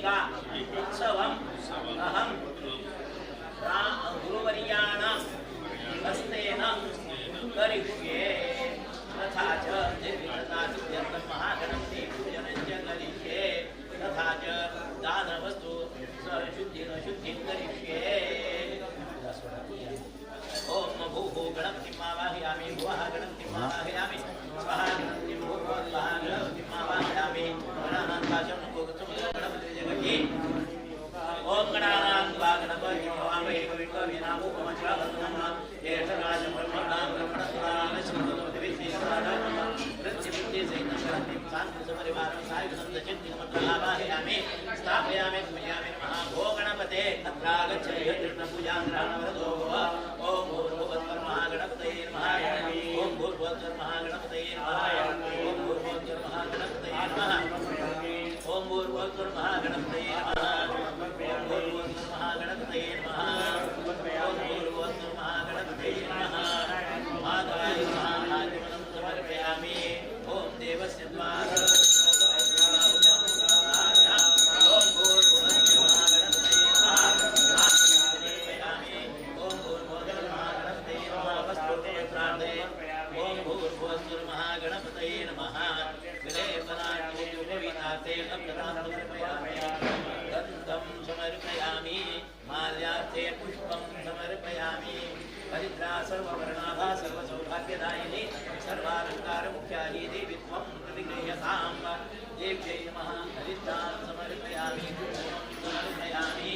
पूजा उत्सवम् अहं गुरुवर्याणां हस्तेन करिष्ये तथा च निर्विघ्नतासिद्ध्यर्थं महागणपति पूजनं च करिष्ये तथा च दानवस्तु शुद्धिं करिष्ये ओम भूः गणपतिम् आवाहयामि भुवः गणपतिम् आवाहयामि स्वः गणपतिं भूः स्वः गणपतिम् आवाहयामि गणानां गणपति जगति ओम गणानां गणपति भवामहे कविं कवीनामो ममश्रावतमः येषराजं ब्रह्मणां ब्रह्मणस्वरां श्रीमद्विश्वेश्वराय प्रत्यभिद्ये सहितं गणपतिं शान्तिसपरिवारं सायुधं दचिन्तिकमन्त्रमावाहयामि स्थापयामि पूजयामि नमः भो गणपते अत्रागच्छ कृष्णपूजां ग्रहणवरतो भव ओम भूर्भुवस्सुर महागणपतये नमः ओम भूर्भुवस्सुर महागणपतये नमः ओम भूर्भुवस्सुर महागणपतये नमः ओम भूर्भुवस्सुर महागणपतये नमः ओम भूर्भुवस्सुर महागणपतये नमः ओम भूर्भुवस्सुर महागणपतये नमः माधवाय महाहात्मनं समर्पयामि ओम देवस्य द्वारा समर्पयामि माल्यार्थे पुष्पं समर्पयामि परिद्रा सर्ववर्णाभा सर्वसौभाग्यदायिनी सर्वालङ्कारमुख्याही देवी त्वं प्रतिगृह्यतां देव्यै नमः हरिद्रां समर्पयामि समर्पयामि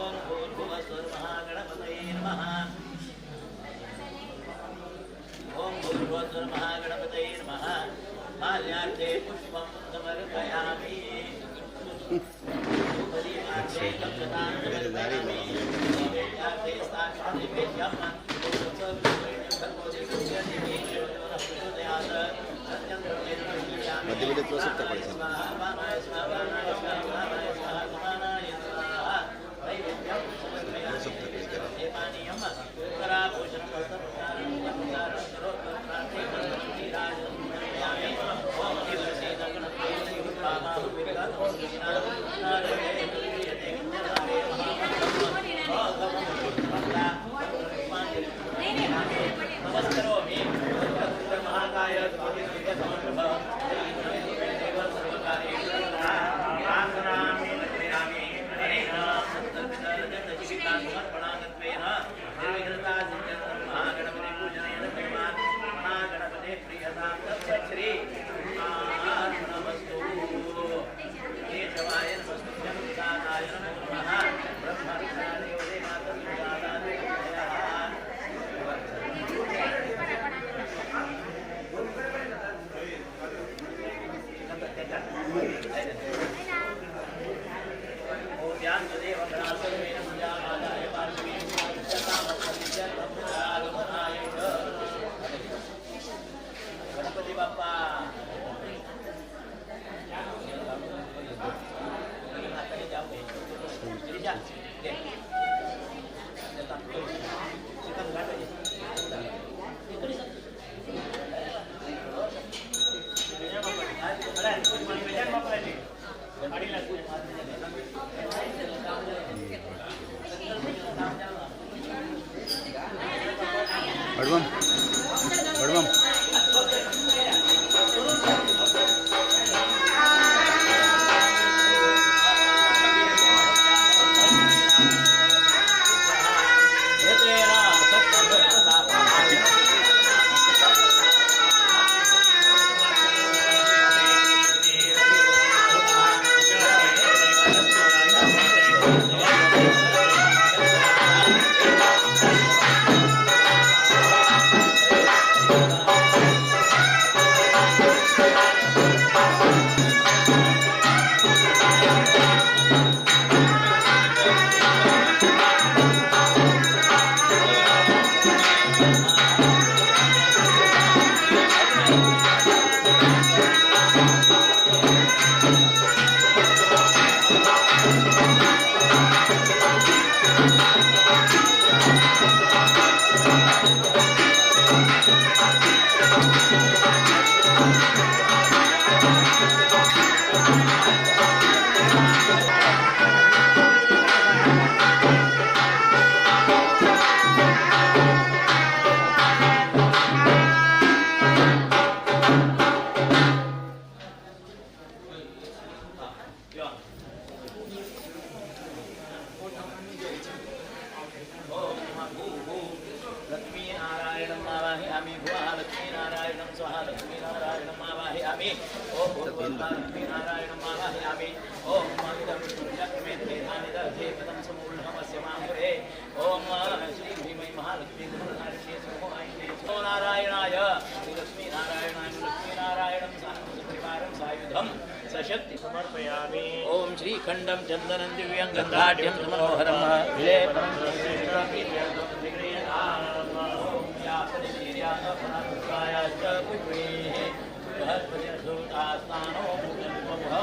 ॐ भूर्भुवस्सुर्महागणपतये नमः ॐ भूर्भुवस्सुर्महागणपतये नमः माल्यार्थे पुष्पं समर्पयामि मध्य मध्ये तो सकता पड़े भुवः लक्ष्मीनारायणं स्वाहा लक्ष्मीनारायणम् आवाहयामि ॐ भूर्भुवः लक्ष्मीनारायणम् आवाहयामि ॐ मामिदं विष्णुर्यज्ञमे तेनानि दधे पदं समूर्णमस्य मामुरे ॐ श्री भीमै महालक्ष्मी गुरुनारिण्ये सोमायिने सो नारायणाय श्रीलक्ष्मीनारायणाय लक्ष्मीनारायणं सान्निध्यपरिवारं सायुधं सशक्ति समर्पयामि ओम श्रीखंडम चंदनं दिव्यं गंधाढ्यं मनोहरं विलेपनं यापनिर्यापनाय पुष्पैः बृहस्पतिर्सूतास्नानो भूतः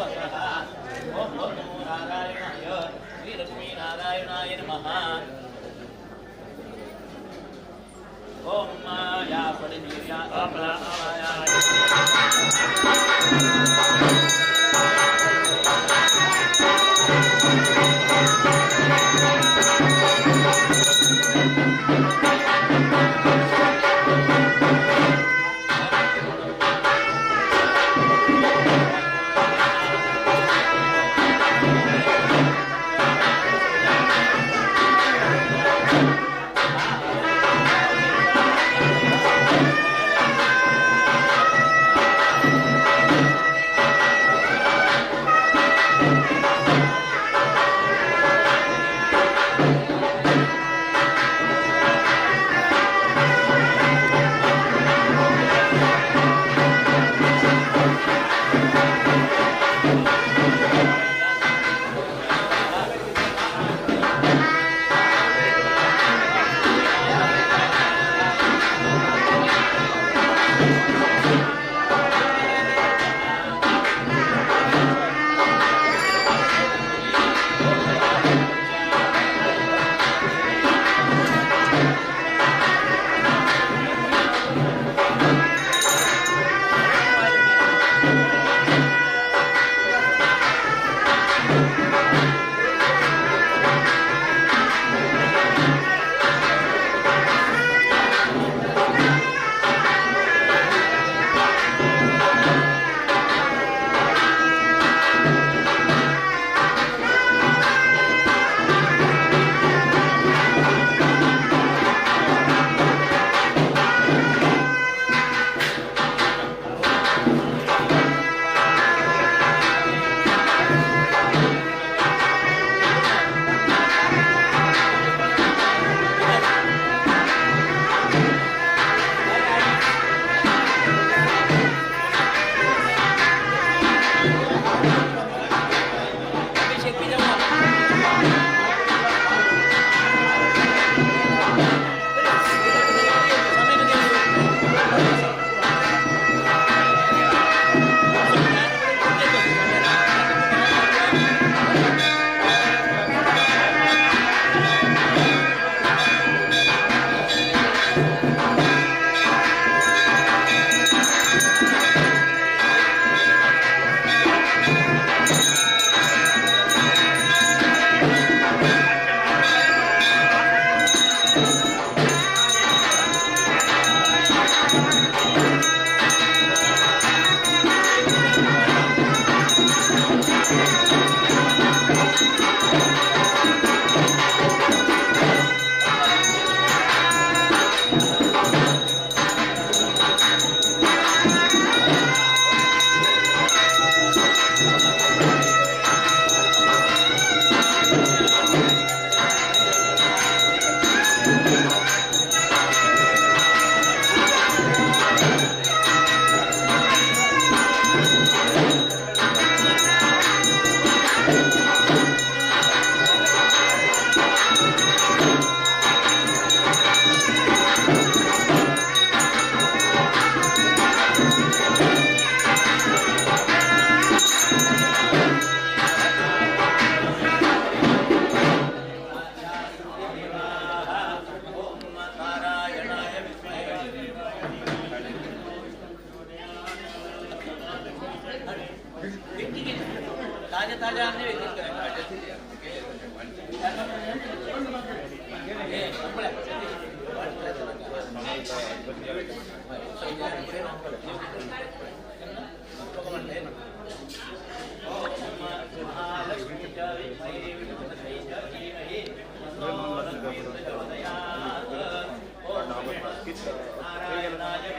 ओम नमो नारायणाय श्रीलक्ष्मीनारायणाय नमः ओम यापनिर्यापनाय ताजा हमने विकसित करा नारायणाय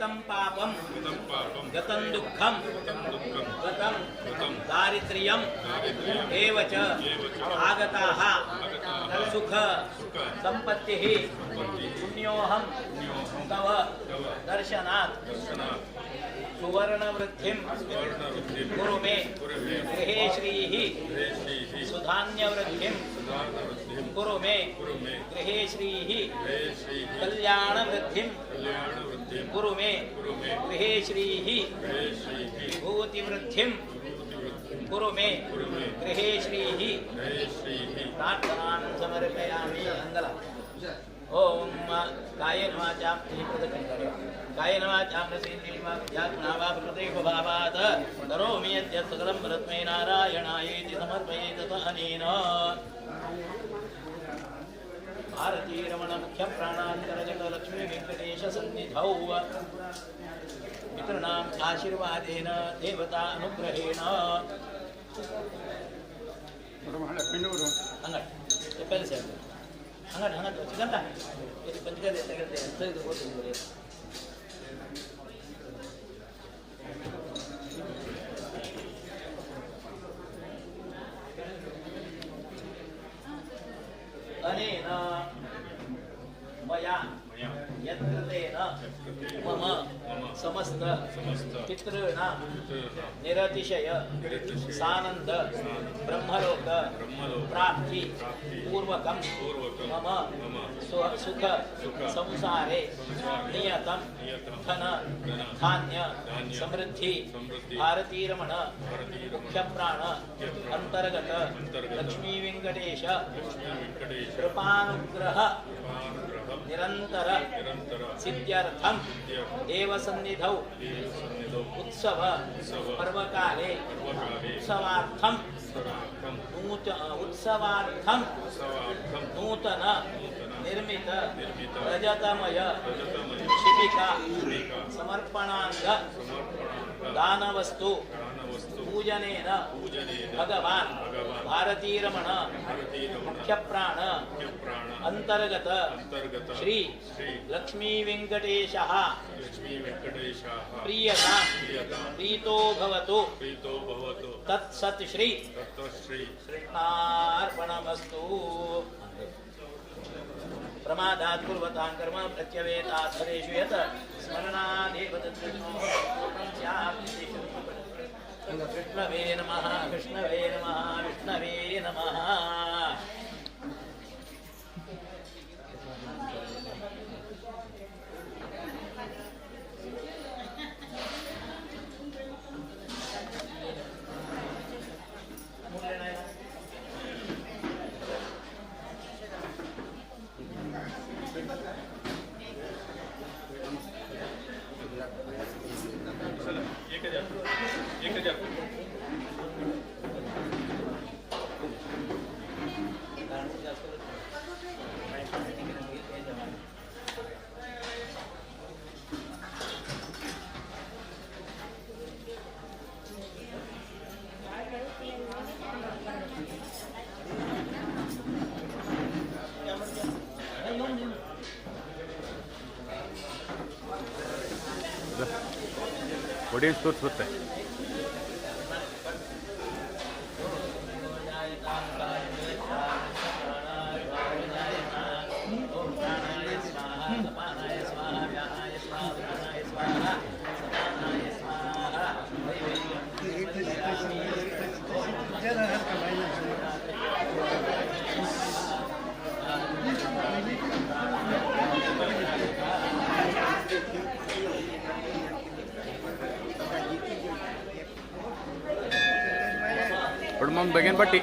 गतं पापं गतं पापं गतं दुःखं गतं दुःखं गतं गतं दारिद्र्यम् दारिद्र्यम् एव च एव च आगताः आगताः सुख सुख सम्पत्तिः सम्पत्तिः पुण्योऽहं पुण्योऽहं तव तव दर्शनात् दर्शनात् सुवर्णवृद्धिं सुवर्णवृद्धिं कुरु मे कुरु मे गृहे श्रीः गृहे श्रीः सुधान्यवृद्धिं सुधारणवृद्धिं कुरु मे कुरु मे गृहे श्रीः गृहे श्रीः कल्याणवृद्धिं कल्याणवृद्धिं कुरु मे कुरु मे गृहे श्रीः गृहे श्रीः भूतिवृद्धिं भूतिवृद्धिं कुरु मे कुरु मे गृहे श्रीः गृहे श्रीः प्रार्थनां समर्पयामि अंगला ओम कायेन वाचां कायेन वाचां रसेन्द्रियवा प्रकृतिर्भावात् करोमि यद्यत् सकलं परस्मै नारायणायेति समर्पयेत् अनेन भारतीरमण मुख्य प्राणान्तर्गत लक्ष्मी वेंकटेश सन्निधौ पितॄणाम् आशीर्वादेन देवता अनुग्रहेण अंगट पहले से अंगट अंगट चिकंता ये पंचका देते करते हैं तो बहुत सुंदर है अनेन मया यत्कृतेन मम समस्त पितॄणां निरतिशय सानंद ब्रह्मलोक प्राप्ति पूर्वकं मम सुख संसारे नियतं धन धान्य समृद्धि भारतीरमण मुख्य प्राण अंतर्गत लक्ष्मी वेंकटेश कृपानुग्रह निरंतर सिद्ध्यर्थम एव सन्निधौ उत्सव पर्वकाले उत्सवार्थम नूतन निर्मित रजतमय शिबिका समर्पणांग दानवस्तु पूजनेन भगवान् भारतीरमण मुख्य प्राण अंतर्गत श्री लक्ष्मी वेंकटेशः प्रियता प्रीतो भवतु तत्सत् श्री कृष्णार्पणमस्तु प्रमादात् कुर्वतां कर्म प्रत्यवेतात् फलेषु यत् स्मरणादेव तद्विष्णो विष्णवे नमः विष्णवे नमः विष्णवे नमः ऑडियन्स तोರಿಸುತ್ತೆ पडमन बगेन पट्टी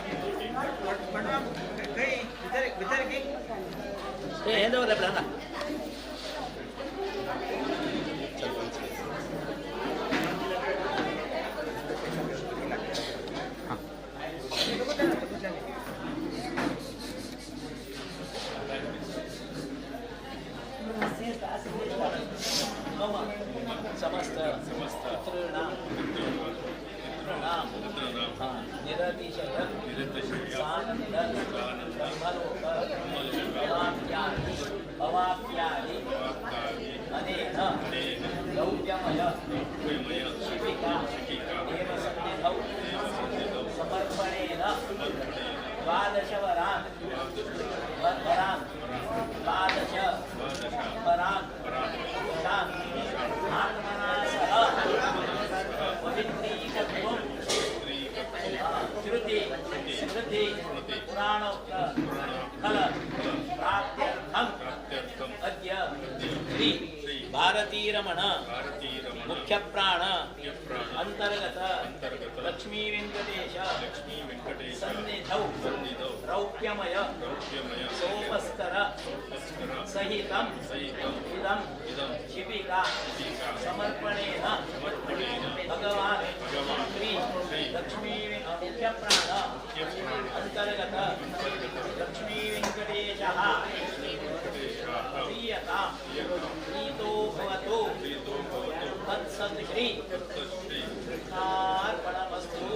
समस्त पितॄणां निरतिशय सानंद ब्रह्मलोक अवाप्यादि अनेन रौप्यमय शिबिका देवसन्निधौ समर्पणेन द्वादशवरान् वरान् द्वादश वरान् तान् आत्मना सह पवित्रीकत्वं श्रुति स्मृति पुराणोक्त फल प्राप्त्यर्थम् अद्य श्री भारतीरमण मुख्य प्राण अंतर्गत लक्ष्मी वेंकटेश सन्निधौ रौप्यमय सोपस्कर सहितं इदं शिबिका समर्पणेन भगवान् श्री लक्ष्मी मुख्य प्राण अंतर्गत लक्ष्मी वेंकटेशः प्रीयतां प्रीतो भवतु तत्सत् श्री कृष्णार्पणमस्तु।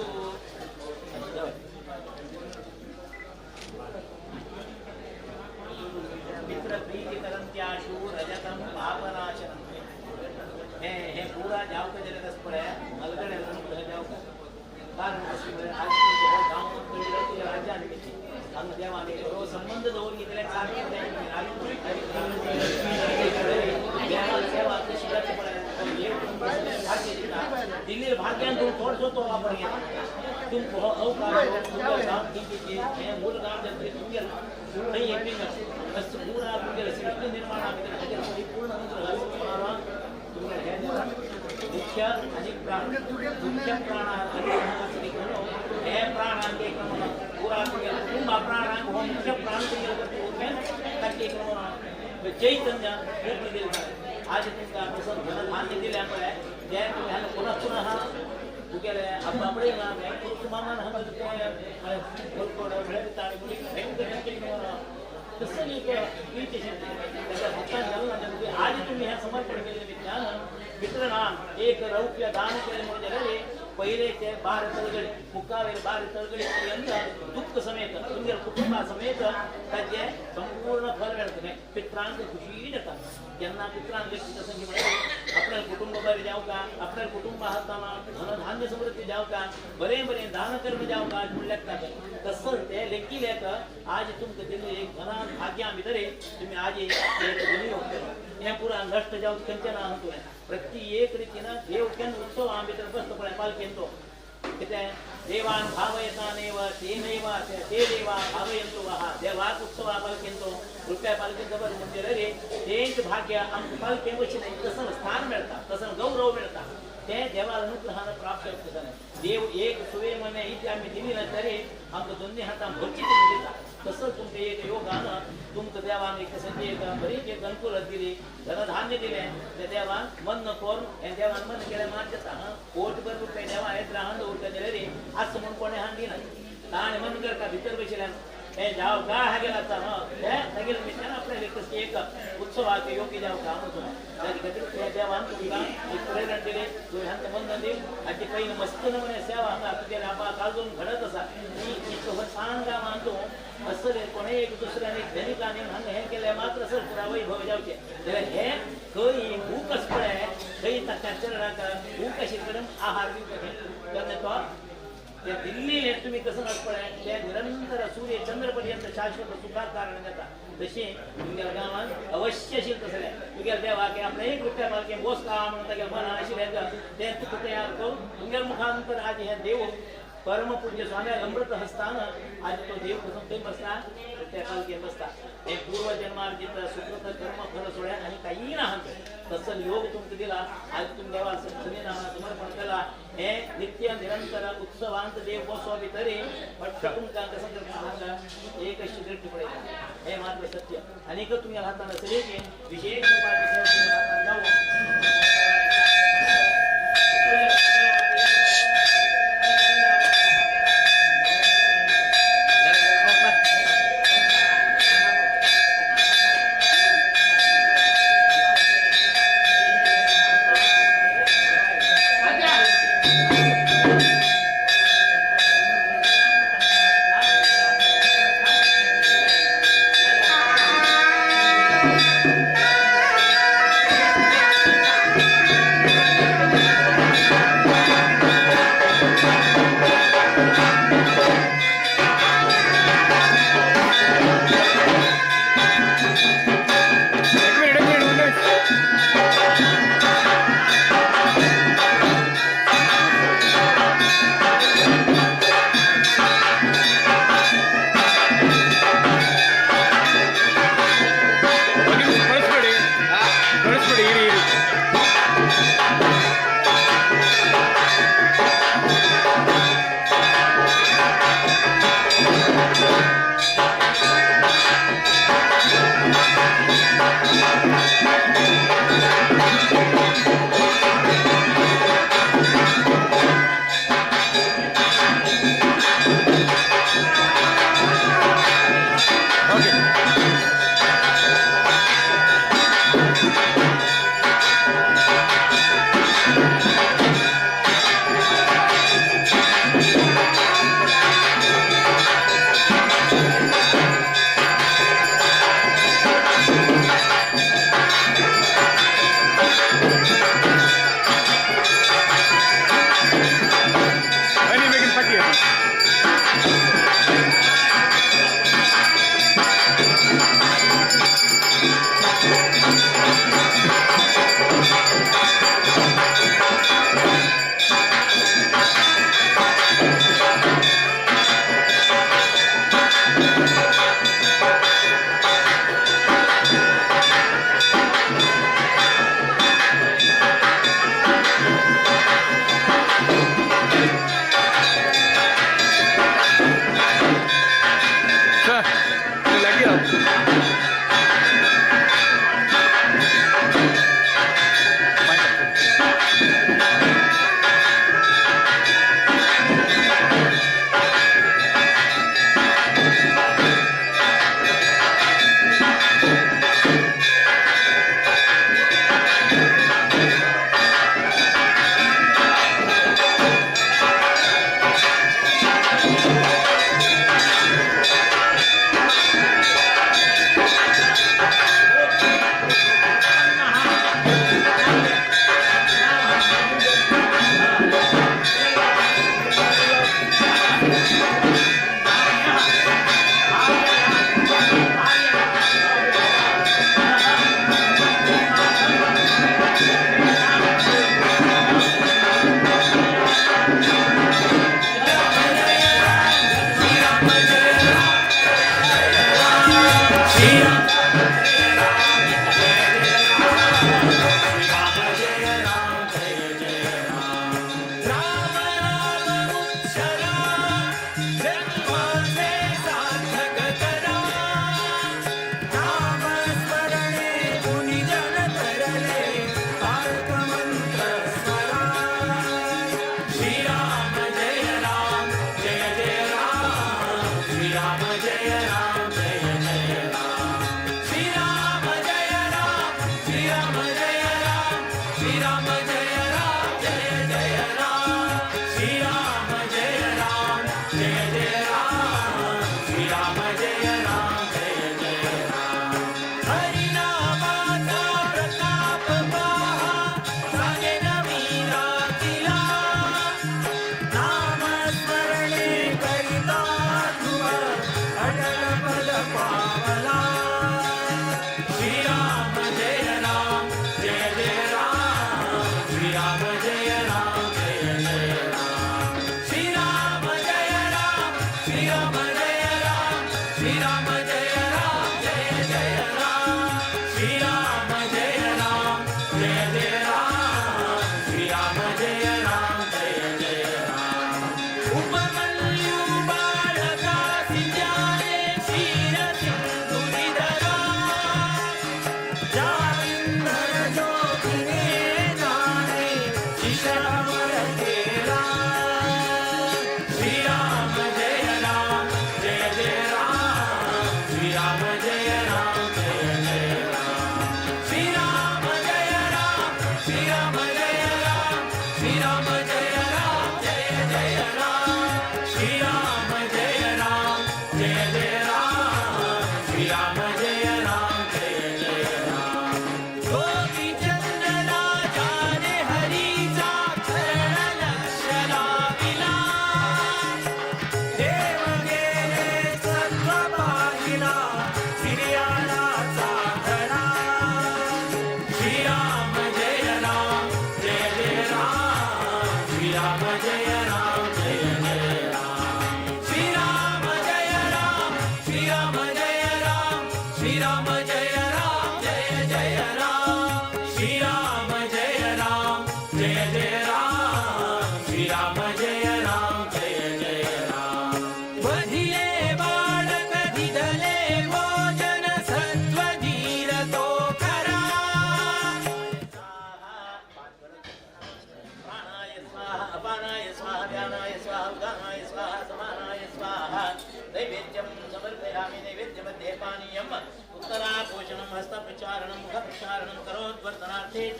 मित्र प्रीति करंत्याशु रजतम पापनाशनम हे पूरा जाओ का जगह दस पड़े अलगड़े अलगड़ जाओ का कारण आज गांव में राजा निकली हम देवाने करो संबंध दो इतने सारे दिल्ली भाग्य तुम छोड़ सो तो वहाँ पर तुम मूल गांव जब नहीं है बस पूरा सृष्टि निर्माण पूर्ण मुख्य आणि प्राण मुख्य प्राण हे प्राणांचे पूरा कुटुंब प्राणांग हो मुख्य प्राण चैतन्य आज तुमका तसं धनधान्य दिल्यामुळे जे तुम्ही पुन्हा पुन्हा तुगेले आपले मामा तसं आज तुम्ही ह्या समर्पण केलेले विज्ञान मित्रनाम एक रौप्य दान केले म्हणजे पहिले ते 12 तळगडी मुक्कावेर 12 तळगडी पर्यंत दुःख समेत तुमच्या कुटुंबा समेत त्याचे संपूर्ण फल मिळते पित्रांक खुशी देतात त्यांना पित्रांक संगी म्हणजे आपल्या कुटुंब बरे जाऊ का आपल्या कुटुंब हाताना धनधान्य समृद्धी जाऊ का बरे बरे दान कर्म जाऊ का म्हणल्यात का तसं ते लेखी लेख आज तुमचं दिले एक घना भाग्य आम्ही तरी तुम्ही आज या पुरा नष्ट जाऊ कंचना म्हणतोय प्रत्येक रीतीनं देव केन उत्सव आम्ही तर बसतो पण पाल केंतो किती देवान भावयतानेव तेनैव ते देवा भावयंतो वहा देवाक उत्सव पाल केंतो रुपया पाल केंतो बर म्हणजे रे तेच भाग्य आमचं पाल केवची नाही तसं स्थान मिळतात तसं गौरव मिळतात ते देवाला अनुग्रहानं प्राप्त होतं देव एक सुवे म्हणे इथे आम्ही दिली ना तरी आमचं दोन्ही हातां भरची तुम्ही देता तसं तुमचं एक योगानं तुमचं देवाने कसं एक बरीच एक अनुकूलत दिली धनधान्य दिले त्या देवान मन न करून या देवान मन केल्या मान्यता कोटभर रुपये देवा आहेत राहण उरका दिले रे असं म्हणून कोणी हांडी नाही आणि मन कर का भीतर बसल्या हे जाव का हा गेला आता हे सगळे मित्रांना आपल्याला कसं एक उत्सवाचे योग्य जाव का म्हणतो त्याची गती त्या देवान तुमका एक प्रेरणा दिले तुम्ही ह्यांचं बंधन देईल आणि काही मस्त न म्हणे सेवा आम्हाला तुझ्या आपण काजून घडत असा मी इतकं सांगा मानतो असं कोणी एक दुसऱ्याने धनिकाने म्हणून हे केलं मात्र सर पुरा वैभव जावचे हे काही भूकच पडे काही त्या चरणाका भूक कशी कडम आहार करणे तो त्या दिल्ली तुम्ही कसं नसपडे त्या निरंतर सूर्य चंद्र पर्यंत शाश्वत सुखात कारण देता तसे तुमच्या गावात अवश्यशील तसं तुझ्या देवा की आपल्या एक रुपया मालके बोस का म्हणता की मना अशी ते तू तयार करून तुमच्या मुखांतर आज हे देव परमपूज्य स्वामी अमृत हस्तानं आज तो देव कसं ते बसला त्या कालके बसता हे पूर्वजन्मार्जित सुकृत कर्म फल सोड्या आणि काही नाही तसं योग तुमचं दिला आज तुम्ही देवाला सन्निधान समर्पण केला हे नित्य निरंतर उत्सवांत देव बसवावी तरी फक्त तुमचा कसं सांगा एक अशी दृष्टी पडेल हे मात्र सत्य आणि तुम्ही हाताने सगळे विशेष जाऊ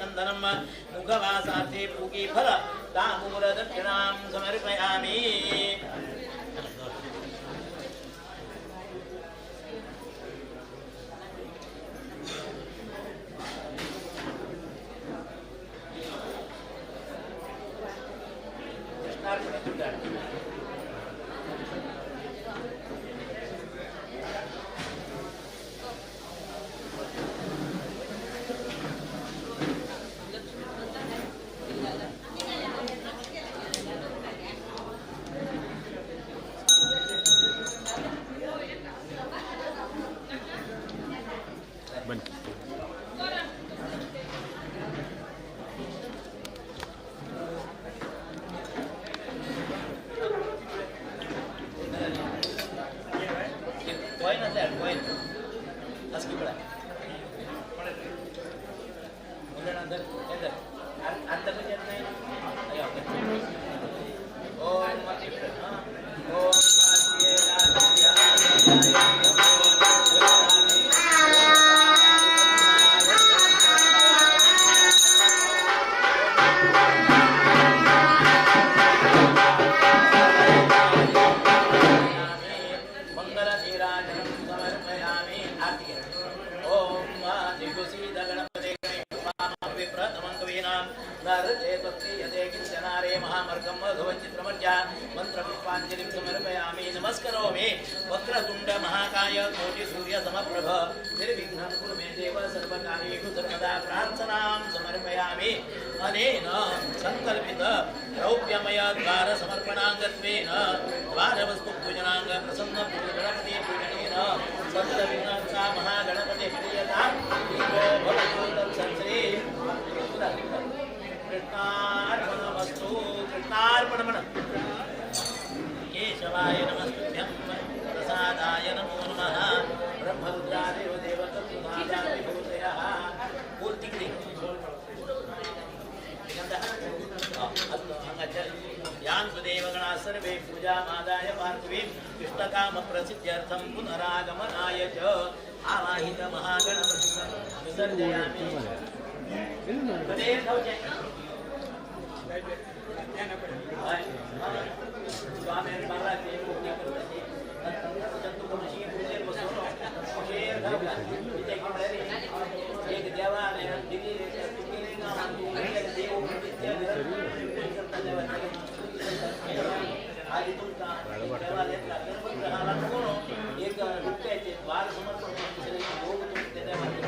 चंदनम मुखवासार्थे पूगी फल तामूल दक्षिणां समर्पयामि। नमस्करोमि वक्रतुंड महाकाय कोटि सूर्य समप्रभ निर्विघ्नं कुरु मे देव सर्वकार्येषु सर्वदा प्रार्थनां समर्पयामि। अनेन संकल्पित रौप्यमय द्वार समर्पणांगत्वेन द्वारवस्तु पूजनांग प्रसन्न गणपति पूजनेन सप्तविघ्नहर्ता महागणपति प्रियता दीपो भवतु तत्सत्श्री कृष्णार्पणमस्तु। कृष्णार्पणमस्तु। केशवाय नमस्तुभ्यं प्रसादाय नमो नमः। ब्रह्मरुद्रादेव देवतत्त्वभाजाविभूतयः पूर्तिक्रि यान्तु देवगणाः सर्वे पूजामादाय पार्थिवीं इष्टकामप्रसिद्ध्यर्थं पुनरागमनाय च आवाहित महागणपति विसर्जयामि कदेर खाऊचे स्वामी महाराजचे पूजा करताचे चतुर्दशी पूजेर बसवलो शेर घालला तिथे किमळे एक देवालय दिली तिथे देव आधी तुमचा देवालयातला गर्भगृहाला कोण एक रुपयाचे बाल समर्पण योग तुमच्या देवाचे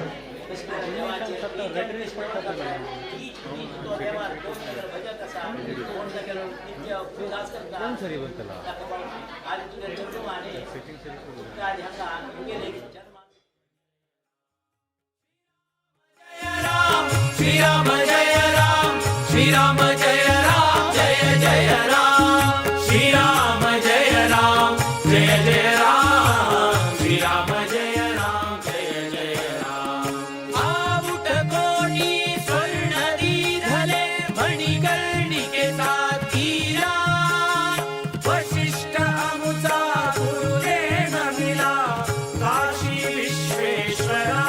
तो देवा भजन कसा कोणता केलं नित्य उल्हास करता आधी तुझ्या चंद्रमाने आधी हंगा गेले जन्म श्री राम जय राम श्री राम जय राम जय जय राम श्री राम जय राम जय जय राम श्री राम जय राम जय जय राम आऊट कोटी स्वर्ण दीधले मणिकर्णिके साथीरा वशिष्ठ अमुचा गुरुदेव मिला काशी विश्वेश्वरा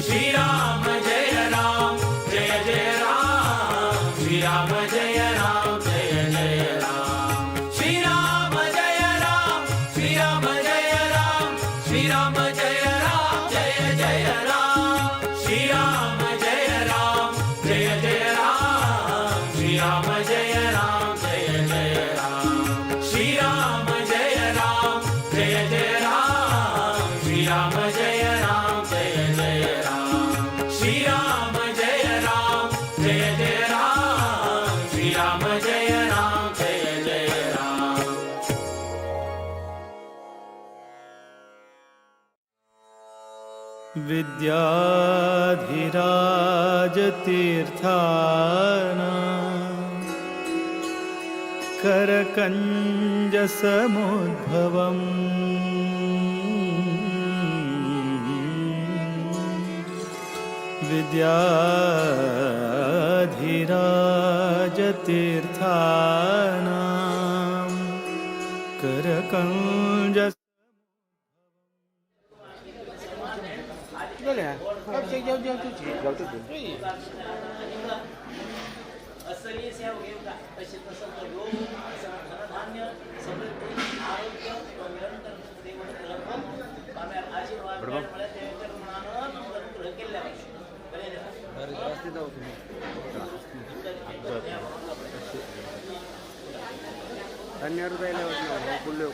श्री राम जय राम जय जय राम श्री राम जय राम जय जय राम श्री राम जय राम श्री राम जय राम श्री राम जय राम जय जय राम श्री राम जय राम जय जय राम श्री राम जय राम जय जय राम श्री राम जय राम जय जय राम श्री राम जय राम जय जय राम श्री राम जय राम जय जय राम श्री राम जय राम जय जय राम विद्याधिराजतीर्थाना करकञ्जसमुद्भवम् विद्याधिराजतीर्थाना करकञ्ज असली सेवा घेऊ का तसे तसं योग धनधान्य समृद्धी आरोग्य निरंतर देवाने आशीर्वाद मला देवाच्या नामानं अनुग्रह केला अन्य बोलले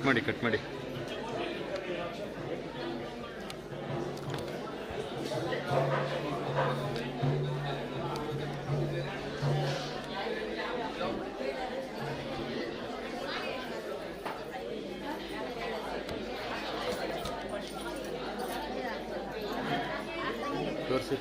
ಮಾಡಿ ಕಟ್ ಮಾಡಿ. ತೋರಿಸಿ.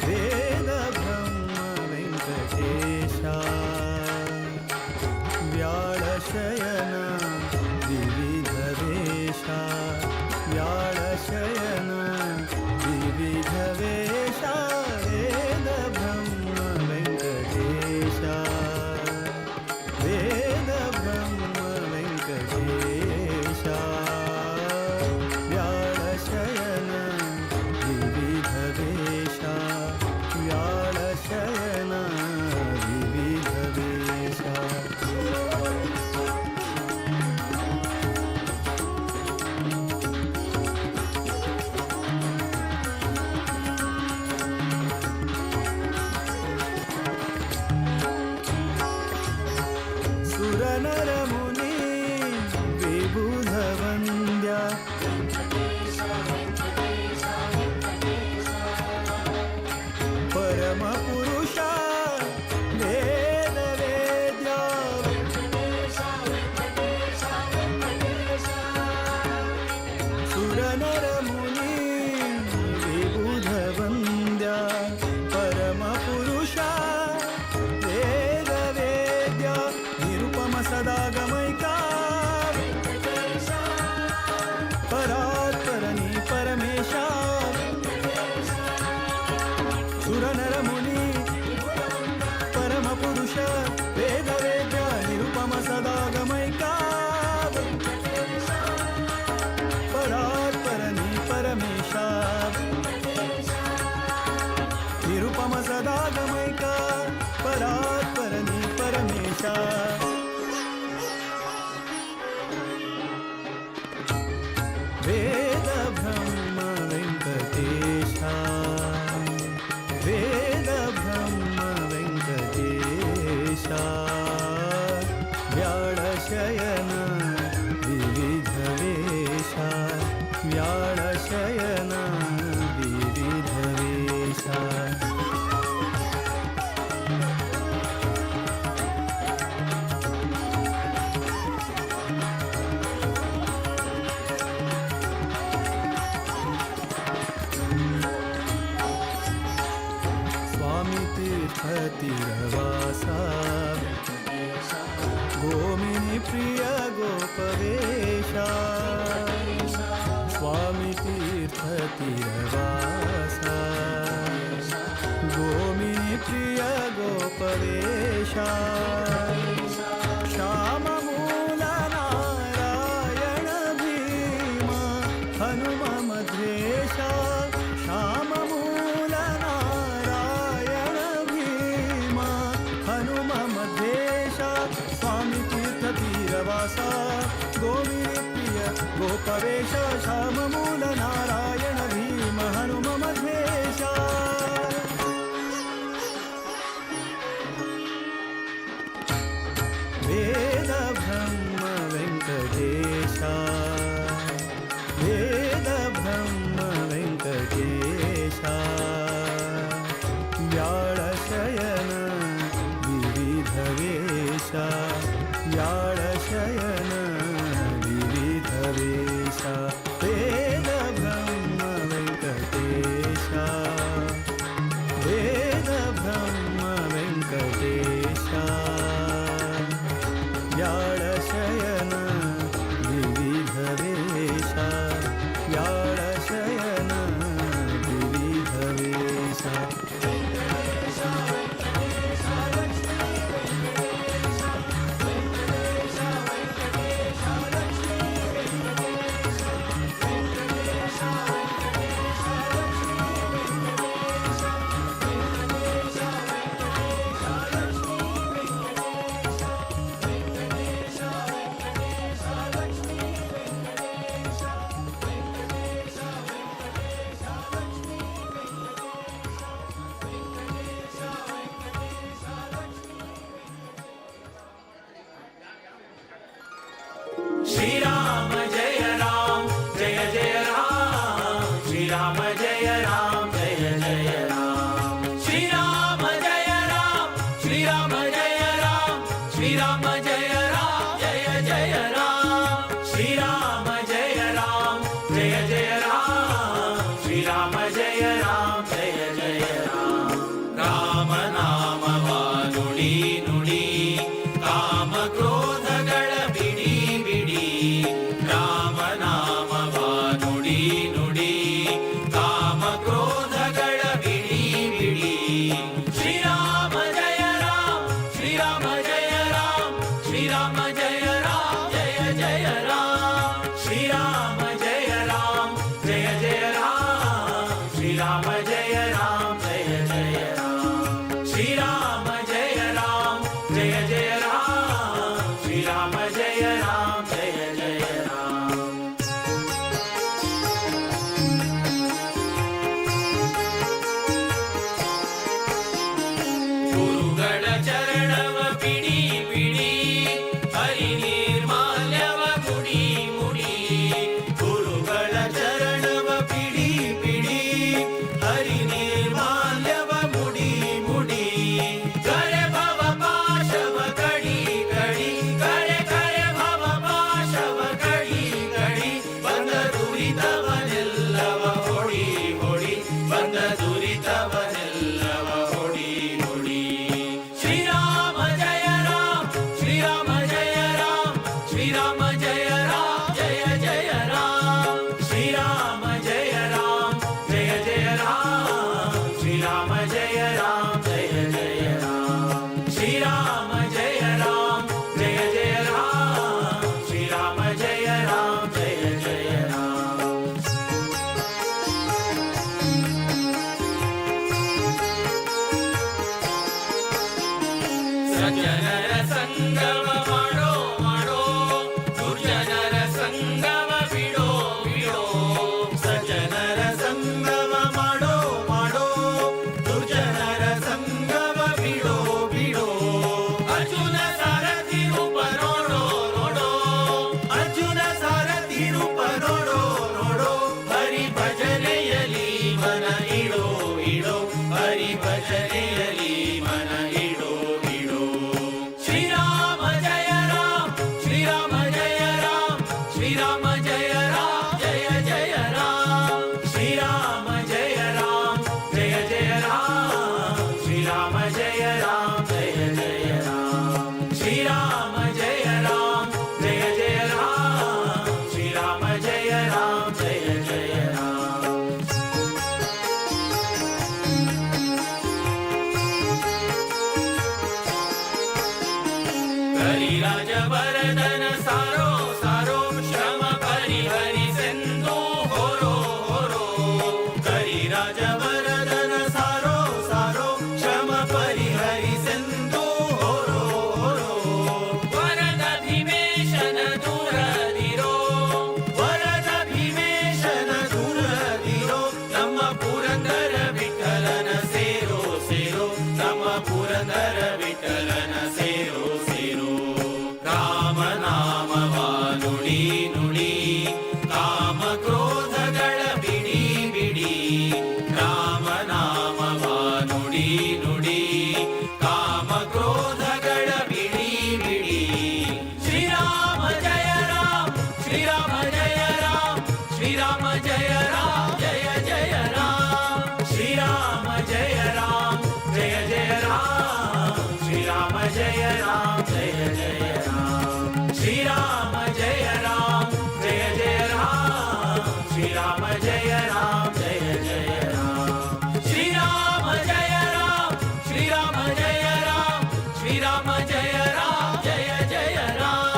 वेद ब्रह्म वेङ्कटेशा व्याळशयन विविधवेशा व्याळशयन विविधवेशा वेद ब्रह्म वेङ्कटेशा वेद ब्रह्म वेङ्कटेशा व्याळशयन विविधवेशा व्याळशयन विविधवेशा सुरनरमुनि विबुधवन्द्या परमपुरुषा वेदवेद्या सुरनरमुनि विबुधवन्द्या परमपुरुषा वेदवेद्या निरुपमसदागमैका परात्परनी परमेशा सुरनरमुनि परमपुरुष वेदवेद्य निरुपमसदागमैका परात्परनी परमेशा निरुपमसदागमैका परात्परनी परमेशा वेद ब्रह्म वेङ्कटेशा वेद ब्रह्म वेङ्कटेशा व्याळशयन विविधवेशा व्याळशयन विविधवेशा स्वामी तीर्थतीरवासा गोमिनी प्रिय गोपवेशा स्वामी तीर्थतीरवासा गोमिनी प्रिय गोपवेशा श्याममूल नारायण भीम हनुम मध्वेशा श्याममूल नारायण भीम हनुम मध्वेशा स्वामी तीर्थतीरवासा गोमिनी प्रिय गोपवेश श्याममूल नारायण भीम हनुम मध्वेशा वेद ब्रह्म वेङ्कटेशा वेद ब्रह्म वेङ्कटेशा व्याळशयन विविधवेशा व्याळशयन विविधवेशा वेद ब्रह्म वेङ्कटेशा वेद ब्रह्म वेङ्कटेशा व्याळशयन विविधवेशा व्याळशयन विविधवेशा श्रीराम जय राम जय जय राम श्रीराम जय राम जय जय राम श्रीराम जय राम श्रीराम जय राम श्रीराम जय राम जय जय राम श्रीराम जय राम जय जय राम श्रीराम जय राम जय जय राम राम नामवा ನುಡಿ ನುಡಿ ಕಾಮ ಕ್ರೋಧಗಳ ಬಿಡಿ ಬಿಡಿ ರಾಮ ನಾಮವ ನುಡಿ ನುಡಿ ಕಾಮ ಕ್ರೋಧಗಳ ಬಿಡಿ ಬಿಡಿ ಶ್ರೀರಾಮ ಜಯ ರಾಮ ಶ್ರೀರಾಮ ಜಯ ರಾಮ ಶ್ರೀರಾಮ ಜಯ ರಾಮ ಜಯ ಜಯ ರಾಮ ಶ್ರೀರಾಮ ಜಯ ರಾಮ ಜಯ ಜಯ ರಾಮ ಶ್ರೀರಾಮ ಜಯ ರಾಮ ಜಯ ಜಯ ರಾಮ ಶ್ರೀರಾಮ ಜಯ ರಾಮ ಜಯ ಜಯ ರಾಮ ಶ್ರೀರಾಮ ಜಯ ರಾಮ ಜಯ ಜಯ ರಾಮ ಗುರುಗಳ ಚರಣವ ಪಿಡಿ ಪಿಡಿ ಹರಿ ನಿರ್ಮಾಲ್ಯವ ಮುಡಿ ಮುಡಿ ಗುರುಗಳ ಚರಣವ ಪಿಡಿ ಪಿಡಿ ಹರಿ ನಿರ್ಮಾಲ್ಯವ ಮುಡಿ ಮುಡಿ ಕರೆ ಭವ ಪಾಶವ ಕಡಿ ಕಡಿ ಕರೆ ಕರೆ ಭವ ಪಾಶವ ಕಡಿ ಕಡಿ ಬಂದ ದುರಿತವನೆಲ್ಲವ ಹೊಡಿ ಹೊಡಿ ಬಂದ ದುರಿತವನೆಲ್ಲವ ಹೊಡಿ ಹೊಡಿ ಶ್ರೀರಾಮ ಜಯ ರಾಮ ಶ್ರೀರಾಮ ಜಯ ರಾಮ ಶ್ರೀರಾಮ ಜಯ ರಾಮ ಜಯ ಜಯ ರಾಮ ಶ್ರೀರಾಮ ಜಯ ರಾಮ ಜಯ ಜಯ ರಾಮ ಶ್ರೀರಾಮ ಜಯ ರಾಮ ಜಯ ಜಯ ರಾಮ ಶ್ರೀರಾಮ ಜಯ ರಾಮ ಜಯ ಜಯ ರಾಮ ಶ್ರೀರಾಮ ಜಯ ರಾಮ ಜಯ ಜಯ ರಾಮ ಸಜ್ಜನರ ಸಂಗಮ ಮಾಡೋ ಮಾಡೋ ದುರ್ಜನರ ಸಂಗಮ ಬಿಡೋ ಬಿಡೋ ಸಜ್ಜನರ ಸಂಗಮ ಮಾಡೋ ಮಾಡೋ ದುರ್ಜನರ ಸಂಗಮ ಬಿಡೋ ಬಿಡೋ ಅರ್ಜುನ ಸಾರಥಿ ರೂಪ ನೋಡೋ ನೋಡೋ ಅರ್ಜುನ ಸಾರಥಿ ರೂಪ ನೋಡೋ ನೋಡೋ ಹರಿ ಭಜನೆಯಲಿ ಮನ ಇಡೋ ಇಡೋ ಹರಿ ಭಜನೆಯಲಿ ಮನ ಇಡೋ ಇಡೋ ಶ್ರೀರಾಮ ಜಯ ರಾಮ ಶ್ರೀರಾಮ ಜಯ ರಾಮ ಶ್ರೀರಾಮ ಜಯ ರಾಮ ಜಯ ಜಯ ರಾಮ ಶ್ರೀರಾಮ ಜಯ ರಾಮ ಜಯ ಜಯ ರಾಮ ಶ್ರೀರಾಮ ಜಯ ರಾಮ ಜಯ ಜಯ ರಾಮ ಶ್ರೀರಾಮ ಜಯ ರಾಮ ಜಯ ಜಯ ರಾಮ ಶ್ರೀರಾಮ ಜಯ ರಾಮ ಜಯ ಜಯ ರಾಮ ಕರಿರಾಜ ವರದನ ಸಾರೋ ಸಾರೋ ಶ್ರಮ ಪರಿಹರಿಸೆಂದು ಹೊರೋ ಹೊರೋ ಕರಿರಾಜ ವರದನ ಸಾರೋ ಸಾರೋ ಶ್ರಮ ಪರಿಹರಿಸೆಂದು ಹೊರೋ ಹೊರೋ ವರದ ಭೀಮೇಶನ ದೂರದಿರೋ ವರದ ಭೀಮೇಶನ ದೂರದಿರೋ ನಮ್ಮ ಪುರಂದರ ವಿಠಲನ ಸೇರೋ ಸೇರೋ ನಮ್ಮ ಪುರಂದರ ವಿಠಲನ ಸೇರೋ ಸೇರೋ ರಾಮ ನಾಮವ ನುಡಿ ನುಡಿ ಕಾಮ ಕ್ರೋಧಗಳ ಬಿಡಿ ಬಿಡಿ ರಾಮ ನಾಮವ ನುಡಿ ನುಡಿ ಕಾಮ ಕ್ರೋಧಗಳ ಬಿಡಿ ಬಿಡಿ ಶ್ರೀರಾಮ ಜಯ ರಾಮ ಶ್ರೀರಾಮ ಜಯ ರಾಮ ಶ್ರೀರಾಮ ಜಯ ರಾಮ ಜಯ ಜಯ ರಾಮ ಶ್ರೀರಾಮ ಜಯ ರಾಮ ಜಯ ಜಯ ರಾಮ ಶ್ರೀರಾಮ ಜಯ ರಾಮ ಜಯ ಜಯ ರಾಮ ಶ್ರೀರಾಮ ಜಯ ರಾಮ ಜಯ ಜಯ ರಾಮ ಶ್ರೀರಾಮ ಜಯ ರಾಮ ಜಯ ಜಯ ರಾಮ ಶ್ರೀರಾಮ ಜಯ ರಾಮ ಶ್ರೀರಾಮ ಜಯ ರಾಮ ಶ್ರೀರಾಮ ಜಯ ರಾಮ ಜಯ ಜಯ ರಾಮ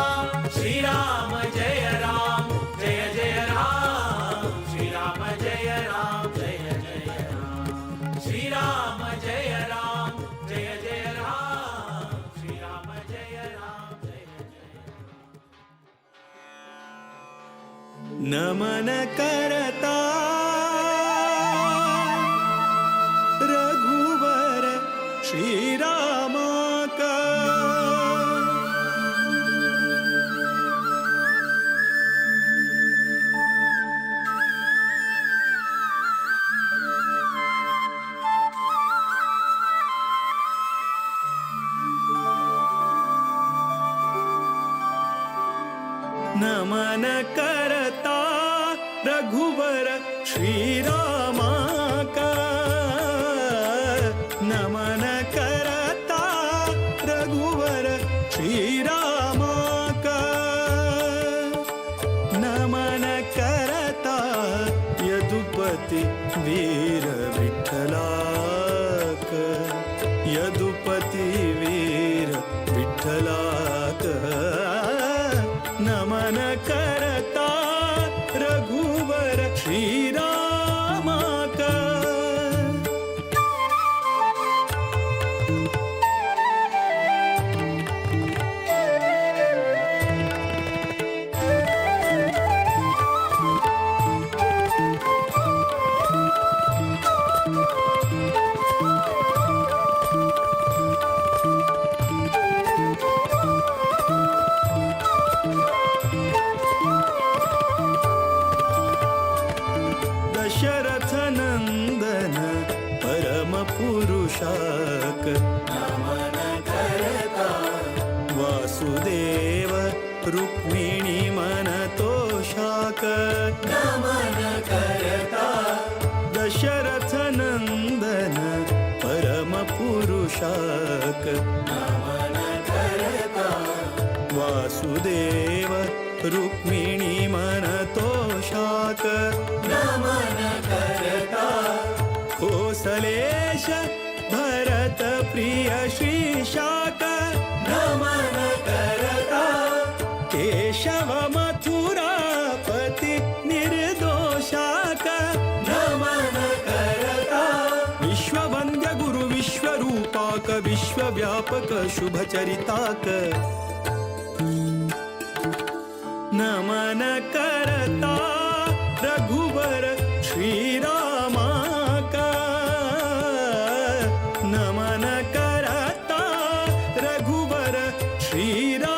ಶ್ರೀರಾಮ ಜಯ ರಾಮ ಜಯ ಜಯ ರಾಮ ಶ್ರೀರಾಮ ಜಯ ರಾಮ ಜಯ ಜಯ ರಾಮ ಶ್ರೀರಾಮ ಜಯ ರಾಮ ಜಯ ಜಯ ರಾಮ ಶ್ರೀರಾಮ ಜಯ ರಾಮ ಜಯ ಜಯ नमन करता रघुवर श्री राम का नमन करता रघुवर श्री राम यदुपति वीर विठ्ठलाक यदुपति वीर विठ्ठलाक नमन करता रघुवर श्रीरामाक दशरथ नंदन परम पुरुषाक नमन करता वासुदेव रुक्मिणी मन तोषाक नमन करता दशरथ नंदन परम पुरुषाक नमन करता वासुदेव रुक्मिणी मन तोषाक नमन करता कोसलेश भरत प्रिय श्रीशाक नमन करता केशव मथुरापति निर्दोषाक नमन करता विश्ववन्द्य गुरु विश्वरूपाक विश्वव्यापक शुभचरिताक नमन करता रघुवर श्रीरामाका नमन करता रघुवर श्रीरामाका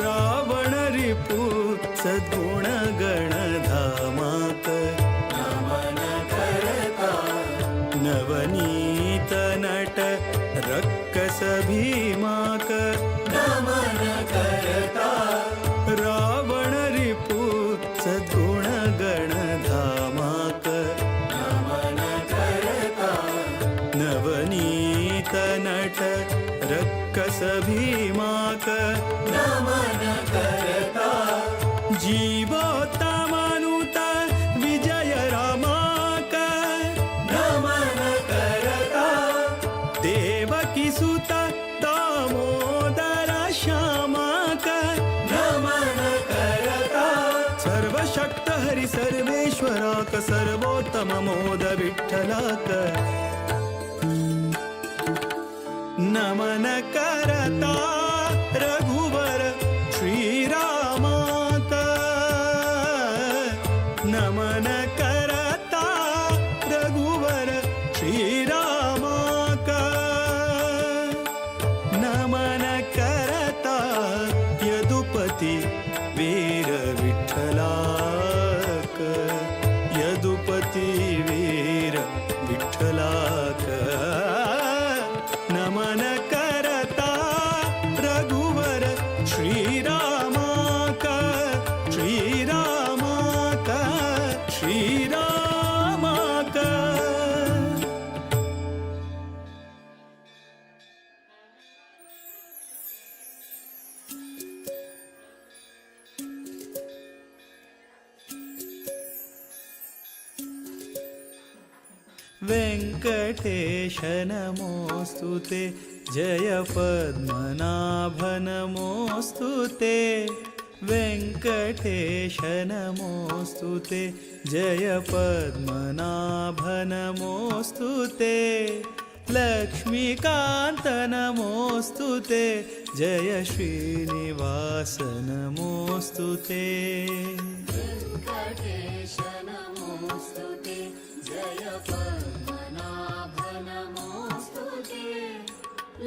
रावण रिपु सद्गुण गणधामाक नमन करता नवनीत नट रक्कस भीमाक नमन करता रावण रिपु सद्गुण गणधामाक नमन करता नवनीत नट रक्कस भीमाक नमन करता जीवोत्तमानुता विजय रामाक नमन करता देवकी सुत दामोदर श्यामाक नमन करता सर्वशक्त हरि सर्वेश्वराक सर्वोत्तम मोद विठ्ठलाक नमन करता रघुवर श्रीरामाक नमन करता रघुवर श्रीरामाक नमन करता यदुपति वीर विठ्ठलाक यदुपति वीर विठ्ठलाक नमन करता रघुवर श्रीरामाक श्रीरामाक श्रीरामाक वेंकटेश नमोस्तुते जय पद्मनाभ नमोस्तुते वेंकटेश नमोस्तुते जय पद्मनाभ नमोस्तुते लक्ष्मीकांत नमोस्तुते जय श्रीनिवास नमोस्तुते वेंकटेश नमोस्तुते जय पद्मनाभ नमोस्तुते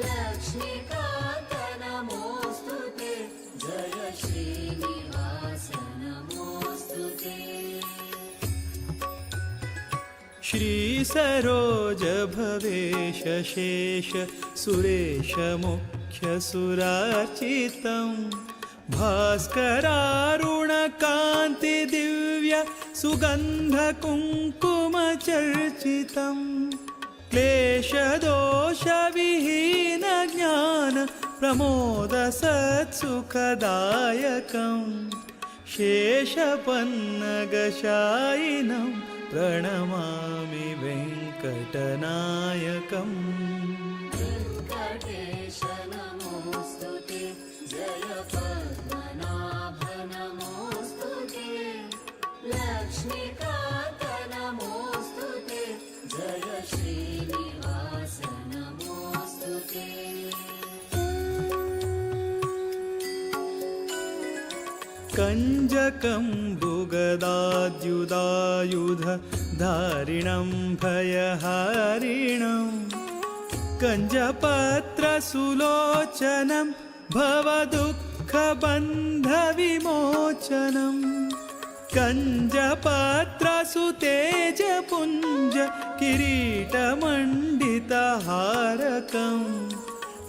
लक्ष्मीकांत नमोस्तुते जय श्रीनिवास श्रीसरोजभवेश शेष सुरेश मुख्यसुरार्चितं भास्करारुणकान्तिदिव्य सुगन्धकुङ्कुमचर्चितं क्लेशदोषविहीन ज्ञान प्रमोदसत्सुखदायकं शेषपन्नगशायिनं प्रणमामि वेङ्कटनायकम्। वेङ्कटेश नमोऽस्तु ते, जय पद्मनाभ नमोऽस्तु ते, लक्ष्मीकान्त नमोऽस्तु ते, जय श्रीनिवास नमोऽस्तु ते। कञ्जकम्बुगदाद्युदायुधधारिणं भयहारिणं कञ्जपत्रसुलोचनं भवदुःखबन्धविमोचनं कञ्जपत्रसुतेजपुञ्ज किरीटमण्डितहारकं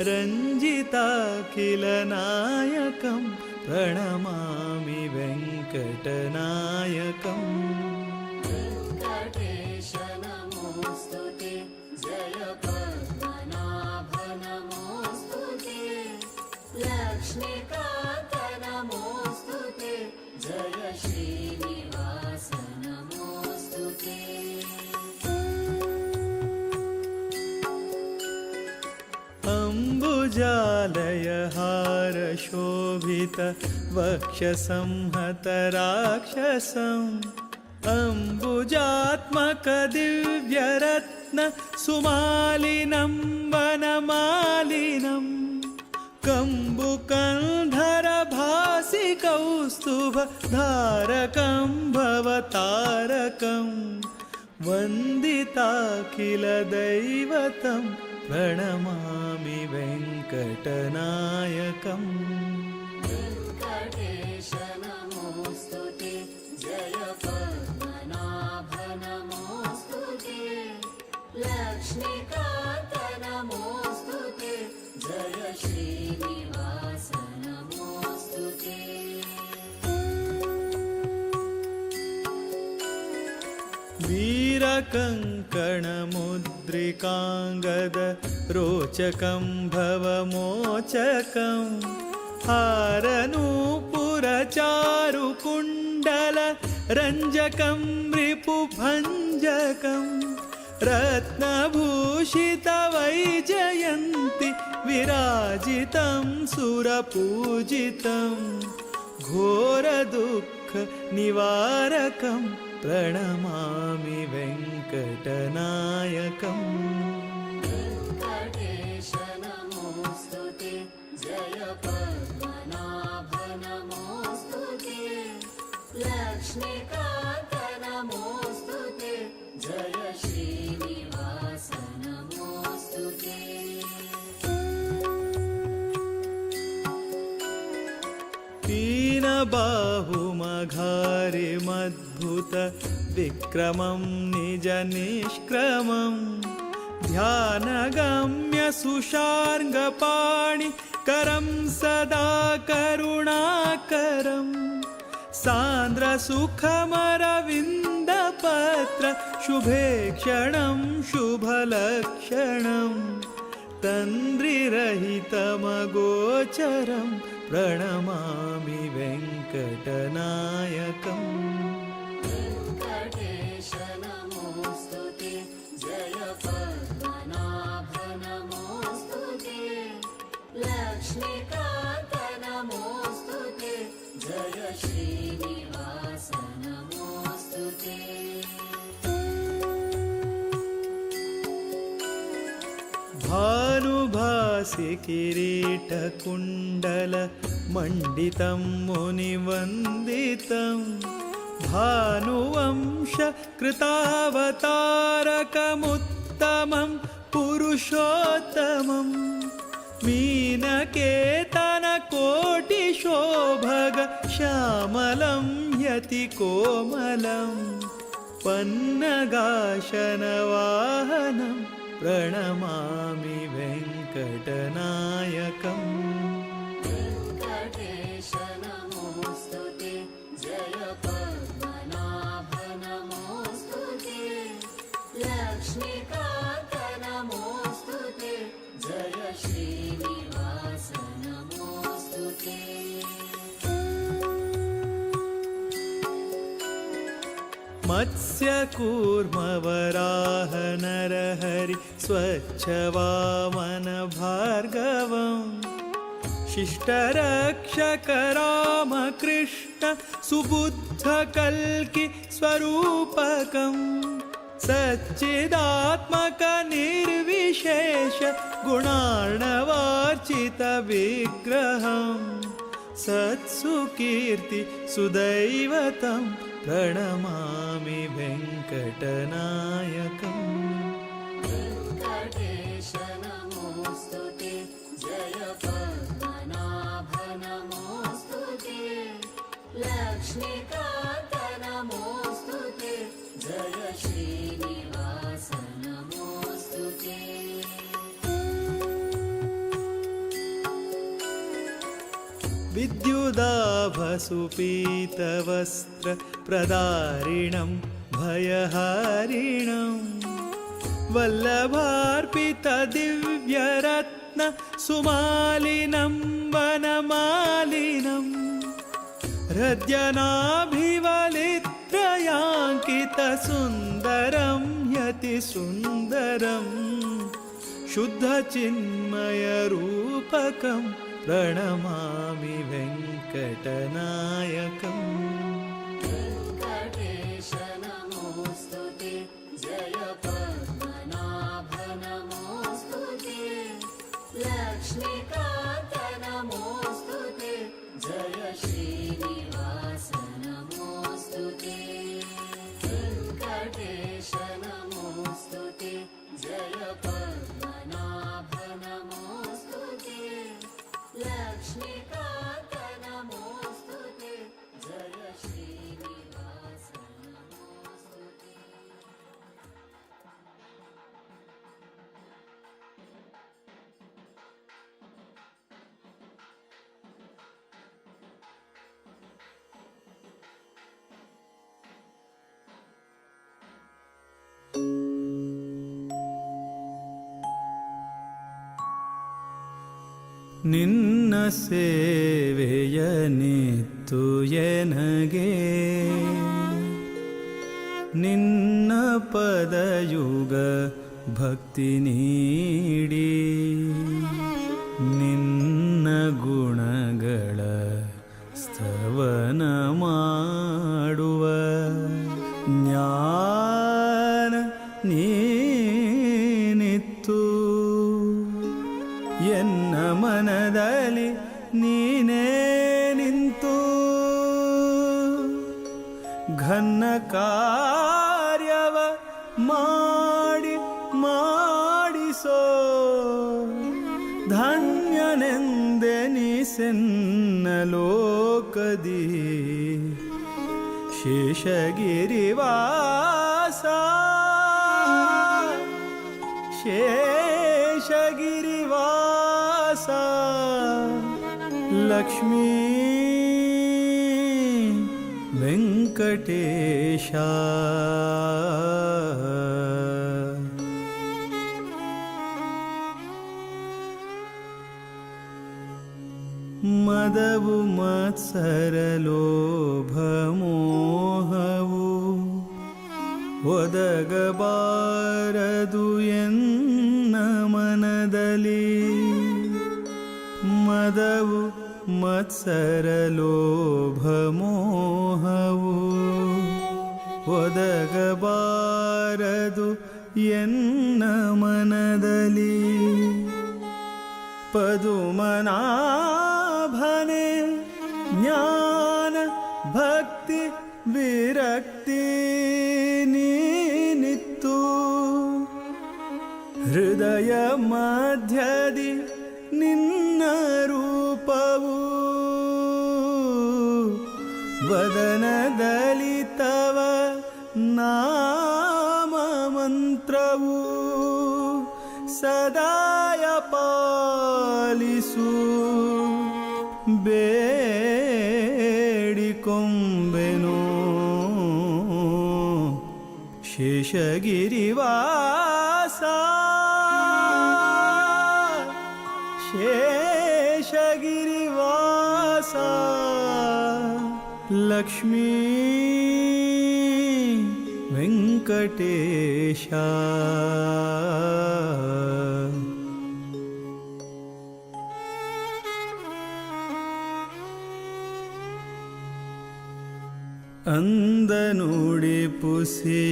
रञ्जिताखिलनायकं प्रणमामि वेङ्कटनायकम्। वेङ्कटेश नमोऽस्तु ते, जय पद्मनाभ नमोऽस्तु ते, लक्ष्मीकान्त नमोऽस्तु ते, जय श्रीनिवास नमोऽस्तु ते। अम्बुजालयहारशोभित वक्षसंहतराक्षसम् अम्बुजात्मकदिव्यरत्न सुमालिनं वनमालिनं कम्बुकन्धरभासि कौस्तुभधारकं भवतारकं वन्दिताखिलदैवतं प्रणमामि वेङ्कटनायकम्। वेङ्कटेश नमोऽस्तु ते, जय पद्मनाभ नमोऽस्तु ते, लक्ष्मीकान्त नमोऽस्तु ते, जय श्रीनिवास नमोऽस्तु ते। वीरकङ्कणमुद्रिकाङ्गद रोचकं भवमोचकं हारनूपुरचारुकुण्डल रञ्जकं रिपुभञ्जकं रत्नभूषितवैजयन्ति विराजितं सुरपूजितं घोरदुःखनिवारकं प्रणमामि वेङ्कटनायकम्। वेङ्कटेश नमोऽस्तु ते, जय पद्मनाभ नमोऽस्तु ते, लक्ष्मीकान्त नमोऽस्तु ते, जय श्रीनिवास नमोऽस्तु ते। तीनबाहुमघारिमद्भुत विक्रमं निजनिष्क्रमं ध्यानगम्य सुषार्ङ्गपाणि करं सदा करुणाकरं सान्द्रसुखमरविन्दपत्र शुभेक्षणं शुभलक्षणं तन्द्रिरहितमगोचरं प्रणमामि वेङ्कटनायकम्। वेङ्कटेश नमोऽस्तु ते, जय पद्मनाभ नमोऽस्तु ते, लक्ष्मीकान्त नमोऽस्तु ते, जय श्रीनिवास नमोऽस्तु ते। भानुभासि किरीटकुण्डल मण्डितं मुनिवन्दितं भानुवंश कृतावतारकमुत्तमं पुरुषोत्तमं मीनकेतनकोटिशोभग श्यामलं यतिकोमलं पन्नगाशनवाहनं प्रणमामि वेङ्कटनायकम् वेङ्कटेश नमोऽस्तु ते जय पद्मनाभ नमोऽस्तु ते लक्ष्मीकान्त नमोऽस्तु ते जय श्रीनिवास नमोऽस्तु ते मत्स्यकूर्मवराह नरहरि स्वच्छवामन भार्गवम् शिष्टरक्षक रामकृष्ण सुबुद्धकल्कि स्वरूपकम् सच्चिदात्मक निर्विशेष गुणार्णवार्चित विग्रहम् सत्सुकीर्ति सुदैवतं प्रणमामि वेङ्कटनायकम् वेङ्कटेश नमोऽस्तु ते जय पद्मनाभ नमोऽस्तु ते लक्ष्मीकान्त नमोऽस्तु ते जय श्रीनिवास नमोऽस्तु ते विद्युदाभसुपीतवस्त्र प्रदारिणं भयहारिणं वल्लभार्पितदिव्यरत्न सुमालिनं वनमालिनं हृद्यनाभिवलित्रयाङ्कितसुन्दरं यतिसुन्दरं शुद्धचिन्मयरूपकं प्रणमामि वेङ्कटनायकम् वेङ्कटेश नमोऽस्तु ते जय पद्मनाभ नमोऽस्तु ते लक्ष्मीकान्त नमोऽस्तु ते जय श्रीनिवास नमोऽस्तु ते वेङ्कटेश नमोऽस्तु ते जय पद्मनाभ नमोऽस्तु ते लक्ष्मीकान्त नमोऽस्तु ते जय श्रीनिवास नमोऽस्तु ते ನಿನ್ನ ಸೇವೆಯ ನಿತ್ತು ಎನಗೆ ನಿನ್ನ ಪದಯುಗ ಭಕ್ತಿ ನೀಡಿ ನಿನ್ನ ಗುಣಗಳ ಸ್ತವನ ಮಾಡುವ ಜ್ಞಾನ ನೀನಿತ್ತು ಎನ್ನ ಮನದಲ್ಲಿ ನೀನೇ ನಿಂತು ಘನ್ನ ಕಾರ್ಯವ ಮಾಡಿಸೋ ಧನ್ಯನೆಂದೆನಿಸೆನ್ನ ಲೋಕದಿ ಶೇಷಗಿರಿವಾಸ ಶೇಷಗಿರಿವಾಸ ಲಕ್ಷ್ಮೀ ವೆಂಕಟೇಶ ಮದವು ಮತ್ಸರ ಲೋಭ ಮೋಹವು ಒದಗಬಾರದು ಎನ್ನ ಮನದಲ್ಲಿ ಮದವು ಮತ್ಸರ ಲೋಭ ಮೋಹವು ಒದಗಬಾರದು ಎನ್ನ ಮನದಲ್ಲಿ ಪದುಮನಾಭನೆ ಜ್ಞಾನ ಭಕ್ತಿ ವಿರಕ್ತಿ ನೀನಿತ್ತು ಹೃದಯ ಮಧ್ಯದಿ ನಿನ್ನ ರೂಪವು ವದನದಲ್ಲಿ ತವ ನಾಮ ಮಂತ್ರವು ಸದಾಯ ಪಾಲಿಸು ಬೇಡಿಕೊಂಬೆನು ಶೇಷಗಿರಿವಾಸ ಶೇಷಗಿರಿವಾಸ ಲಕ್ಷ್ಮೀ ವೆಂಕಟೇಶ ಅಂದ ನುಡಿ ಪುಸಿಯಾಗಬಾರದು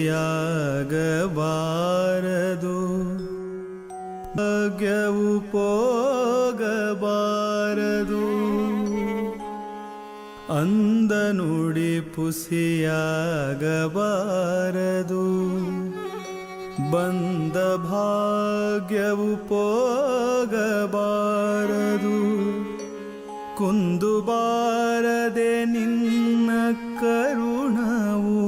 ಭಾಗ್ಯವು ಪೋಗಬಾರದು ಅಂದ ನುಡಿ ಪುಸಿಯಾಗಬಾರದು ಬಂದ ಭಾಗ್ಯವು ಪೋಗಬಾರದು ಕುಂದು ಬಾರದೆ ನಿನ್ನ ಕರುಣವು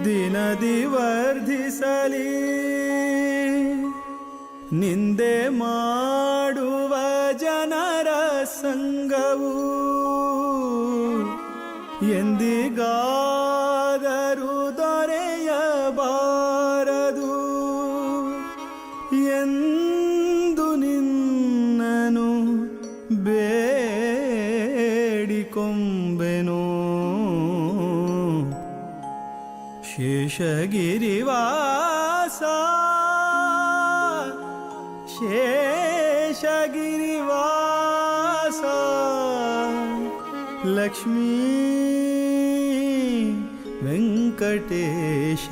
ದಿನದಿ ವರ್ಧಿಸಲಿ ನಿಂದೆ ಮಾಡುವ ಜನರ ಸಂಗವು ಎಂದಿಗಾದರೂ ದೊರೆಯಬಾರದು ಎಂದು ನಿನ್ನನು ಬೇಡಿಕೊಂಬೆನು ಶೇಷಗಿರಿವಾಸ ಶೇಷಗಿರಿವಾಸ ಲಕ್ಷ್ಮೀ ವೆಂಕಟೇಶ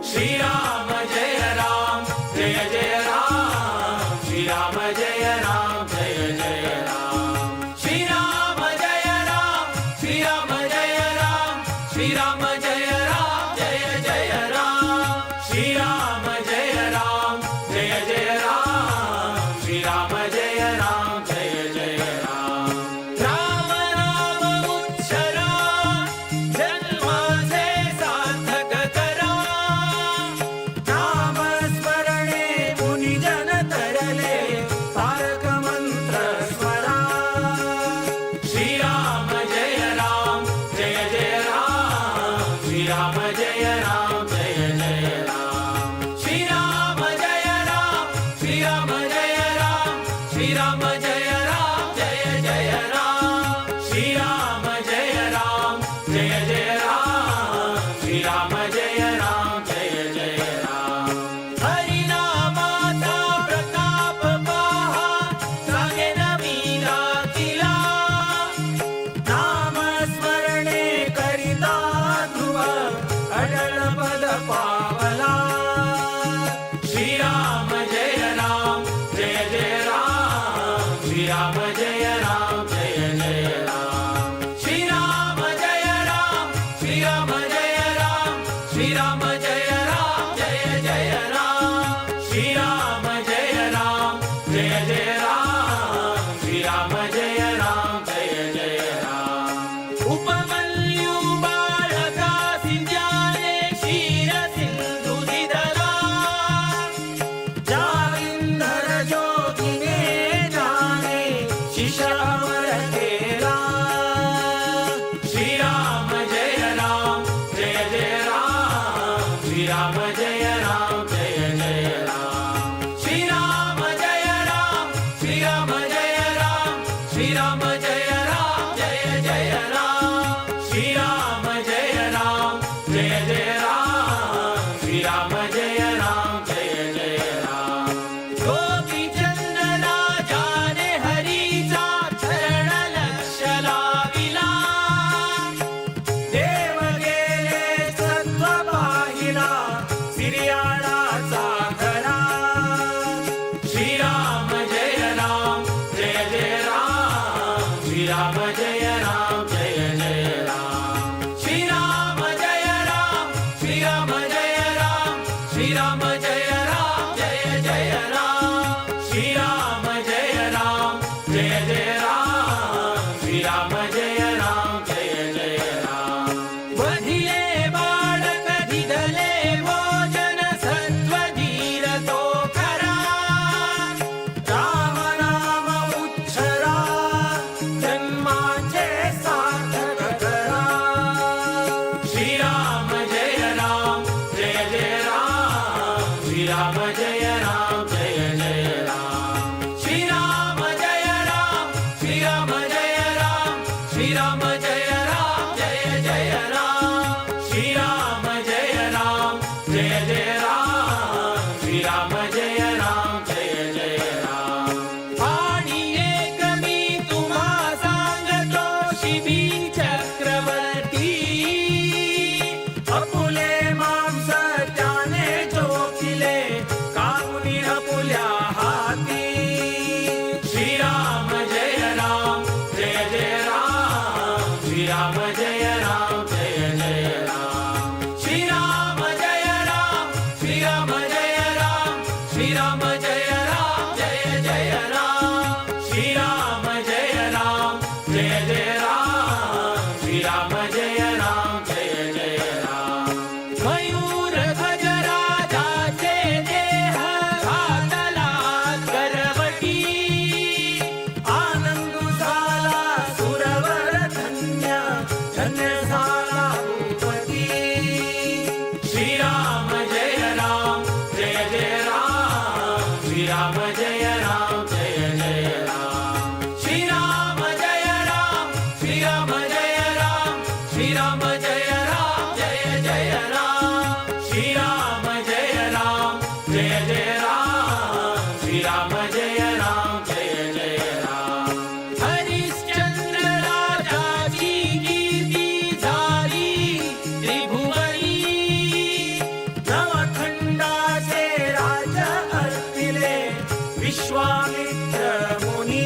श्री राम जय राम जय जय राम श्री राम जय राम जय जय राम श्री राम जय राम श्री राम जय राम श्री राम जय राम जय जय राम श्री राम जय राम जय जय राम श्री राम जय राम जय जय राम राम नाम उच्चरा जन्माचे सार्थक करा नाम स्मरणे मुनिजन तरले तारक मंत्र स्मरा श्री राम जय राम जय जय राम श्री राम जय राम जय जय राम श्री राम जय राम श्री राम जय राम श्री राम जय राम जय जय राम श्री राम जय राम जय जय राम श्री राम जय राम जय जय राम हरि नामाचा प्रताप पहा सांगेन मीरा तिला नाम स्मरणे करिता ध्रुव अडल पद पावला श्री राम जय राम जय जय राम श्री राम जय राम जय जय राम श्री राम जय राम श्री राम जय राम श्री राम जय राम जय जय राम श्री राम जय राम जय जय राम श्री राम जय राम जय जय राम उपमन्यु बालका सिंजाने क्षीर सिंधु दिदला जाविंदर जोगिने जाने शिशावर केला श्री राम जय राम जय जय राम श्री राम जय राम जय जय राम श्री राम जय राम श्री राम जय राम श्री राम जय राम जय जय राम श्री राम जय राम जय जय राम श्री राम जय राम जय जय राम गोपी चंदना जाने हरीचा चरण लक्ष लाविला देव गेले सत्व पाहिला सिरियाळाचा श्रीराम जय राम जय जय राम श्रीराम जय राम जय जय राम श्रीराम जय राम जय जय राम वधिले बाळक दिदले भोजन सत्वधीर तो खरा राम नाम उच्चरा जन्माचे सार्थक करा श्रीराम जय राम जय जय राम श्रीराम जय राम जय जय राम श्रीराम जय राम श्रीराम जय राम श्रीराम जय राम जय जय राम श्रीराम जय राम जय जय राम श्रीराम जय राम जय जय राम आणि एक मी तुम्हा सांगतो शिबी चक्रवर्ती अपुले मांस त्याने चोखिले कामुनी अपुल्या हाती श्रीराम जय राम जय जय राम श्रीराम जय राम जय जय राम श्रीराम जय राम श्रीराम जय राम श्रीराम जय राम जय जय राम श्रीराम जय राम जय जय राम श्रीराम जय राम जय जय राम मयूर ध्वज राजाचे देह घातला करवटी आनंद झाला सुरवर धन्य धन्य झाला भूपती श्रीराम जय राम जय जय राम श्रीराम जय राम जय जय राम श्रीराम जय राम श्रीराम जय राम श्रीराम जय राम जय जय राम श्रीराम जय राम जय जय राम श्रीराम जय राम जय जय राम हरिश्चंद्र राजाची कीर्ती झाली त्रिभुवनी नवखंडाचे राज अर्पिले विश्वामित्र मुनी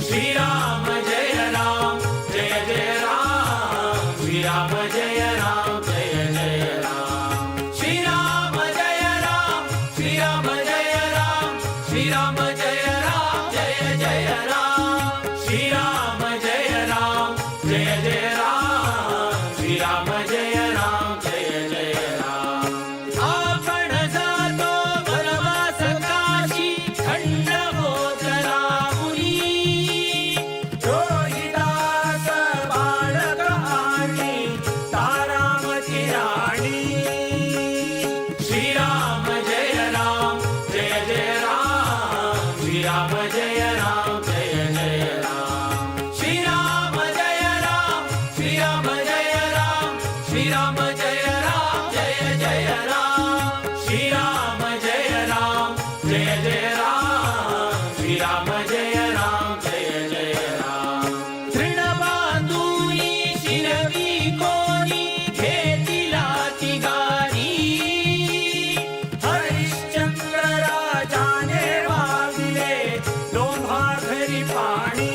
श्रीराम जय राम जय जय राम श्रीराम जय राम जय जय राम श्रीराम जय राम श्रीराम जय राम श्रीराम जय राम जय जय राम श्रीराम जय राम जय जय राम श्रीराम जय राम जय जय राम आपण जातो वनवास काशी खंडगोचरा मुनी रोहिदास बाळक आणि तारामती राणी श्रीराम जय राम जय जय राम श्रीराम जय राम जय जय राम श्रीराम जय राम श्रीराम जय राम श्रीराम जय राम जय जय राम श्रीराम जय राम जय जय राम श्रीराम जय राम जय जय राम तृणबांधुनी शिरवी कोणी घेतिला तिघारी हरिश्चंद्र राजाने वागिले लोभाघरी पाणी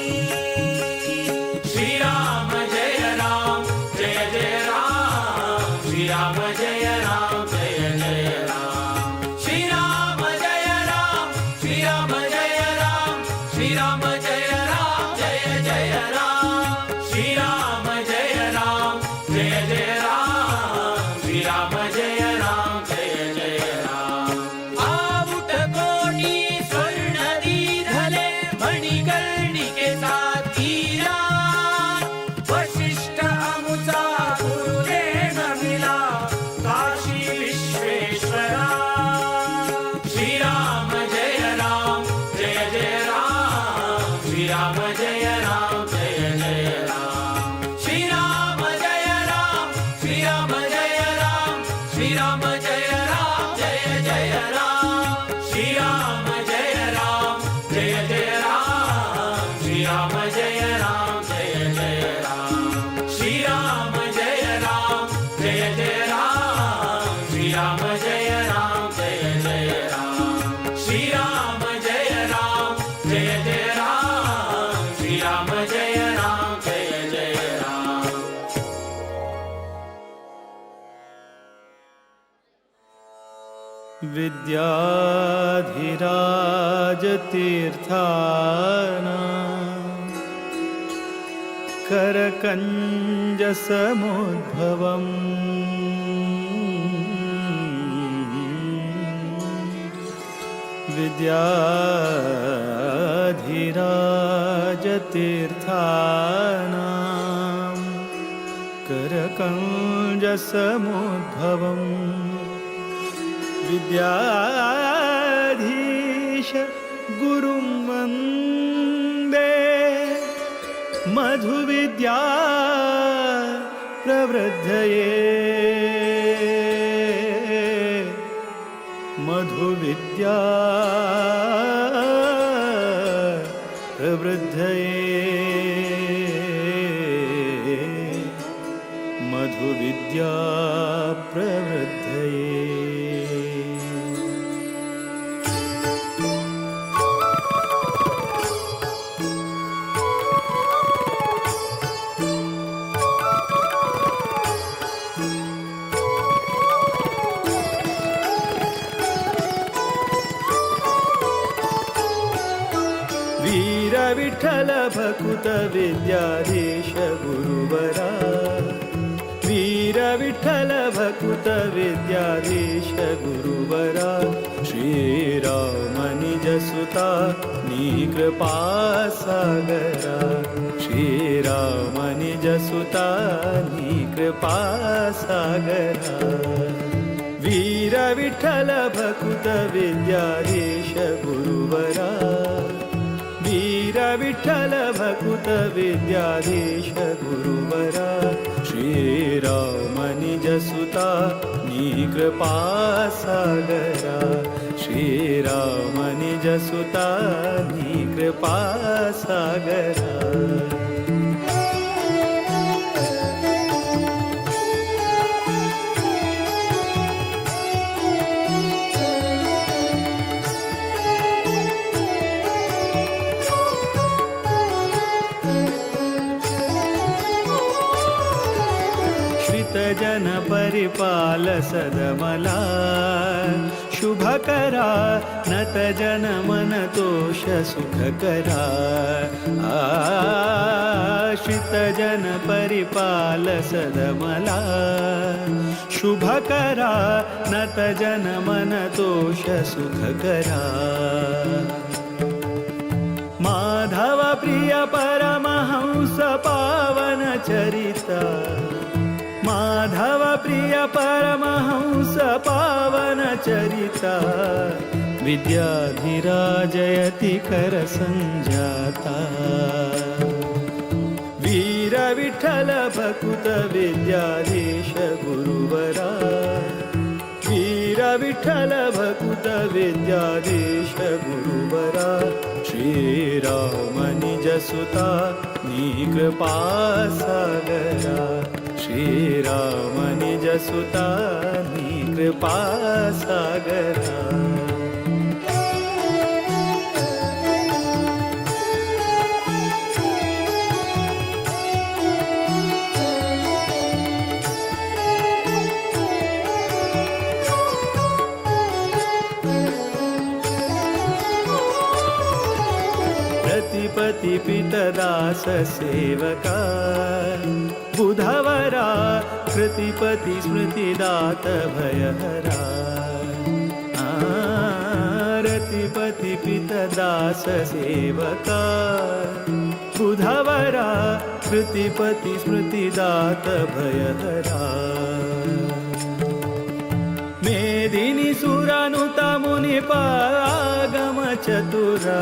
श्रीराम जय राम जय जय राम श्रीराम जय राम जय जय राम श्रीराम जय राम श्रीराम जय राम श्रीराम जय राम जय जय राम श्रीराम जय राम जय जय राम श्रीराम जय राम जय जय राम आवुट कोटी स्वर्ण दीधले मणिकर्णिके साथीरा वशिष्ठ अमुचा गुरुदे नमिला काशी विश्वेश्वरा श्रीराम जय राम जय जय राम श्रीराम जय राम जय जय राम श्रीराम जय राम श्रीराम जय राम श्रीराम जय राम जय जय राम श्रीराम जय राम जय जय राम श्रीराम जय राम जय जय राम श्रीराम जय राम जय जय राम श्रीराम जय राम जय जय राम श्रीराम जय राम जय जय राम श्रीराम जय राम जय जय राम विद्याधिराजतीर्थानां करकञ्जसमुद्भवम् विद्याधिराजतीर्थानां करकञ्जसमुद्भवम् विद्याधीश गुरुं वन्दे मधुविद्या प्रवृद्धये मधुविद्या प्रवृद्धये मधुविद्या प्रवृद्धये। विठ्ठल भकुत विद्याधीश गुरुवरा वीर विठ्ठल भकुत विद्याधीश गुरुवरा श्रीराम निज सुता नी कृपा सागरा श्रीराम निज सुता नी कृपा सागरा वीर विठ्ठल भकुत विद्याधीश गुरुवरा वीर विठ्ठल भकुत विद्याधीश गुरुवरा श्रीराम निज सुता नी कृपा सागरा श्रीराम निज सुता नी कृपा सागरा। जन परिपाल सदमला शुभकरा नत जन मन तोष सुखकरा आश्रित जन परिपाल सदमला शुभकरा नत जन मन तोष सुखकरा माधव प्रिय परमहंस पावन चरिता माधव प्रिय परमहंस पावन चरिता विद्याधिराजयति कर संजाता वीर विठ्ठल भकुत विद्याधीश गुरुवरा वीर विठ्ठल भकुत विद्याधीश गुरुवरा श्रीराम निज सुता नी कृपा सागरा श्रीराम निज सुता नी कृपा सागरा। प्रतिपति पितदास सेवका बुधवरा कृतिपति स्मृतिदात भयहरा रतिपति पितदास सेवका बुधवरा कृतिपति स्मृतिदात भयहरा मेदिनी सुरानुता मुनिपागम चतुरा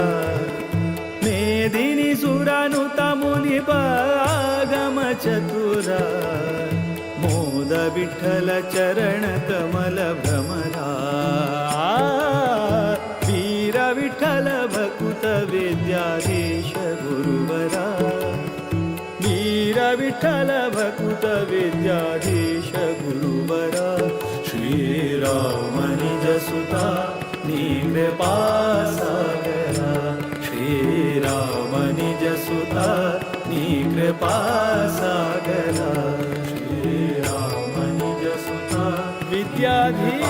मेदिनी सुरानुता मुनिपागम चतुरा मोद विठ्ठल चरण कमल भ्रमरा वीर विठ्ठल भकुत विद्याधीश गुरुवरा वीर विठ्ठल भकुत विद्याधीश गुरुवरा श्रीराम निज सुता नी कृपा सागरा श्रीराम निज सुता नी कृपा सागरा श्रीराम निज सुता विद्याधीश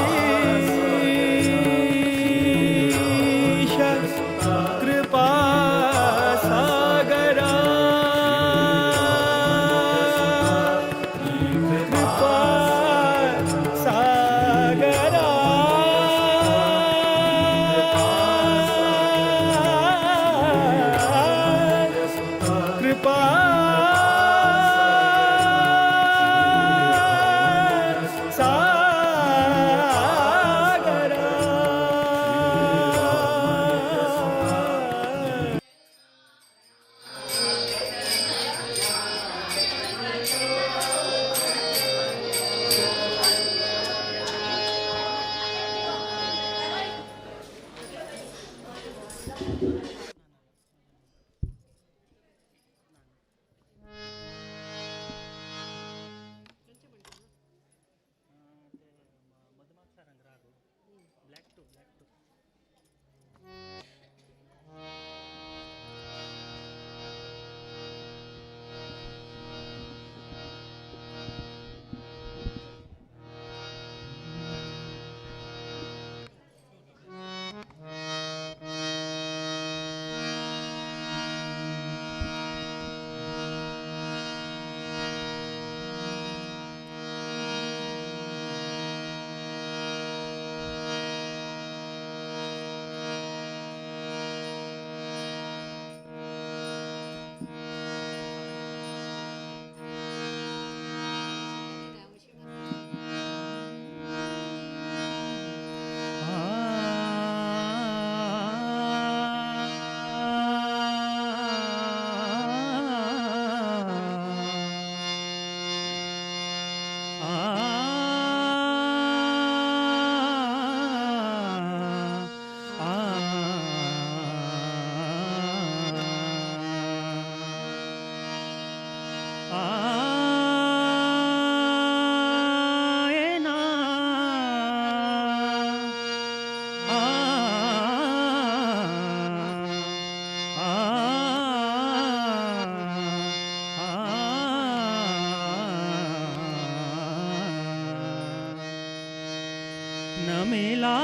नमिला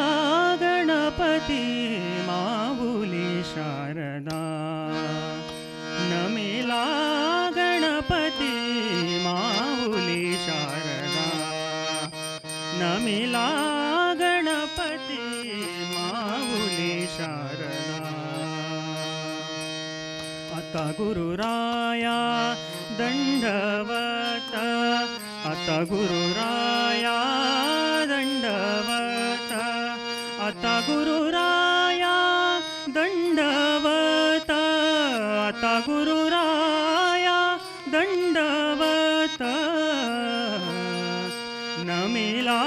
गणपती माऊली शारदा नमिला गणपती माऊली शारदा नमिला गणपती माऊली शारदा आता गुरुराया दंडवत आता गुरुराया दंडवत आता गुरुराया दंडवत आता गुरुराया दंडवत नमिला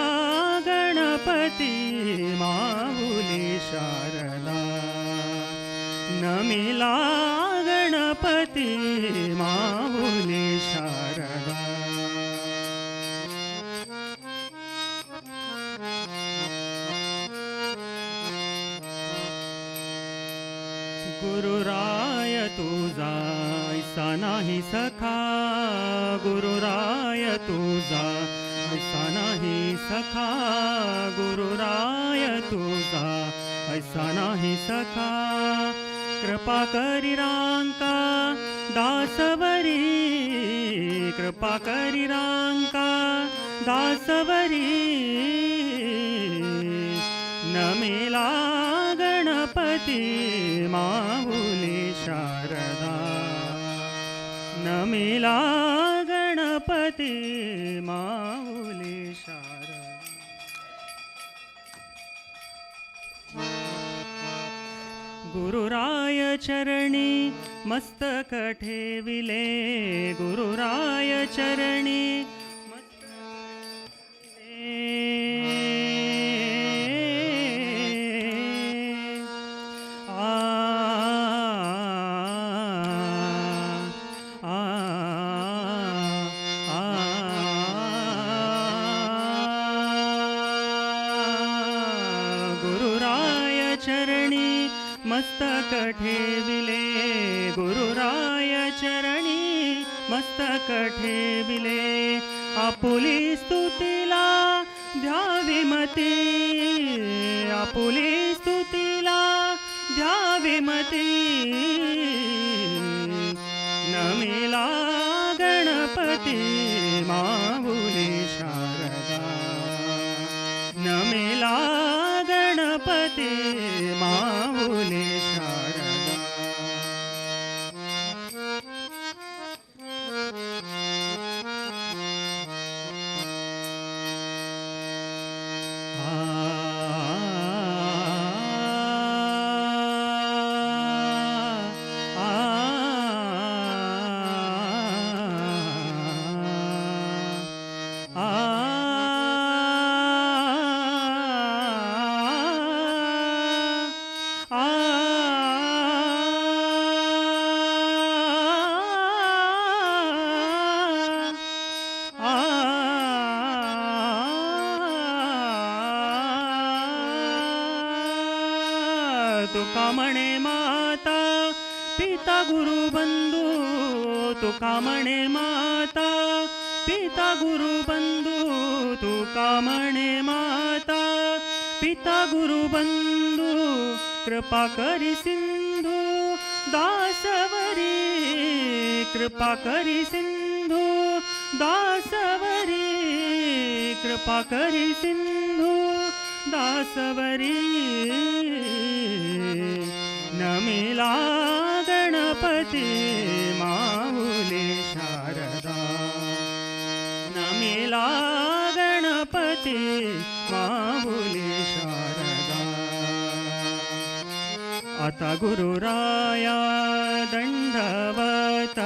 गणपती माऊली शारदा नमिला गणपती माऊली शारदा गुरुराय तुझा ऐसा नाही सखा गुरुराय तुझा ऐसा नाही सखा गुरुराय तुझा ऐसा नाही सखा कृपा करी रांका दासवरी कृपा करी रांका दासवरी नमिला गणपती माऊली शारदा नमिला गणपती माऊली शारदा गुरुराय चरणी मस्तक ठेविले गुरुराय चरणी गुरुराय चरणी मस्तक ठेविले गुरुराय चरणी मस्तक ठेविले आपुली स्तुतीला द्यावी मती आपुली स्तुतीला द्यावी मती नमिला गणपती माऊली शारदा नमिला गणपती माऊली शारदा तुका म्हणे माता पिता गुरु बंधू तुका म्हणे माता पिता गुरु बंधू तुका म्हणे माता पिता गुरु बंधू कृपा करी सिंधू दासवरी कृपा करी सिंधू दासवरी कृपा करी सिंधू दासवरी नमिला गणपती माऊली शारदा नमिला गणपती माऊली शारदा आता गुरुराया दंडवत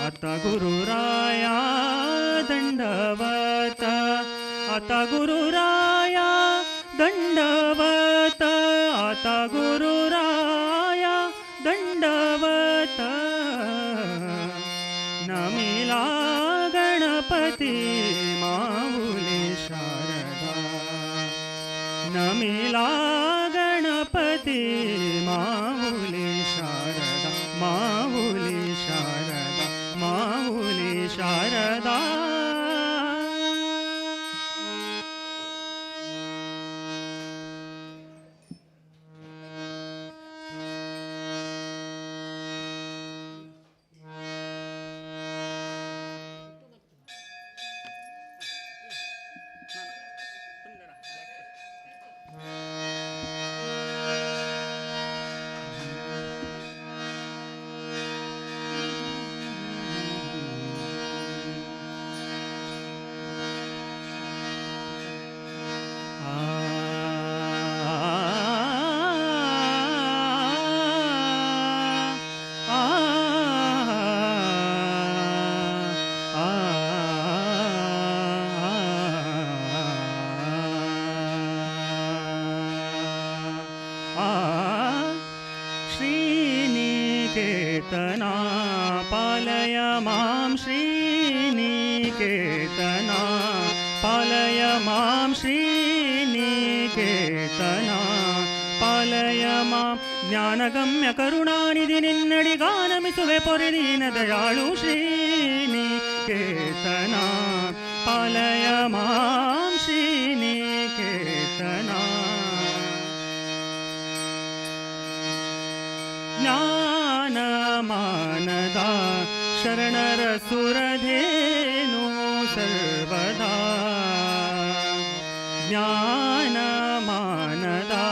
आता गुरुराया दंडवत आता गुरुराया दंडवत आता गुरुराया दंडवत नमिला गणपती माऊली शारदा नमिला गणपती माऊली शारदा माऊली शारदा माऊली शारदा श्रीनिकेतना पालय मां श्रीनिकेतना पालय मां श्रीनिकेतना पालय मां ज्ञानगम्य करुणानिधि निन्नडि गानमिसुवे ಪೊರೆ ದೀನ ದಯಾಳು श्रीनिकेतना पालय मां श्रीनिकेतना ज्ञानमानदा शरणर सुरधेनु सर्वदा ज्ञानमानदा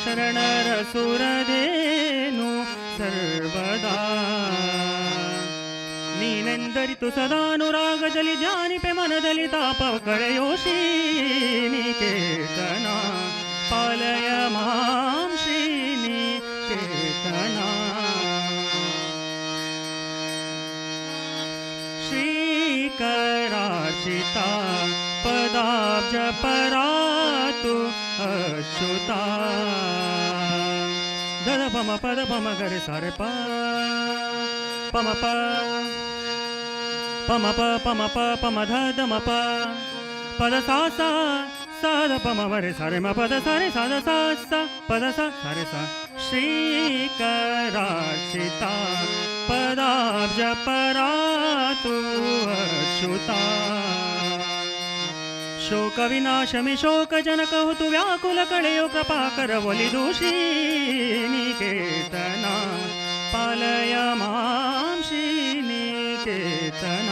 शरणर सुरधेनु सर्वदा ನೀನೆಂದರಿತು ಸದಾನುರಾಗದಲ್ಲಿ ಧ್ಯಾನಿಪೆ ಮನದಲ್ಲಿ ತಾಪ ಕಳೆಯೋ ಶ್ರೀನಿಕೇತನ ಪಾಲಯ ಮಾಂ ಶ್ರೀನಿಕೇತನ ಶ್ರೀಕರಾರ್ಚಿತ ಪದಾಬ್ಜ ಪರಾತು ಅಚ್ಯುತ ದದ ಪಮ ಪದ ಪಮ ಗರೆ ಸಾರೆ ಪ ಪಮ ಪ ಪಮ ಪ ಪಮ ಪ ಪಮ ಧ ದ ಮ ಪ ಪದ ಸಾ ಸಾ ಸಾ ದ ಪಮ ಮರೆ ಸಾರೆ ಮ ಪದ ಸಾರೆ ಸಾ ದ ಸಾ ಸ ಪದ ಸಾ ಸಾರೆ ಸಾ ಶ್ರೀಕರಾರ್ಚಿತ ಪದಾಬ್ಜ ಪರಾತು ಅಚ್ಯುತ ಶೋಕ ವಿನಾಶಮಿ ಶೋಕ ಜನಕ ಹುತು ವ್ಯಾಕುಲ ಕಳೆಯೋ ಕೃಪಾಕರ ಒಲಿದು ಶ್ರೀನಿಕೇತನ ಪಾಲಯ ಮಾಂ ಶ್ರೀನಿಕೇತನ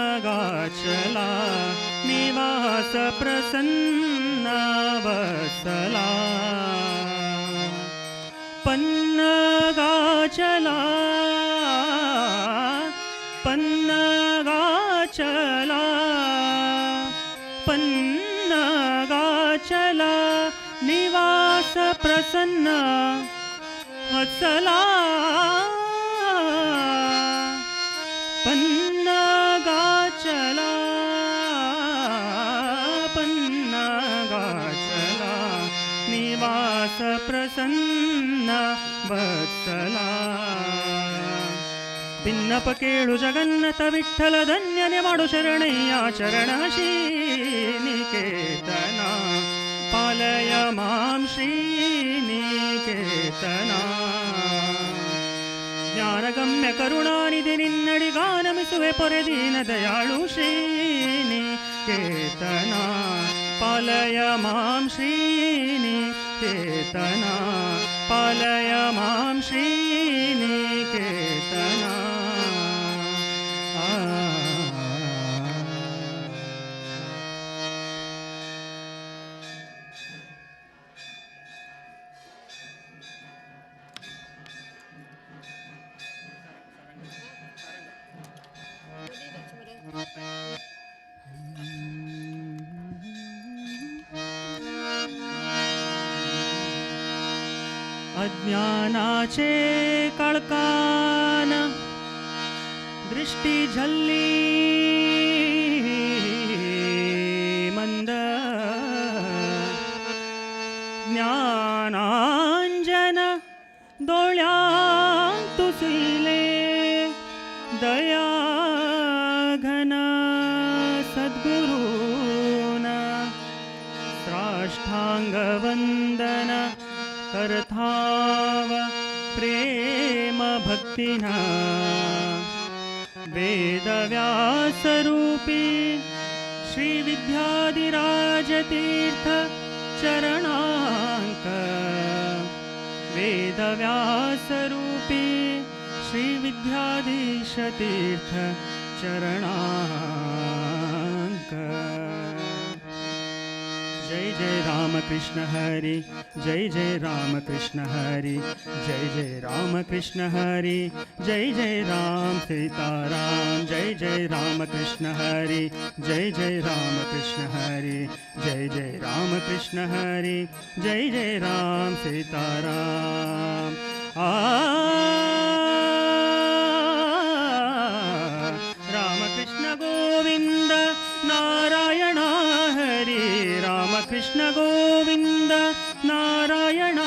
पन्नगाचला निवास प्रसन्न वसला पन्नगाचला पन्नगाचला पन्नगाचला निवास प्रसन्न वत्सला पन्नगाचला पन्नगाचला निवास प्रसन्न ನನ್ನ ವತ್ಸಲ ಭಿನ್ನಪ ಕೇಳು ಜಗನ್ನಥ ವಿಠಲ ಧನ್ಯನೆ ಮಾಡು ಶರಣಯ್ಯ ಚರಣ ಶ್ರೀನಿಕೇತನ ಪಾಲಯ ಮಾಂ ಶ್ರೀನಿಕೇತನ ಜ್ಞಾನಗಮ್ಯ ಕರುಣಾನಿಧಿ ನಿನ್ನಡಿ ಗಾನಮಿಸುವೆ ಪೊರೆ ದೀನ ದಯಾಳು ಶ್ರೀನಿಕೇತನ ಪಾಲಯ ಮಾಂ ಶ್ರೀನಿಕೇತನ ಪಾಲಯ ಮಾಂ ಶ್ರೀನಿಕೇತನ अज्ञानाचे कळकान दृष्टी झल्ली मंद ज्ञानांजन डोळ्यांत तुसिले दया घन सद्गुरून साष्टांग वंदन करथाव प्रेम भक्तिना वेदव्यासरूपी श्री विद्याधिराज तीर्थ चरणांक वेदव्यासरूपी श्री विद्याधीश तीर्थ चरणांक जय जय राम कृष्ण हरि जय जय राम कृष्ण हरि जय जय राम कृष्ण हरि जय जय राम सीताराम जय जय राम कृष्ण हरि जय जय राम कृष्ण हरि जय जय राम कृष्ण हरि जय जय राम सीताराम राम कृष्ण गोविंद नारायण हरि राम कृष्ण गोविंद नारायण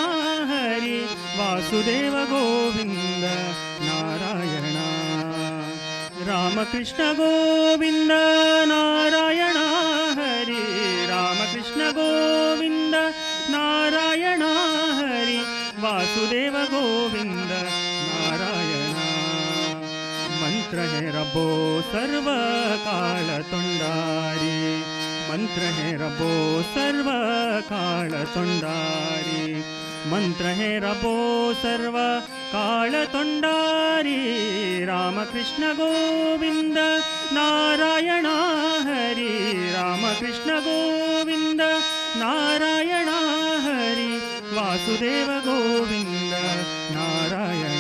हरि वासुदेव गोविंद नारायण राम कृष्ण गोविंद नारायण हरि राम कृष्ण गोविंद नारायण हरि वासुदेव गोविंद नारायण मंत्र है रबो सर्व काल तोंडारी मंत्र है रबो सर्व काल तोंडारी मंत्र है रबो सर्व काल तोंडारी राम कृष्ण गोविंद नारायण हरि राम कृष्ण गोविंद नारायण हरि वासुदेव गोविंद नारायण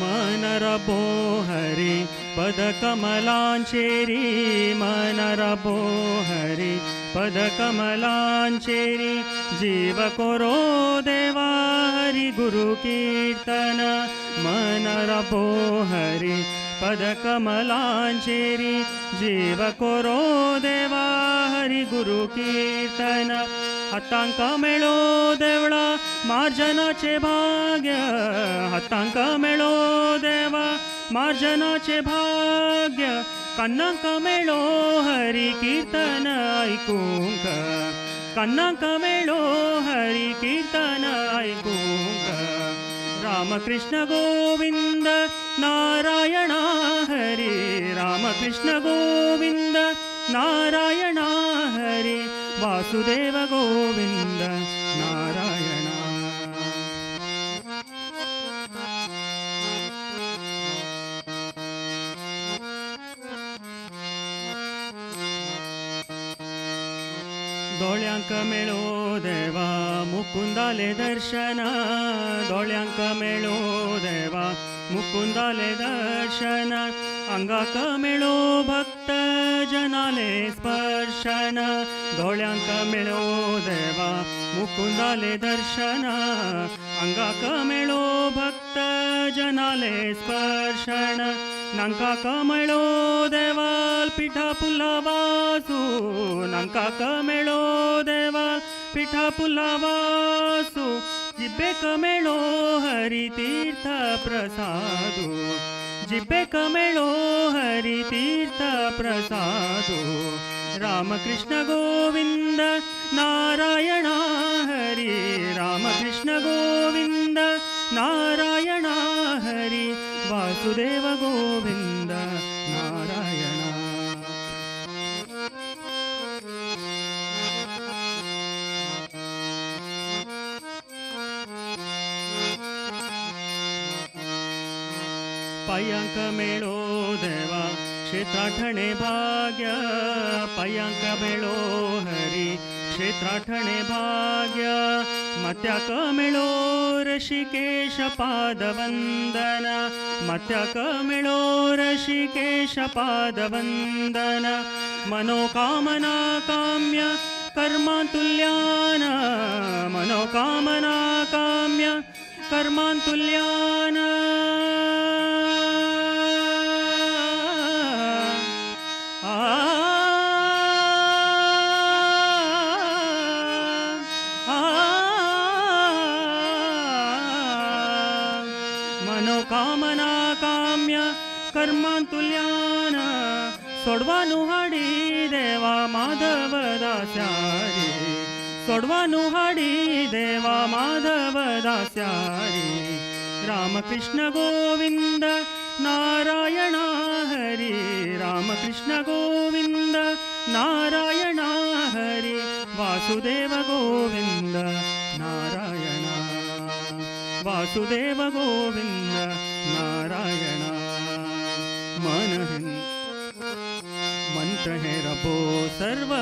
मन रबो हरि पद कमलांचेरी मन रबो हरि पद कमलांचेरी जीव कोरो देवा हरि गुरु कीर्तन मन रबो हरि पद कमलांचेरी जीव कोरो देवा हरि गुरु कीर्तन हातांक मेळो देवळा मार्जनाचे भाग्य हातांक मेळो देवा मार्जनाचे भाग्य कन्नांक मेळो हरि कीर्तन ऐकूंक कन्नांक मेळो हरि कीर्तन ऐकूंक रामकृष्ण गोविंद नारायण हरि रामकृष्ण गोविंद नारायण हरि वासुदेव गोविंद नारायण दोळ्यांक मेळो देवा मुकुंदाले दर्शन दोळ्यांक मेळो देवा मुकुंदाले दर्शन अंगाक मेळो भक्त जनाले स्पर्शन दोळ्यांक मेळो देवा मुकुंदाले दर्शन अंगाक मेळो भक्त जनाले स्पर्शन नांकाक मेळो देवाल पिठा पुला वासू नांकाक मेळो देवाल पिठा पुला वासू जिब्बेक मेळो हरि तीर्थ प्रसादू जिब्बेक मेळो हरि तीर्थ प्रसादू रामकृष्ण गोविंद नारायण हरि रामकृष्ण गोविंद नारायण हरि वासुदेव गोविंद नारायण पायांक मेळो देवा क्षेत्राठणे भाग्य पायांक मेळो हरी क्षेत्राठणे भाग्य मत्याक मेळो ऋषिकेश पादवंदन मत्याक मेळो ऋषिकेश पादवंदन मनोकामना काम्य कर्मातुल्यान मनोकामना काम्य कर्मातुल्यान मनोकामना काम्य कर्मातुल्यान सोडवानु हाडी देवा माधव दास्यारी सोडवानु हाडी देवा माधव दास्यारी रामकृष्ण गोविंद नारायण हरि रामकृष्ण गोविंद नारायण हरि वासुदेव गोविंद नारायण वासुदेव गोविंद नारायण मन मंत्र हे रबो सर्व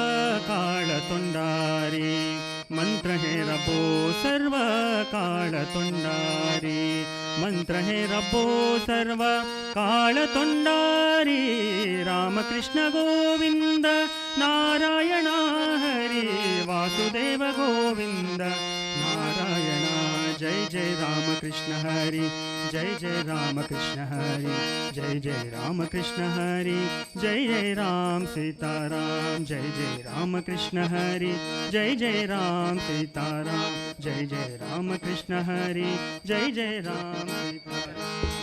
काळ तोंडारी मंत्र हे रबो सर्व काळ तोंडारी मंत्र हे रबो सर्व काळ तोंडारी रामकृष्ण गोविंद नारायण हरि वासुदेव गोविंद नारायण जय जय रामकृष्ण हरि जय जय रामकृष्ण हरि जय जय रामकृष्ण हरि जय जय राम सीताराम जय जय रामकृष्ण हरि जय जय राम सीताराम जय जय रामकृष्ण हरि जय जय राम सीताराम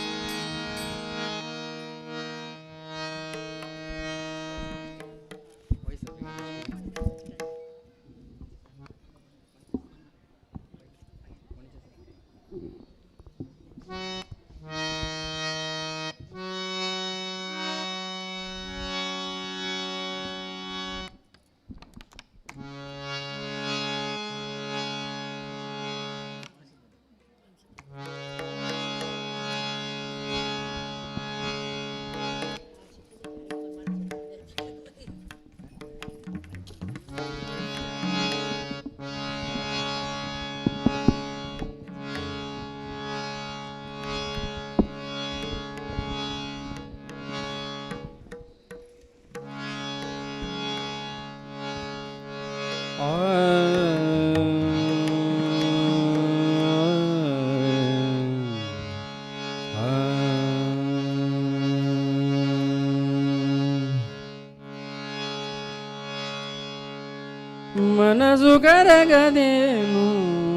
मनसु करगदेनु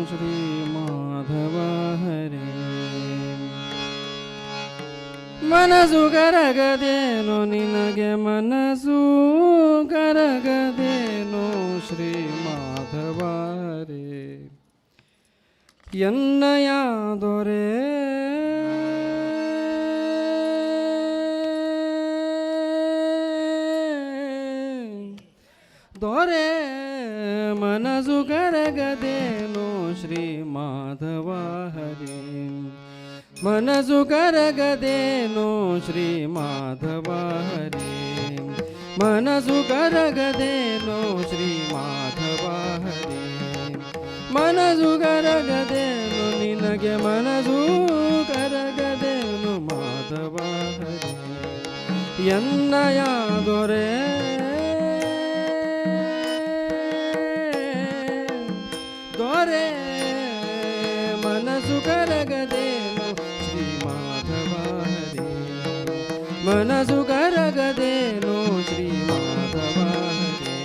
श्री माधव हरे मनसु करगदेनु निनगे मनसु करगदेनु श्री माधव हरे ಎನ್ನಯ ದೊರೆ ದೊರೆ ಮನಸು ಕರಗದೇನೋ ಶ್ರೀ ಮಾಧವ ಹರಿ ಮನಸು ಕರಗದೇನೋ ಶ್ರೀ ಮಾಧವ ಹರಿ ಮನಸು ಕರಗದೇನೋ ಶ್ರೀ ಮಾಧವ ಹರಿ ಮನಸು ಕರಗದೇನು ನಿನಗೆ ಮನಸು ಕರಗದೇನು ಮಾಧವ ಹರಿ ಎನ್ನಯ ದೊರೆ ಕರಗದೇನೋ ಶ್ರೀ ಮಾಧವ ಹರೇ ಮನಸ್ಸು ಕರಗದೇನೋ ಶ್ರೀ ಮಾಧವ ಹರೇ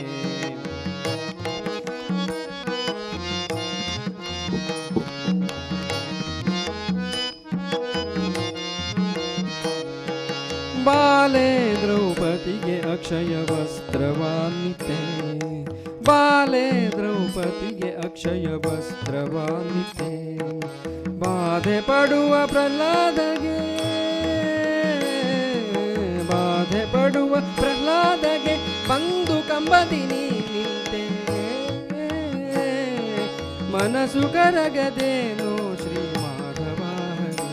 ಬಾಲೆ ದ್ರೌಪದಿಗೆ ಅಕ್ಷಯ ವಸ್ತ್ರವಾನ್ನಿತೆ ಬಾಲೆ ದ್ರೌಪದಿಗೆ ಅಕ್ಷಯ ವಸ್ತ್ರವಾನ್ನಿತೆ ಬಾಧೆ ಪಡುವ ಪ್ರಹ್ಲಾದಗೆ ಬಾಧೆ ಪಡುವ ಪ್ರಹ್ಲಾದಗೆ ಬಂದು ಕಂಬದಿ ನಿಂತೆ ಮನಸ್ಸು ಕರಗದೇನೋ ಶ್ರೀ ಮಾಧವ ಹರೇ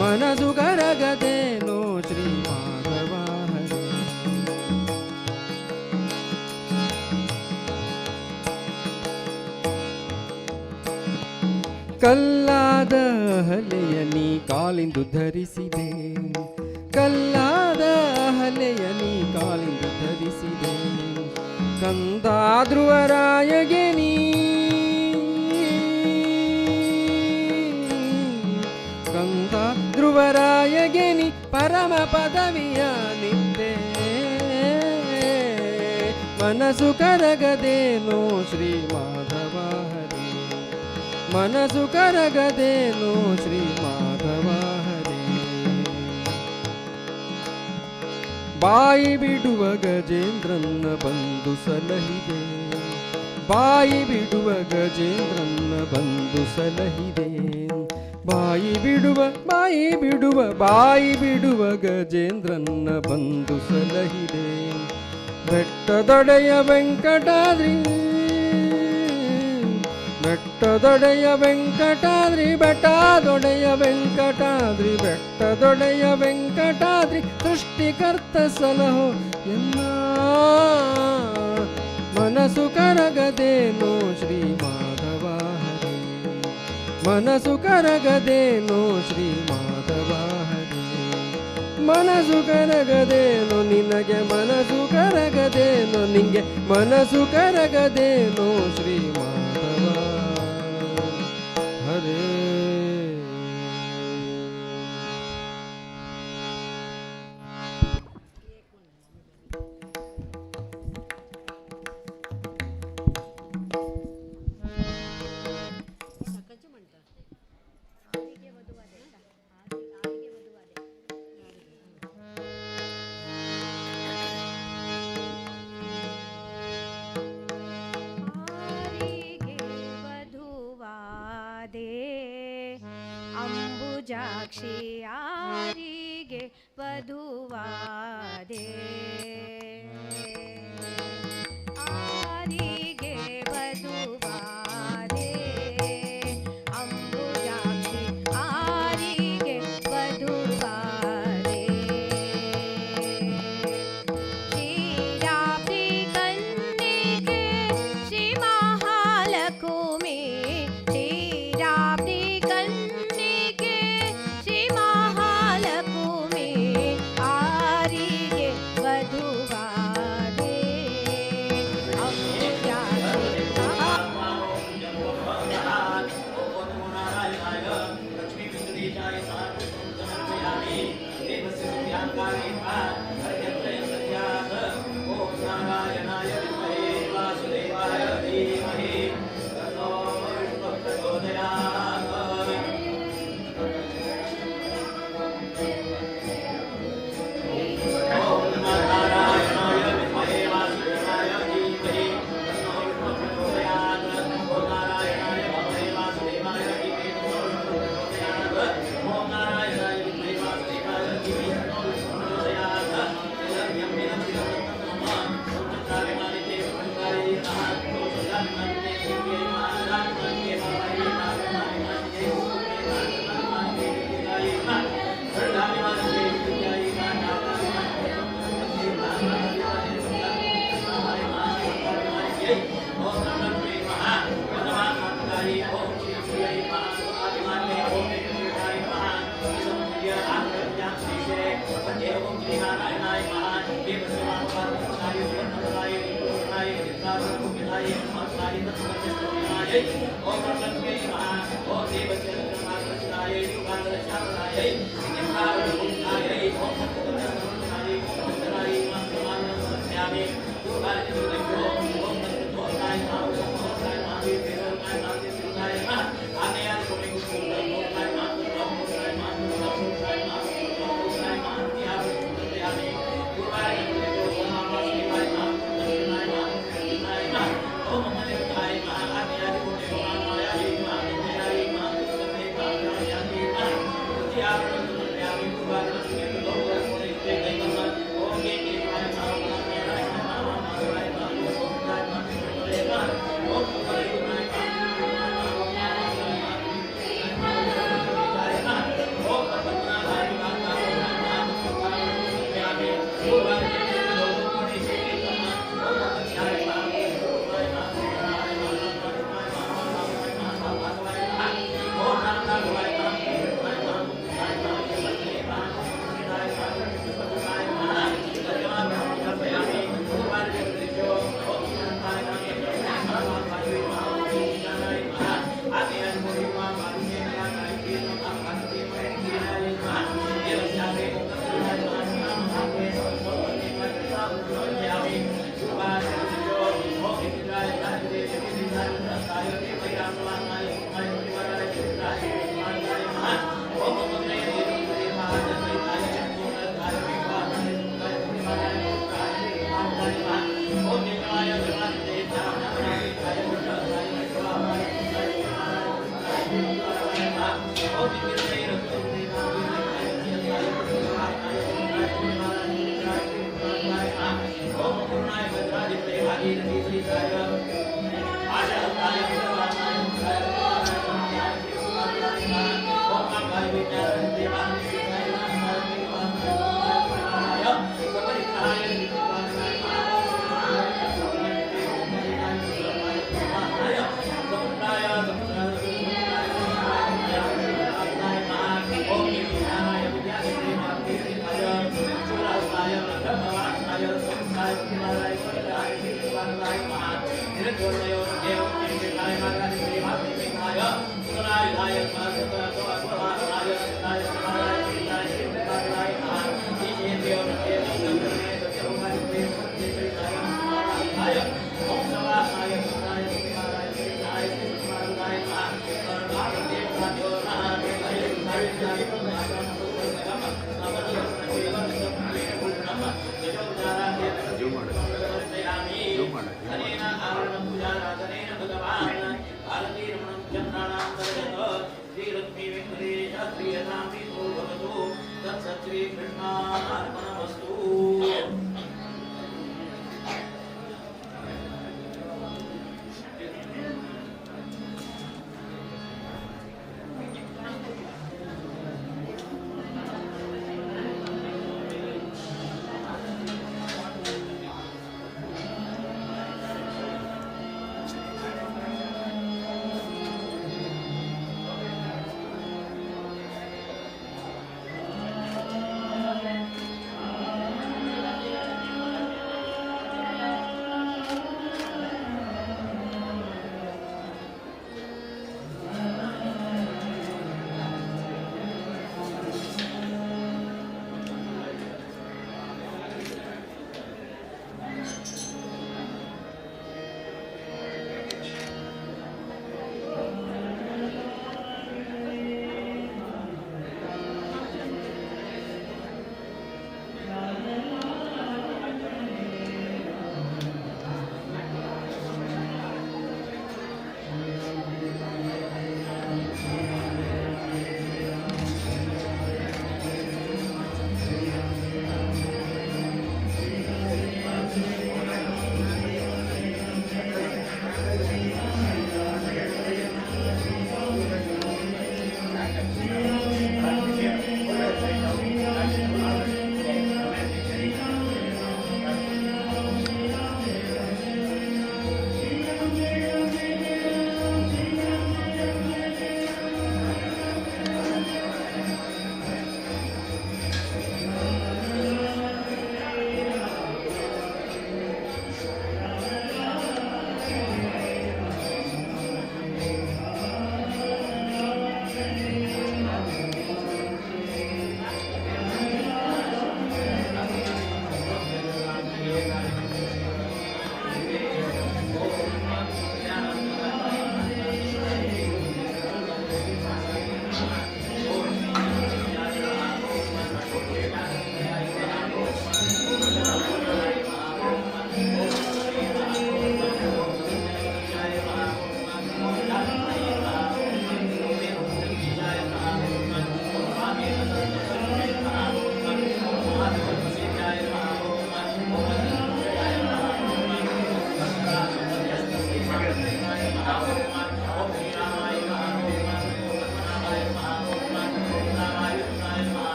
ಮನಸ್ಸು ಕರಗದೇನೋ ಶ್ರೀ ಮಾಧವ ಹರೇ ಕಲ್ಲಾದ ಹಲೆಯ ನೀ ಕಾಲಿಂದು ಧರಿಸಿದೆ ಕಲ್ಲಾದ ಹಲೆಯ ನೀ ಕಾಲಿಂದು ಧರಿಸಿದೆ ಕಂದ ಧ್ರುವರಾಯಗೆ ನೀ ಕಂದ ಧ್ರುವರಾಯಗೆ ನೀ ಪರಮ ಪದವಿಯ ನಿಂದೆ ಮನಸ್ಸು ಕರಗದೇನೋ ಶ್ರೀ ಮಾಧವ ಹರೇ ಮನಸ್ಸು ಕರಗದೇನೋ ಶ್ರೀ ಮಾಧವ ಹರೇ ಬಾಯಿ ಬಿಡುವ ಗಜೇಂದ್ರನ್ನ ಬಂದು ಸಲಹಿದೆ ಬಾಯಿ ಬಿಡುವ ಗಜೇಂದ್ರನ್ನ ಬಂದು ಸಲಹಿದೆ ಬಾಯಿ ಬಿಡುವ ಬಾಯಿ ಬಿಡುವ ಬಾಯಿ ಬಿಡುವ ಗಜೇಂದ್ರನ್ನ ಬಂದು ಸಲಹಿದೆ ಬೆಟ್ಟದೊಡೆಯ ವೆಂಕಟಾದ್ರಿ ಬೆಟ್ಟದೊಡೆಯ ವೆಂಕಟಾದ್ರಿ ಬೆಟ್ಟದೊಡೆಯ ವೆಂಕಟಾದ್ರಿ ಬೆಟ್ಟದೊಡೆಯ ವೆಂಕಟಾದ್ರಿ ಸೃಷ್ಟಿಕರ್ತ ಸಲಹೋ ಎನ್ನ ಮನಸ್ಸು ಕರಗದೇನೋ ಶ್ರೀ ಮಾಧವ ಹರೇ ಮನಸ್ಸು ಕರಗದೇನೋ ಶ್ರೀ ಮಾಧವ ಹರೇ ಮನಸ್ಸು ಕರಗದೇನೋ ನಿನಗೆ ಮನಸ್ಸು ಕರಗದೇನೋ ನಿಂಗೆ ಮನಸ್ಸು ಕರಗದೇನೋ ಶ್ರೀ ಮಾಧವ ಹರೇ ಅಂಬುಜಾಕ್ಷಿ ಯಾರಿಗೆ ವಧುವಾದೆ ಆರಿಗೆ ವಧುವಾದೆ ಅಂಬುಜಾಕ್ಷಿ ಆರಿಗೆ ವಧುವಾದೆ ಶ್ರೀರಾತ್ರಿ ಕನ್ನಿಗೆ ಶ್ರೀ ಮಹಾಲಕ್ಷ್ಮಿ ಶ್ರೀರಾತ್ರಿ ಕನ್ನಿಗೆ ಶ್ರೀ ಮಹಾಲಕ್ಷ್ಮಿ ಆರಿಗೆ ವಧುವಾದೆ Oh,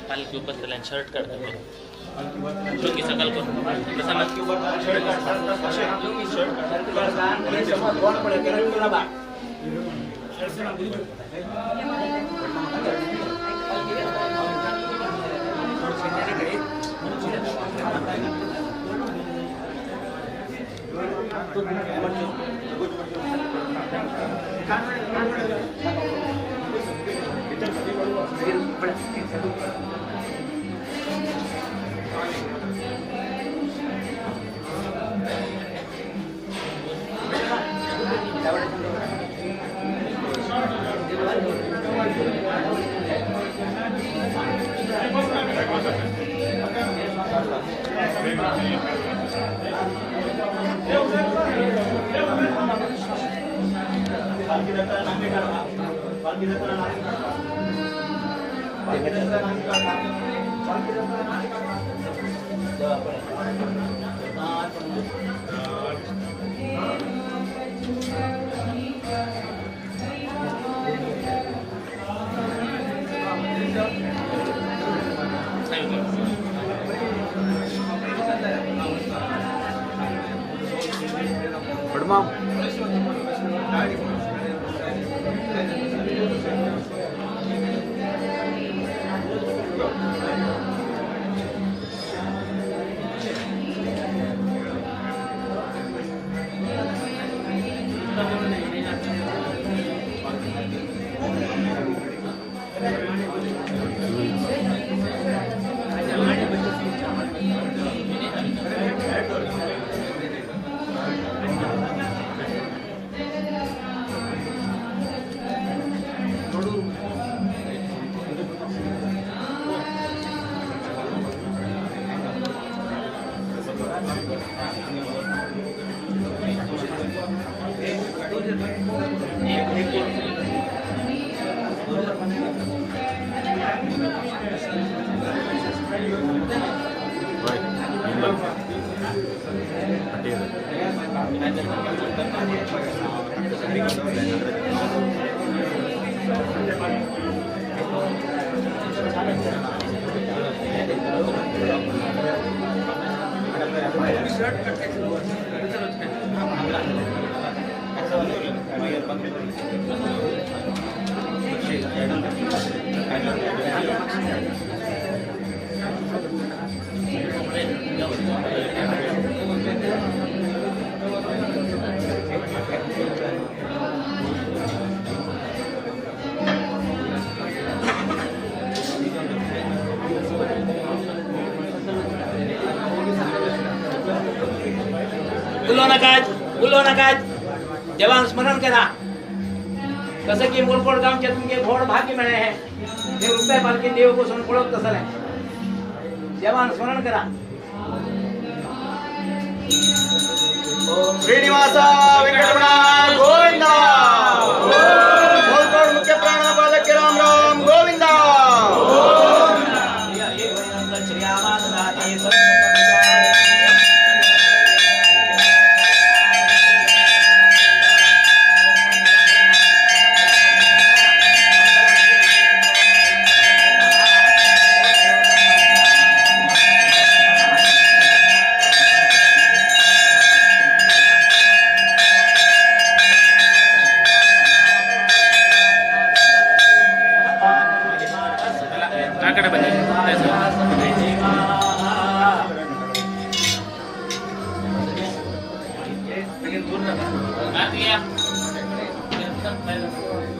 पालकी उपस्थित शर्ट काढतात लुंगी सकाळ करून But mom. बोलो नकाज जवान स्मरण करा कसं की मुलकोड गावचे तुमचे घोड भाग्य मिळे है ते रुपये पालखी देव को सुन पडत कसं आहे जवान स्मरण करा श्रीनिवास वेंकटरमण गोविंदा मुलकोड मुख्य प्राणपालक राम राम गोविंदा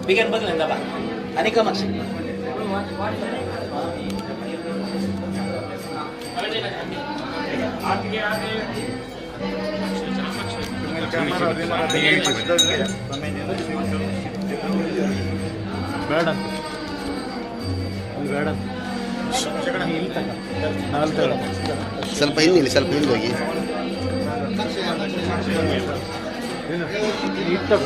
बिगन बघलं का बा आणि का मग ಬೇಡ ಬೇಡ ಸ್ವಲ್ಪ ಹಿಂದಿಲ್ಲಿ ಸ್ವಲ್ಪ ಹಿಂದೆ ಹೋಗಿ ಇತ್ತದ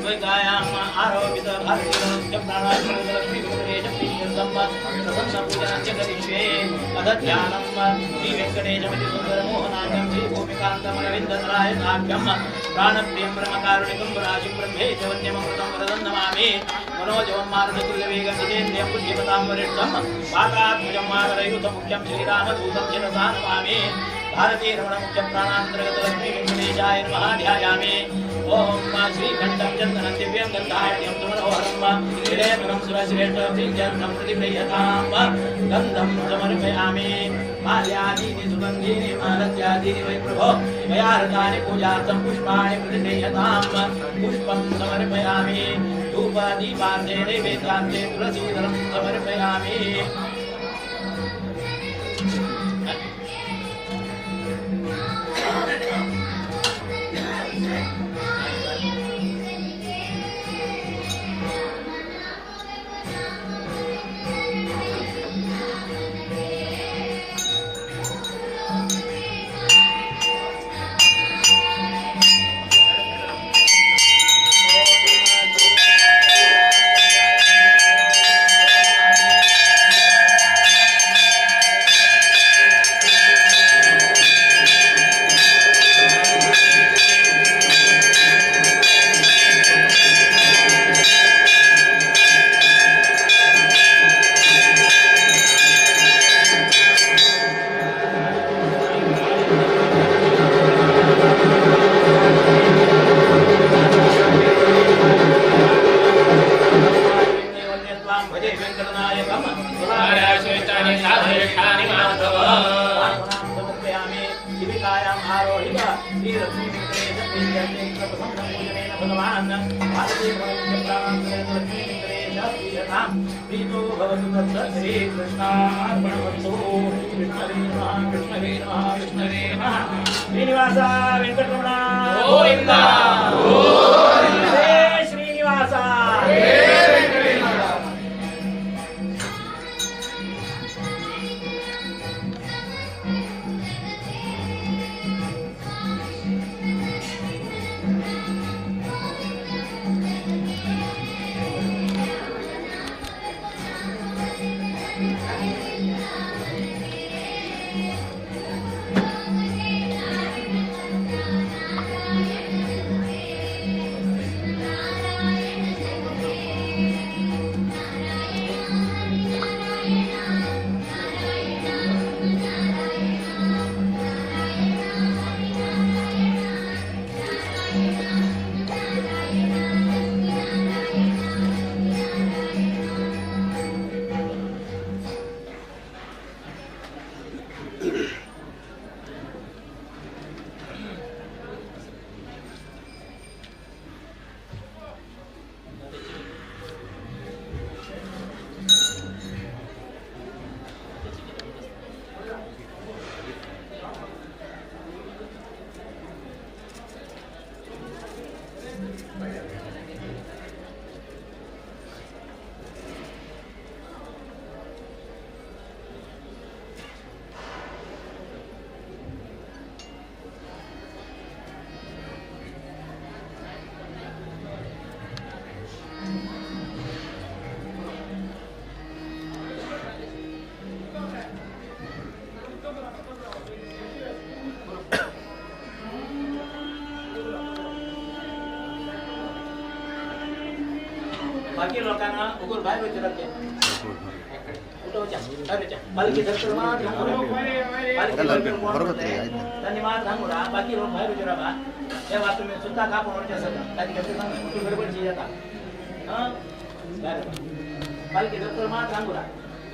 शिवगायाम् आरोपित भारतीय प्राणालक्ष्मी वेंकटेश प्रीत्यर्थं प्रसन्न पूजनं च करिष्ये अदध्यानं श्री वेंकटेशमति सुंदर मोहनाङ्गं श्री गोपिकान्तमरविन्दराय नाट्यं प्राणप्रियं ब्रह्मकारुणिकं राशिं ब्रह्मेश वन्यममृतं वरदं नमामि मनोजवं मारुततुल्यवेगं जितेन्द्रियं बुद्धिमतां वरिष्ठं वातात्मजं मातरयुतं मुख्यं श्रीरामदूतं शिरसा नमामि भारतीय रमण मुख्य प्राणांतर्गत लक्ष्मी वेंकटेशाय नमः ध्यायामि ओम श्रीकण्ठं चन्दनं दिव्यं गन्धाढ्यं सुमनोहरं श्रीलेखनं सुरश्रेष्ठं श्रीजन्तं प्रतिगृह्यतां गन्धं समर्पयामि माल्यादीनि सुगन्धीनि मालत्यादीनि वै प्रभो मयार्तानि पूजार्थं पुष्पाणि प्रतिगृह्यतां पुष्पं समर्पयामि धूपदीपान्ते नैवेद्यान्ते तुलसीदलं समर्पयामि श्रीनिवास वेंकटरमण गोविंद श्रीनिवास बाकी लोकांना उगून बाहेर विचारते पालखी दर्शन धन्यवाद सांगूरा बाकी लोक बाहेर विचारा बा तेव्हा तुम्ही सुद्धा का पण गडबडची येतात पालखी दर्शन मात्र सांगूरा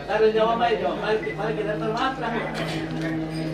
तर जेव्हा पालखी दर्शन मात्र सांगूरा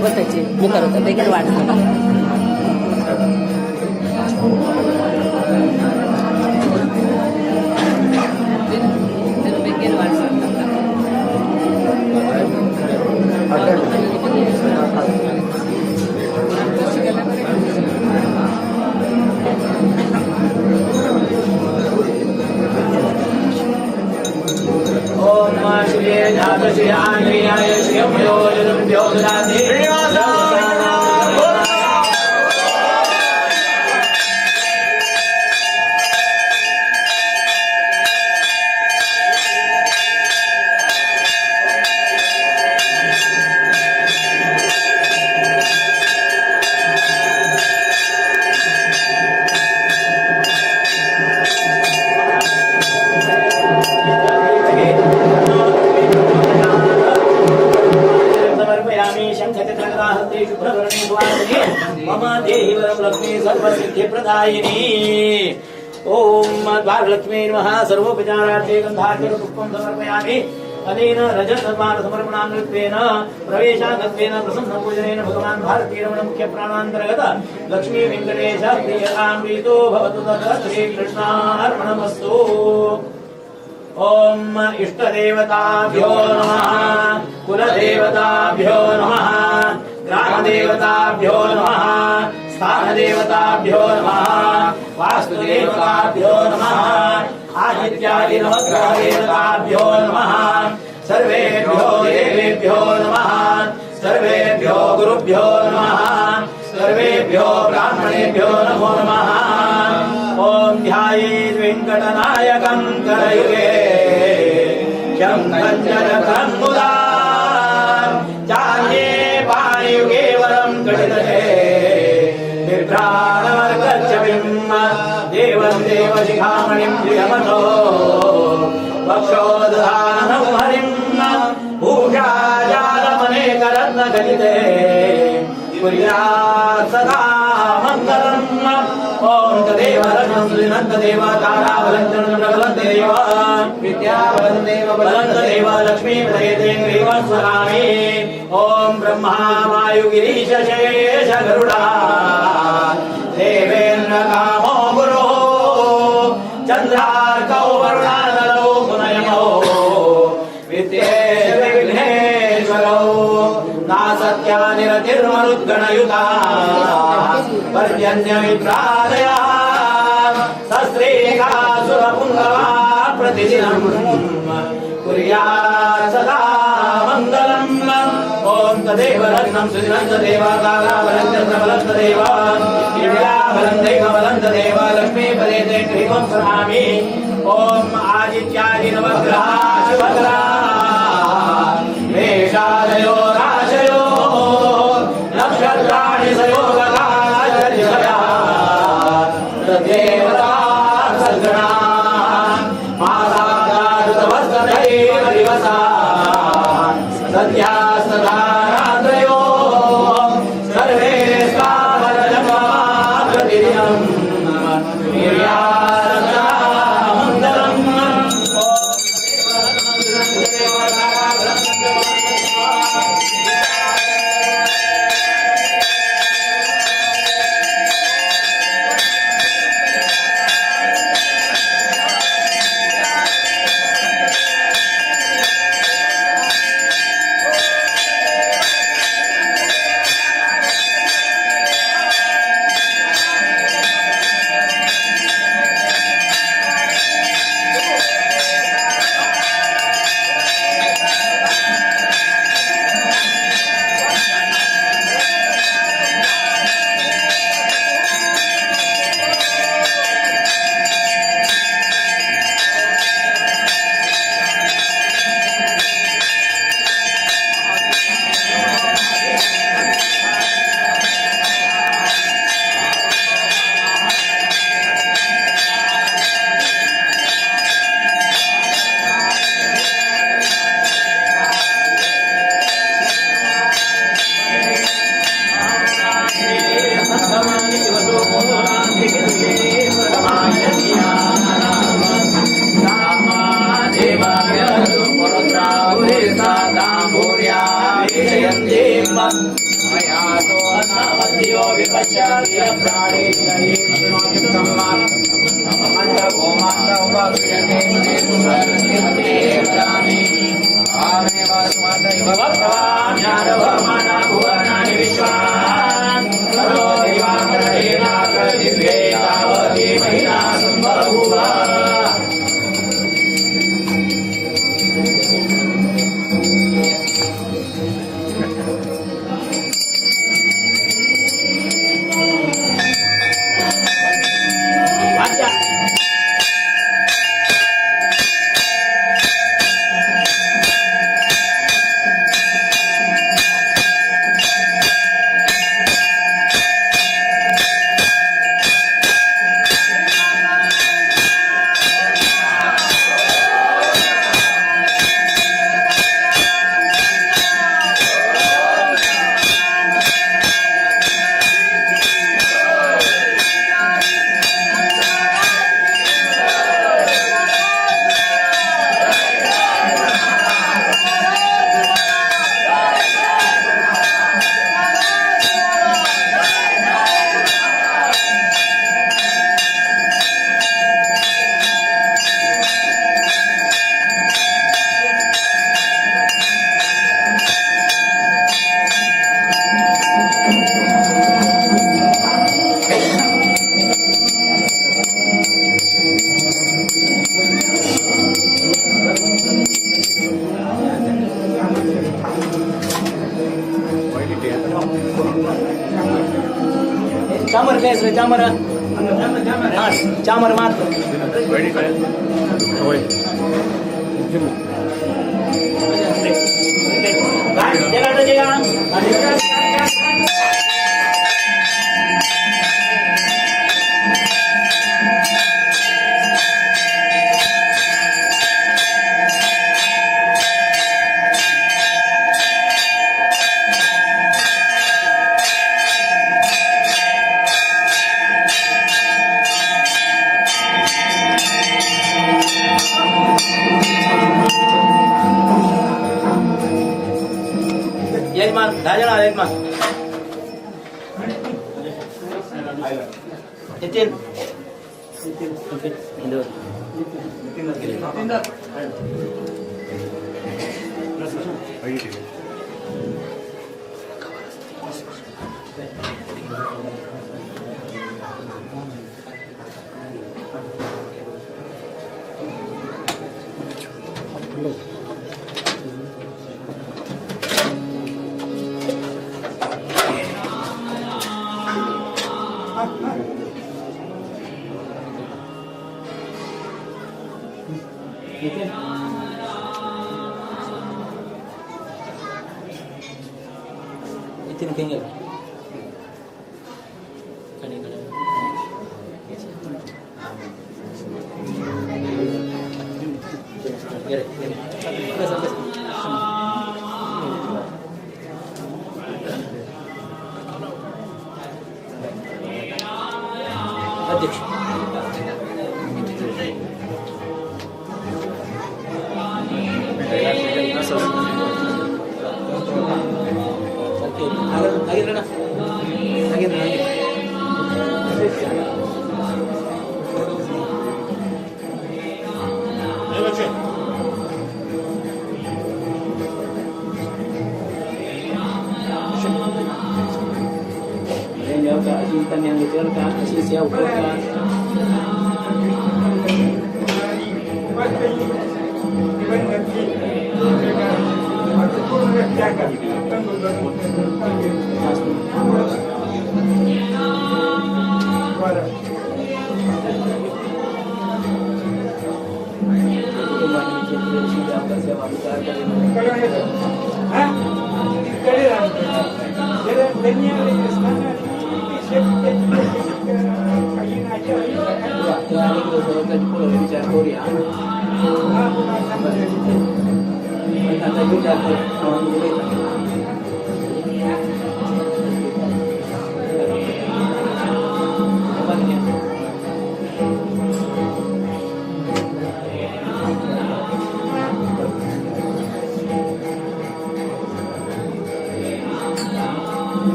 ಗೊತ್ತಾಯ್ತು ಮುಖ ಬೇಗ ಮಾಡ್ತಾರೆ मम देहि वरं लक्ष्मी सर्वसिद्धिप्रदायिनी ओम द्वारलक्ष्मी नमः सर्वोपचारार्थे गन्धार्घ्यपुष्पं समर्पयामि अनेन रजतपाद समर्पणामृतेन प्रवेशागत्वेन प्रसन्नपूजनेन भगवान् भारतीरमण मुख्य प्राणान्तर्गत लक्ष्मी वेङ्कटेश प्रियताम्रीतो भवतु तथा श्रीकृष्णार्पणमस्तु ओम इष्टदेवताभ्यो नमः कुलदेवताभ्यो नमः ग्रामदेवताभ्यो नमः स्थानदेवताभ्यो नमः वास्तुदेवताभ्यो नमः आदित्यादि नवग्रहदेवताभ्यो नमः सर्वेभ्यो देवेभ्यो नमः सर्वेभ्यो गुरुभ्यो नमः सर्वेभ्यो ब्राह्मणेभ्यो नमो नमः ओम ध्यायेत् वेङ्कटनायकं करयुगे शङ्खञ्जनकं मुदा जान्ये पाणियुगे वरं कटितटे बिभ्राणवर्गच्छविं देवं देवशिखामणिं प्रियमतो वक्षोदधानं हरिं भूषाजालमनेकरत्नखचिते कुर्यात् सदा मङ्गलम् ओम तदेव रत्नं श्रीनन्ददेव ताराबलञ्चन्द्रबलदेव विद्याबलदेव बलदेव लक्ष्मी प्रयते ग्रीवं स्वरामि ओम ब्रह्मा वायुगिरीश शेष गरुडा देवेन्द्र कामो गुरो चन्द्रार्कौ वरुणानलौ मुनयमौ विद्येश विघ्नेश्वरौ नासत्यानिरतिर्मरुद्गणयुता पर्जन्यमित्रादया सस्त्रीकासुरपुङ्गवा प्रतिदिनं कुर्यात् सदा मङ्गलम् ॐ तदेव रत्नं सुनन्ददेव ताराबलञ्चन्द्रबलदेव विद्याबलन्दैवबलन्तदेव लक्ष्मीपदेते ग्रीवं स्मरामि ॐ आदित्यादि नवग्रहा शुभग्रहा मेषादयो राशयो नक्षत्राणि संयोगका देवता सद्गणा मासादारुतवस्तदैव दिवसा सद्यास्तदारात्रयो सर्वे स्थावरजमा प्रतिदिनं निर्यासदा मङ्गलम् ಚಾಮರ ಬೇಸ್ರೆ ಚಾಮರ ಚಾಮರ ಮಾತ್ರ यजमान 10 जण यजमान नितीन नितीन कहीं अध्यक्ष yang dicurahkan sisi ukuran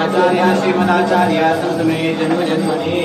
आचार्य श्रीमदाचार्य संतमे जन्म जन्मने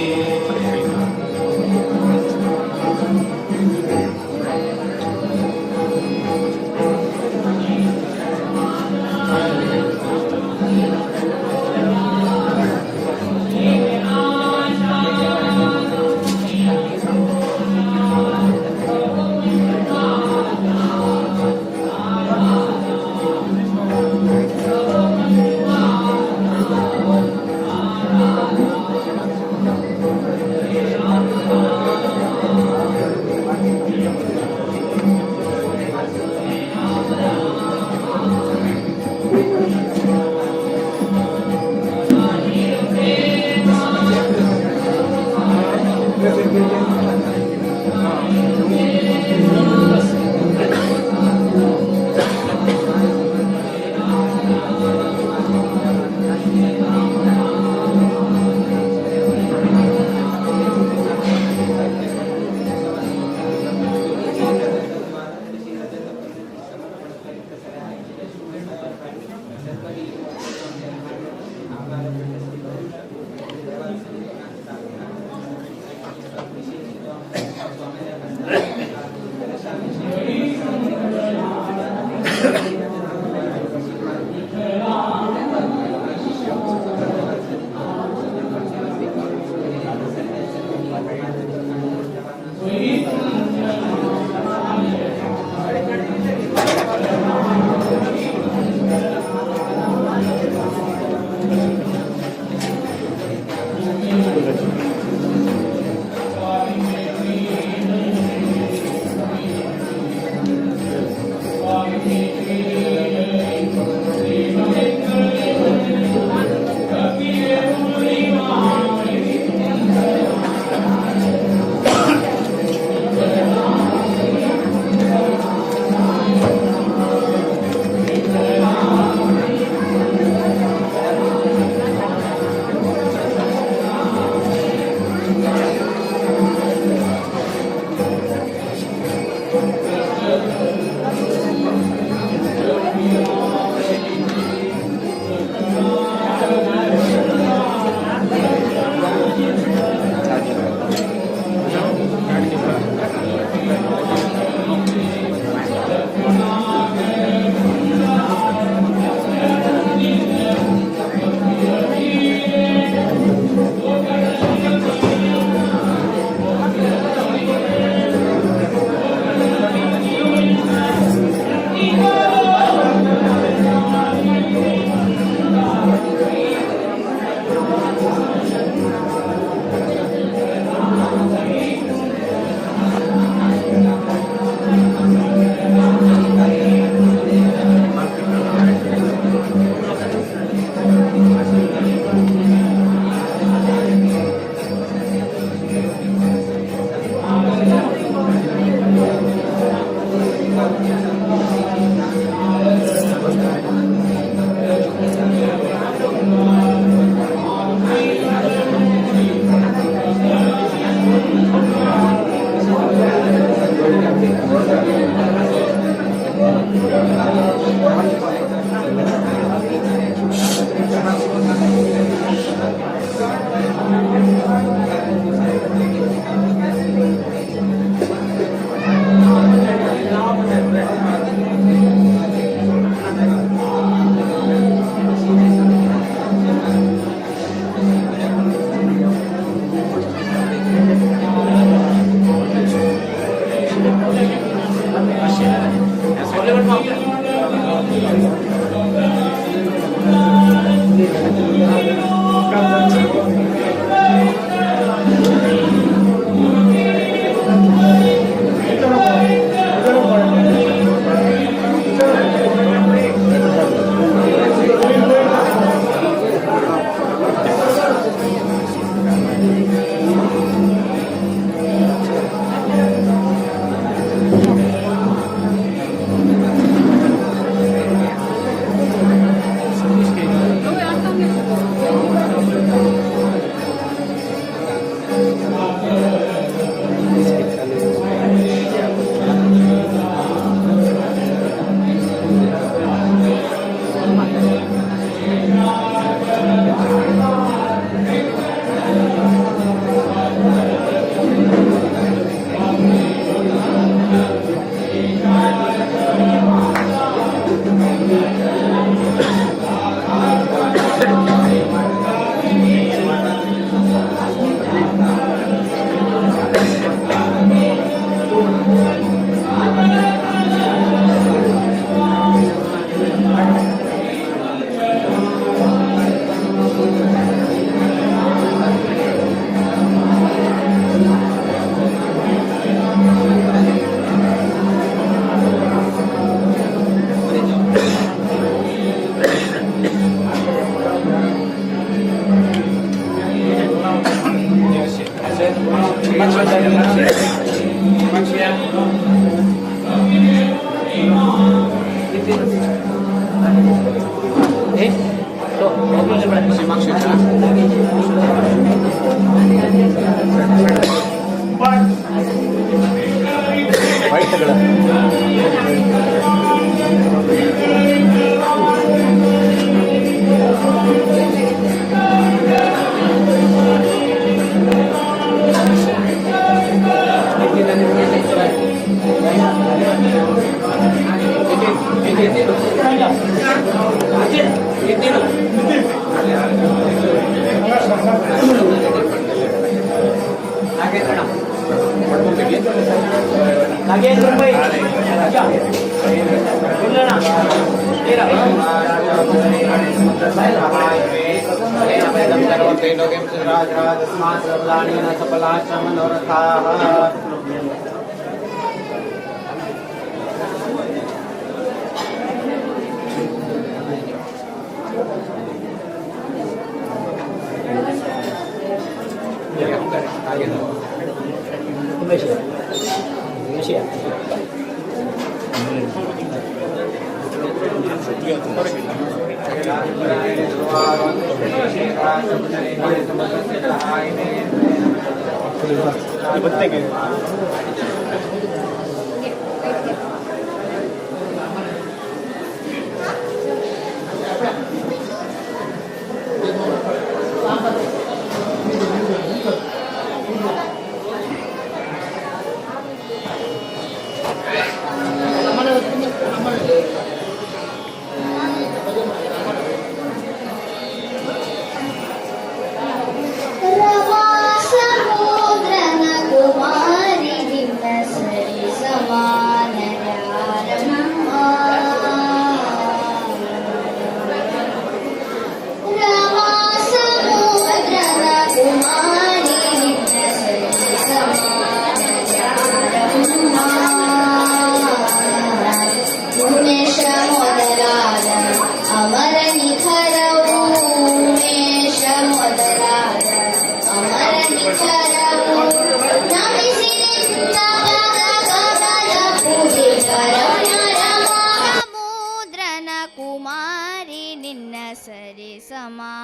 ಸಮಾನರ್ಯಾರಮ್ಮ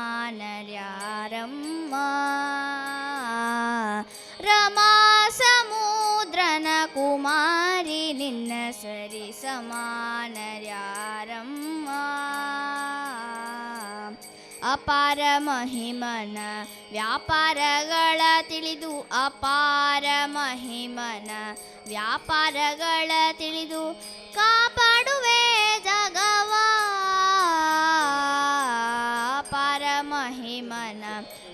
ರಮಾ ಸಮುದ್ರನ ಕುಮಾರಿ ನಿನ್ನ ಸರಿ ಸಮಾನರ್ಯಾರಮ್ಮ ಅಪಾರ ಮಹಿಮನ ವ್ಯಾಪಾರಗಳ ತಿಳಿದು ಅಪಾರ ಮಹಿಮನ ವ್ಯಾಪಾರಗಳ ತಿಳಿದು ಕಾಪಾಡುವೆ ಜಗವ ಅಪಾರ ಮಹಿಮನ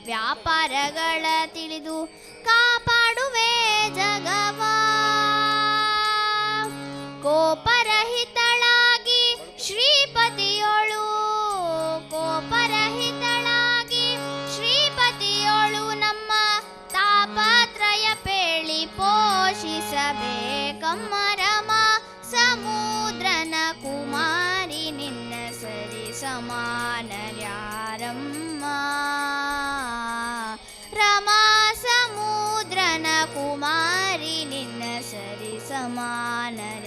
ವ್ಯಾಪಾರಗಳ ತಿಳಿದು ಕಾಪಾಡುವೆ ಜಗವ ಕೋಪರಹಿತಳಾಗಿ ಶ್ರೀಪತಿಯೋಳು ಕೋಪರಹಿತಳಾಗಿ ಶ್ರೀಪತಿಯೋಳು ನಮ್ಮ ತಾಪತ್ರಯ ಪೇಳಿ ಪೋಷಿಸಬೇಕಮ್ಮ ರಮಾ ಸಮುದ್ರನ ಕುಮಾರಿ ನಿನ್ನ ಸರಿ ಸಮಾನರ್ಯಾರಮ್ಮ ರಮಾ ಸಮುದ್ರನ ಕುಮಾರಿ ನಿನ್ನ ಸರಿ ಸಮಾನರ್ಯಾರಮ್ಮ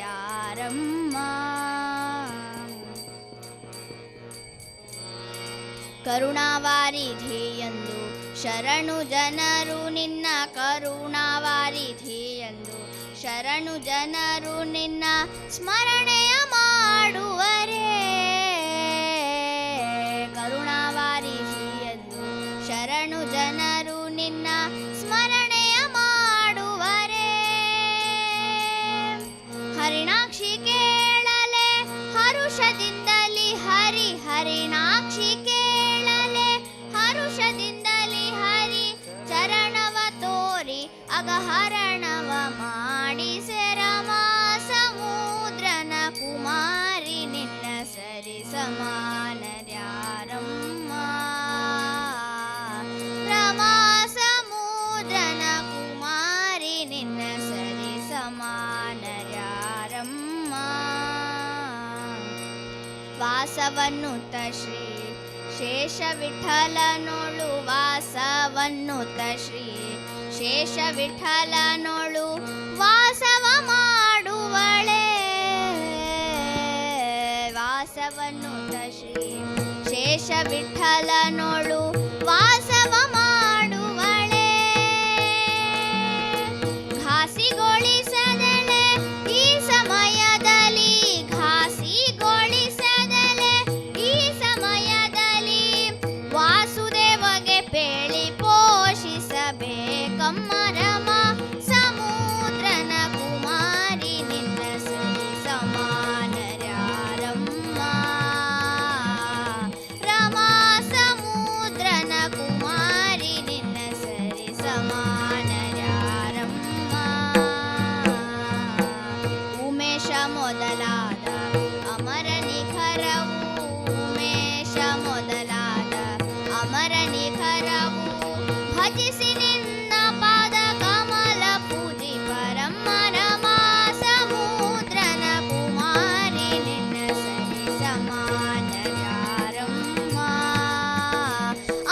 ಕರುಣಾವಾರಿಧಿಯಂದು ಶರಣು ಜನರು ನಿನ್ನ ಕರುಣಾವಾರಿಧಿಯಂದು ಶರಣು ಜನರು ನಿನ್ನ ಸ್ಮರಣೆಯ ಮಾಡುವರೇ ಕರುಣಾವಾರಿಧಿಯಂದು ಶರಣು ಜನರು ನಿನ್ನ ಸ್ಮರಣೆಯ ಮಾಡುವರೇ ಹರಿಣಾಕ್ಷಿ ಕೇಳಲೆ ಹರುಷದಿಂದಲಿ ಹರಿಣಾಕ್ಷಿ ಕೇಳಲೆ ಹರುಷದಿಂದಲಿ ಹರಿ ಚರಣವ ತೋರಿ ಅಗಹರಣವ ಮಾಡಿಸೆ ರಮಾ ಸಮುದ್ರನ ಕುಮಾರಿ ನಿನ್ನ ಸರಿ ಸಮಾನರ್ಯಾರಮ್ಮ ರಮಾ ಸಮುದ್ರನ ಕುಮಾರಿ ನಿನ್ನ ಸರಿ ಸಮಾನರ್ಯಾರಮ್ಮ ವಾಸವನ್ನುತ ಶ್ರೀ ಶೇಷ ವಿಠಲನೋಳು ವಾಸವನ್ನುತ ಶ್ರೀ ಶೇಷ ವಿಠಲನೋಳು ವಾಸವ ಮಾಡುವಳೆ ವಾಸವನ್ನುತ ಶ್ರೀ ಶೇಷ ವಿಠಲನೋಳು ವಾಸವ ಮಾಡುವಳೆ ಘಾಸಿಗೊಳಿಸದಲೆ ಈ ಸಮಯದಲ್ಲಿ ಘಾಸಿಗೊಳಿಸದಲೆ ಈ ಸಮಯದಲ್ಲಿ ವಾಸುದೇವಗೆ ಪೇಳಿ ಪೋಷಿಸಬೇಕಮ್ಮ ರಮಾ ಸಮುದ್ರನ ಕುಮಾರಿ ನಿನ್ನ ಸರಿ ಸಮಾನರ್ಯಾರಮ್ಮ ರಮಾ ಸಮುದ್ರನ ಕುಮಾರಿ ನಿನ್ನ ಸರಿ ಸಮಾನರ್ಯಾರಮ್ಮ ಉಮೇಶ ಮೊದಲಾದ ಅಮರ ನಿಖರವು ಉಮೇಶ ಮೊದಲಾದ ಅಮರ ನಿಖರವು ಭಜಿಸಿ ನಿನ್ನ ಪಾದ ಕಮಲ ಪೂಜಿ ಪರಮ್ಮ ರಮಾ ಸಮುದ್ರನ ಕುಮಾರಿ ನಿನ್ನ ಸರಿ ಸಮಾನರ್ಯಾರಮ್ಮ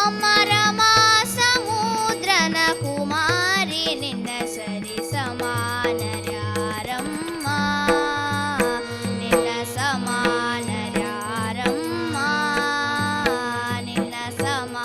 ಅಮ್ಮ ರಮಾ ಸಮುದ್ರನ ಕುಮಾರಿ ನಿನ್ನ ಸರಿ ಸಮಾನರ್ಯಾರಮ್ಮ ನಿನ್ನ ಸಮಾನರ್ಯಾರಮ್ಮ ನಿನ್ನ ಸಮಾನರ್ಯಾರಮ್ಮ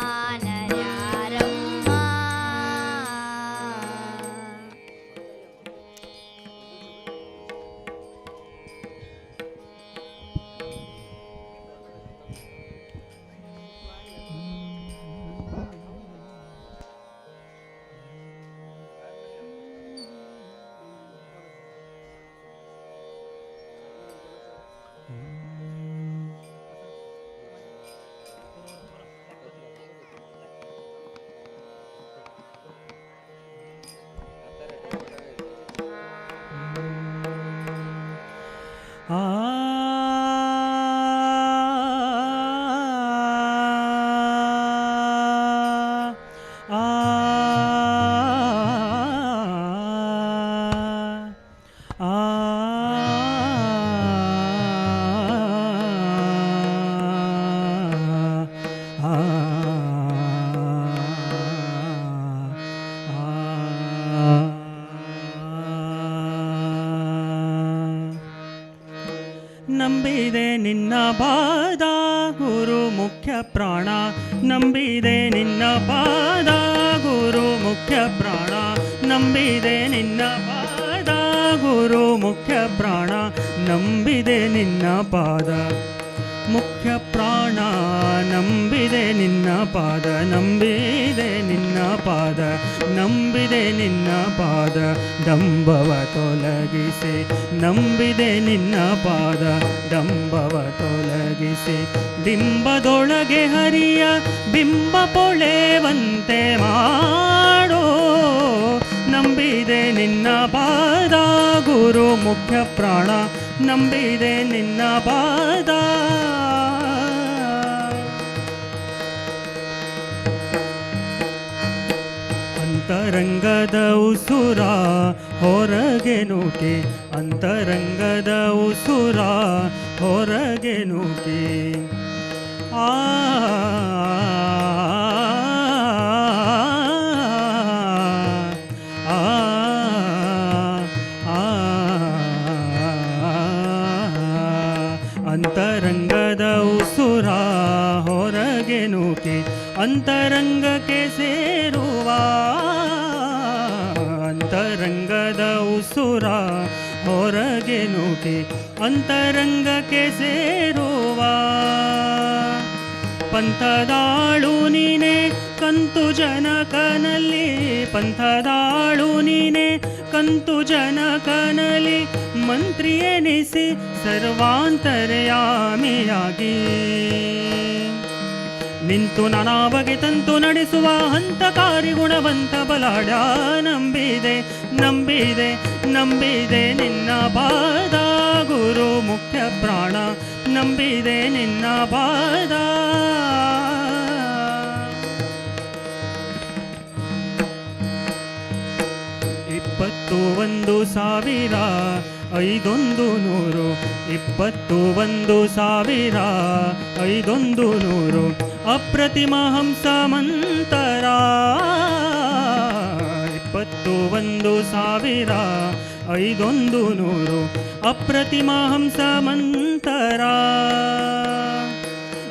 ಆ ನಂಬಿದೆ ನಿನ್ನ ಪಾದ ಗುರು ಮುಖ್ಯ ಪ್ರಾಣ ನಂಬಿದೆ ನಿನ್ನ ಪಾದ ಗುರು ಮುಖ್ಯ ಪ್ರಾಣ ನಂಬಿದೆ ನಿನ್ನ ಪಾದ ಗುರು ಮುಖ್ಯ ಪ್ರಾಣ ನಂಬಿದೆ ನಿನ್ನ ಪಾದ ಮುಖ್ಯ ಪ್ರಾಣ ನಂಬಿದೆ ನಿನ್ನ ಪಾದ ನಂಬಿದೆ ನಿನ್ನ ಪಾದ ನಂಬಿದೆ ನಿನ್ನ ಪಾದ ಡಂಬವ ತೊಲಗಿಸಿ ನಂಬಿದೆ ನಿನ್ನ ಪಾದ ಡಂಬವ ತೊಲಗಿಸಿ ಡಿಂಬದೊಳಗೆ ಹರಿಯ ಬಿಂಬ ಪೊಳೆವಂತೆ ಮಾಡೋ ನಂಬಿದೆ ನಿನ್ನ ಪಾದ ಗುರು ಮುಖ್ಯ ಪ್ರಾಣ ನಂಬಿದೆ ನಿನ್ನ ಪಾದ ಅಂತರಂಗದ ಉಸುರ ಹೊರಗೆ ನೂಕಿ ಅಂತರಂಗದ ಉಸುರ ಹೊರಗೆ ನೂಕಿ ಆ ಅಂತರಂಗದ ಉಸುರ ಹೊರಗೆ ನೂಕಿ ಅಂತರಂಗಕ್ಕೆ ಸೇರುವ ಅಂತರಂಗದ ಉಸುರ ಹೊರಗೆ ನೂಕಿ ಅಂತರಂಗಕ್ಕೆ ಸೇರುವ ಪಂಥದಾಳು ನೀನೆ ಕಂತು ಜನಕನಲ್ಲಿ ಪಂಥದಾಳು ನೀನೆ ಕಂತು ಜನಕನಲ್ಲಿ ಮಂತ್ರಿ ಎನಿಸಿ ಸರ್ವಾಂತರ್ಯಾಮಿಯಾಗಿ ನಿಂತು ನಾನಾ ಬಗೆ ತಂತು ನಡೆಸುವ ಹಂತಕಾರಿ ಗುಣವಂತ ಬಲಾಢ್ಯ ನಂಬಿದೆ ನಂಬಿದೆ ನಂಬಿದೆ ನಿನ್ನ ಪಾದ ಗುರು ಮುಖ್ಯ ಪ್ರಾಣ ನಂಬಿದೆ ನಿನ್ನ ಪಾದ 21,500 21,500 ಅಪ್ರತಿಮ ಹಂಸ ಮಂತರ 21,500 ಅಪ್ರತಿಮ ಹಂಸ ಮಂತರ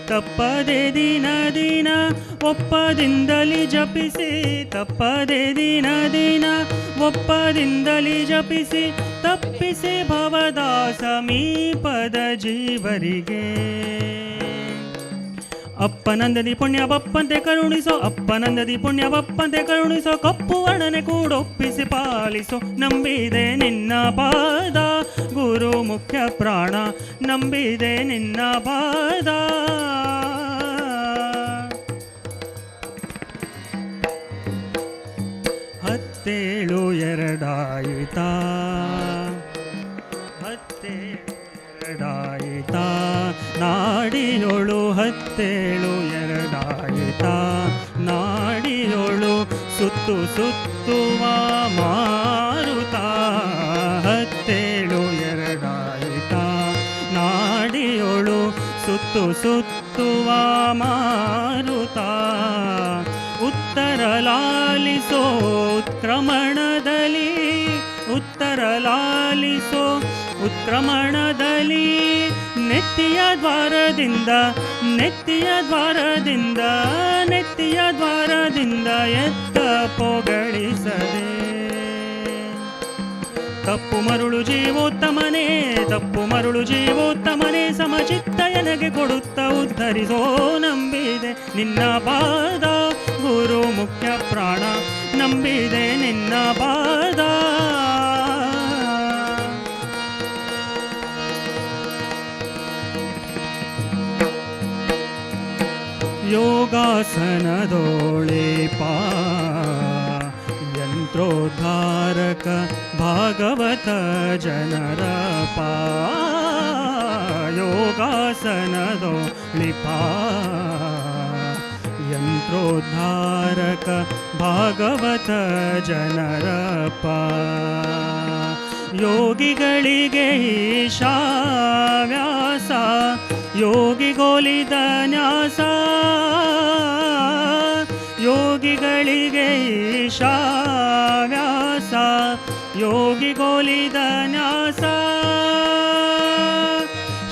ತಪ್ಪದೆ ದಿನ ದಿನ ಒಪ್ಪದಿಂದಲಿ ಜಪಿಸಿ ತಪ್ಪದೆ ದಿನ ದಿನ ಒಪ್ಪದಿಂದಲಿ ಜಪಿಸಿ ತಪ್ಪಿಸಿ ಭವದ ಸಮೀಪದ ಜೀವರಿಗೆ ಅಪ್ಪನಂದದಿ ಪುಣ್ಯ ಬಪ್ಪಂತೆ ಕರುಣಿಸೋ ಅಪ್ಪನಂದದಿ ಪುಣ್ಯ ಬಪ್ಪಂತೆ ಕರುಣಿಸೋ ಕಪ್ಪು ವರ್ಣನೆ ಕೂಡೊಪ್ಪಿಸಿ ಪಾಲಿಸೋ ನಂಬಿದೆ ನಿನ್ನ ಪಾದ ಗುರು ಮುಖ್ಯ ಪ್ರಾಣ ನಂಬಿದೆ ನಿನ್ನ ಪಾದ ಹತ್ತೇಳು ಎರಡಾಯಿತ ಎರಡಾಯಿತ ನಾಡಿಯೊಳು ಹತ್ತೇಳು ಎರಡಾಯಿತ ನಾಡಿಯೊಳು ಸುತ್ತು ಸುತ್ತುವ ಮಾರುತ ಹತ್ತೇಳು ಎರಡಾಯಿತ ನಾಡಿಯೊಳು ಸುತ್ತು ಸುತ್ತುವ ಮಾರುತ ಉತ್ತರ ಲಾಲಿಸೋ ಉತ್ಕ್ರಮಣದಲ್ಲಿ ಉತ್ತರ ಲಾಲಿಸೋ ಉತ್ಕ್ರಮಣದಲ್ಲಿ ನೆತ್ತಿಯ ದ್ವಾರದಿಂದ ನೆತ್ತಿಯ ದ್ವಾರದಿಂದ ನೆತ್ತಿಯ ದ್ವಾರದಿಂದ ಎತ್ತ ಪೊಗಳಿಸದೆ ತಪ್ಪು ಮರುಳು ಜೀವೋತ್ತಮನೇ ತಪ್ಪು ಮರುಳು ಜೀವೋತ್ತಮನೇ ಸಮಚಿತ್ತ ಎನಗೆ ಕೊಡುತ್ತ ಉದ್ಧರಿಸೋ ನಂಬಿದೆ ನಿನ್ನ ಪಾದ ಗುರು ಮುಖ್ಯ ಪ್ರಾಣ ನಂಬಿದೆ ನಿನ್ನ ಪಾದ ಯೋಗಾಸನದೋಳೆ ಪಾ ಯಂತ್ರೋದ್ಧಾರಕ ಭಾಗವತ ಜನರ ಪಾ ಯೋಗಾಸನದೋಳೆ ಪಾ ಯಂತ್ರೋದ್ಧಾರಕ ಭಾಗವತ ಜನರ ಪಾ ಯೋಗಿಗಳಿಗೆ ಈಶಾ ವ್ಯಾಸ ಯೋಗಿಗೋಲಿದ ನ್ಯಾಸ ಯೋಗಿಗಳಿಗೆ ಈಶಾ ವ್ಯಾಸ ಯೋಗಿಗೋಲಿದ ನ್ಯಾಸ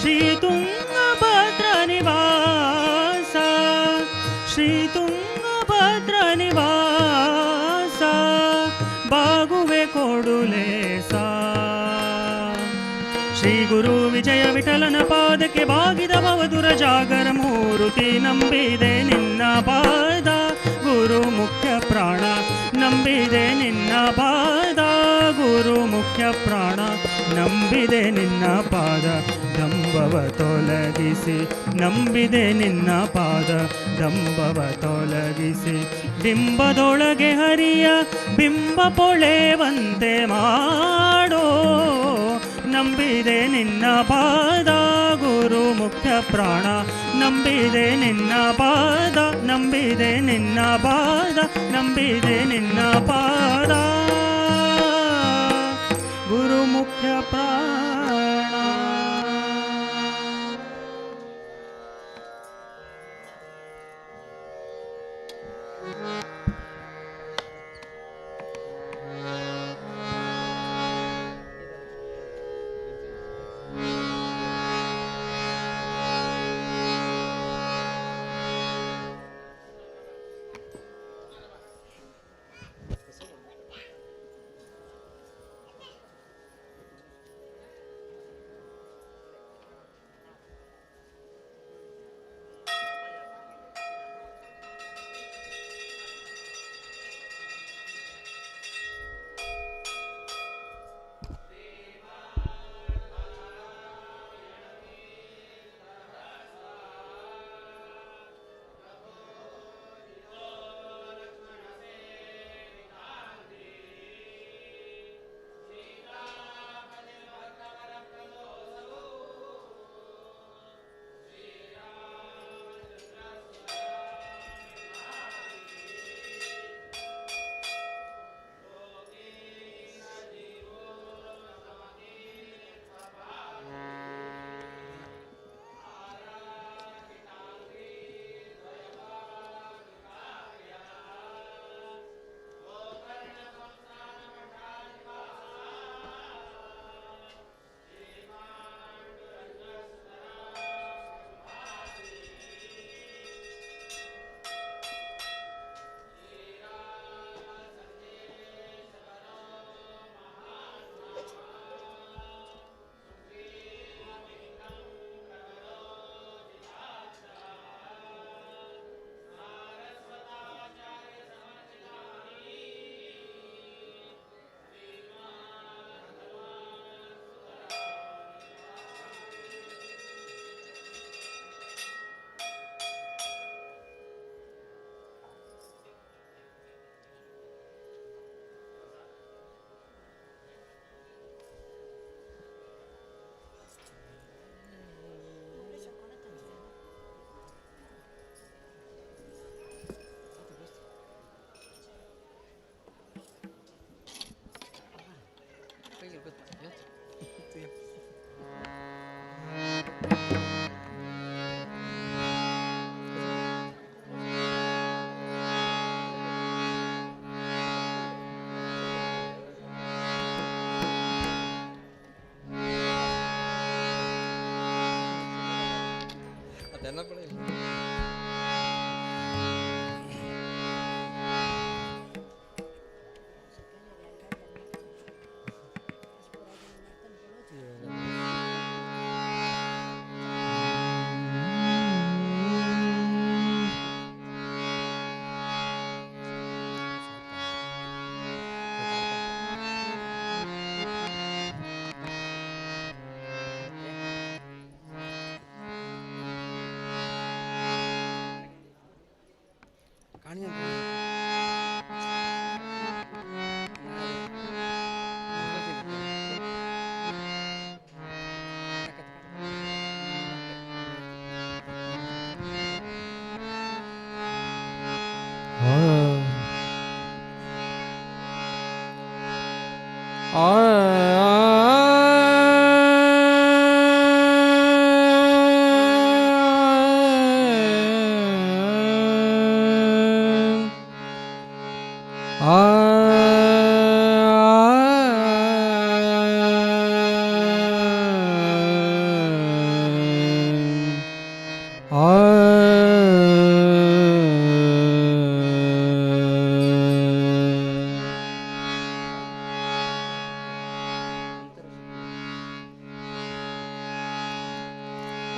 ಶ್ರೀ ತುಂಗಭದ್ರ ನಿವಾಸ ಶ್ರೀ ಗುರು ವಿಜಯ ವಿಠಲನ ಪಾದಕ್ಕೆ ಬಾಗಿದ ಭವದುರ ಜಾಗರ ಮೂರುತಿ ನಂಬಿದೆ ನಿನ್ನ ಪಾದ ಗುರು ಮುಖ್ಯ ಪ್ರಾಣ ನಂಬಿದೆ ನಿನ್ನ ಪಾದ ಗುರು ಮುಖ್ಯ ಪ್ರಾಣ ನಂಬಿದೆ ನಿನ್ನ ಪಾದ ದಂಬವ ತೊಲಗಿಸಿ ನಂಬಿದೆ ನಿನ್ನ ಪಾದ ದಂಬವ ತೊಲಗಿಸಿ ಬಿಂಬದೊಳಗೆ ಹರಿಯ ಬಿಂಬ ಪೊಳೆವಂತೆ ಮಾಡೋ ನಂಬಿದೆ ನಿನ್ನ ಪಾದ ಗುರು ಮುಖ್ಯ ಪ್ರಾಣ ನಂಬಿದೆ ನಿನ್ನ ಪಾದ ನಂಬಿದೆ ನಿನ್ನ ಪಾದ ನಂಬಿದೆ ನಿನ್ನ ಪಾದ ಗುರು ಮುಖ್ಯ ಪ್ರಾಣ.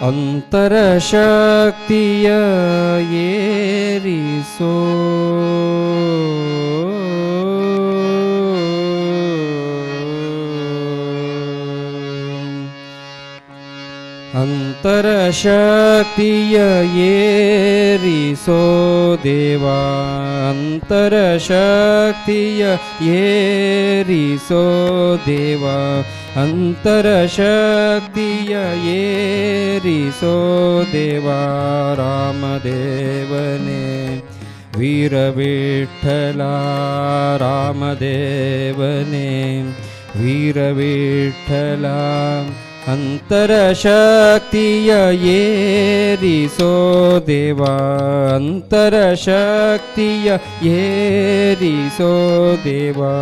ಅಂತರಶಕ್ತಿಯ ಏರಿಸೋ ಅಂತರಶಕ್ತಿಯ ಏರಿಸೋ ದೇವಾ ಅಂತರಶಕ್ತಿಯ ಏರಿಸೋ ದೇವಾ ಅಂತರಶಕ್ತಿಯ ಏರಿಸೋ ದೇವಾ ರಾಮದೇವನೇ ವೀರವಿಠಲ ರಾಮದೇವನೇ ವೀರವಿಠಲ ಅಂತರಶಕ್ತಿಯ ಏರಿಸೋ ದೇವಾ ಅಂತರಶಕ್ತಿಯ ಏರಿಸೋ ದೇವಾ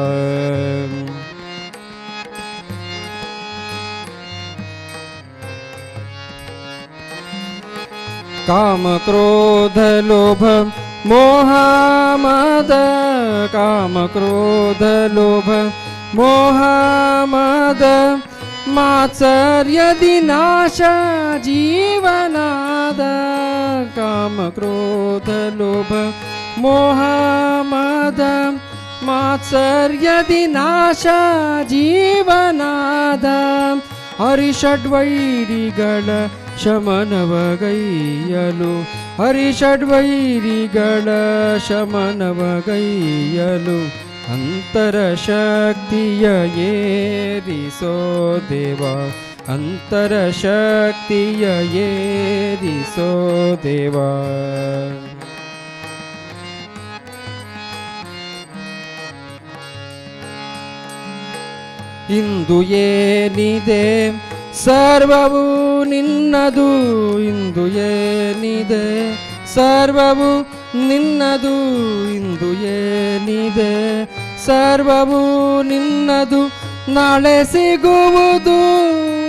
काम क्रोध लोभ मोह मद काम क्रोध लोभ मोह मद मात्सर्यदि नाश जीवनाद काम क्रोध लोभ मोह मद मात्सर्यदि नाश जीवनाद ಹರಿಷಡ್ವೈರಿಗಳ ಶಮನವಗೈಯಲು ಹರಿಷಡ್ವೈರಿಗಳ ಶಮನವಗೈಯಲು ಅಂತರಶಕ್ತಿಯ ಏರಿಸೋ ದೇವಾ ಅಂತರಶಕ್ತಿಯ ಏರಿಸೋ ದೇವಾ ಇಂದು ಏನಿದೆ ಸರ್ವವು ನಿನ್ನದು ಇಂದು ಏನಿದೆ ಸರ್ವವು ನಿನ್ನದು ಇಂದು ಏನಿದೆ ಸರ್ವವು ನಿನ್ನದು ನಾಳೆ ಸಿಗುವುದು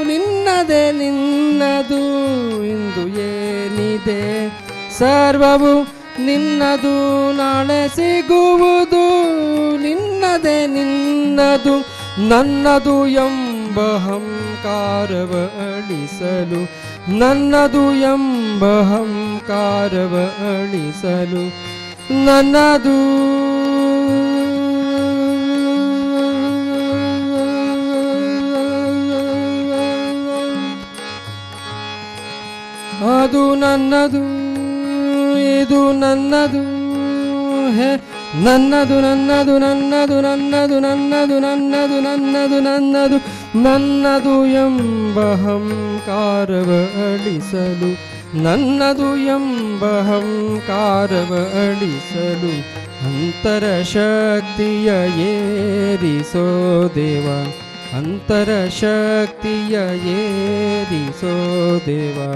ನಿನ್ನದೇ ನಿನ್ನದು ಇಂದು ಏನಿದೆ ಸರ್ವವು ನಿನ್ನದು ನಾಳೆ ಸಿಗುವುದು ನಿನ್ನದೇ ನಿನ್ನದು ನನ್ನದು ಎಂಬ ಹಂಕಾರವ ಅಳಿಸಲು ನನ್ನದು ಎಂಬ ಹಂಕಾರವ ಅಳಿಸಲು ನನ್ನದು ಅದು ನನ್ನದು ಇದು ನನ್ನದು ಹೇ ನನ್ನದು ನನ್ನದು ನನ್ನದು ನನ್ನದು ನನ್ನದು ನನ್ನದು ನನ್ನದು ನನ್ನದು ನನ್ನದು ಎಂಬ ಹಂಕಾರವ ಅಳಿಸಲು ನನ್ನದು ಎಂಬ ಹಂಕಾರವ ಅಳಿಸಲು ಅಂತರಶಕ್ತಿಯ ಏರಿಸೋ ದೇವಾ ಅಂತರಶಕ್ತಿಯ ಏರಿಸೋ ದೇವಾ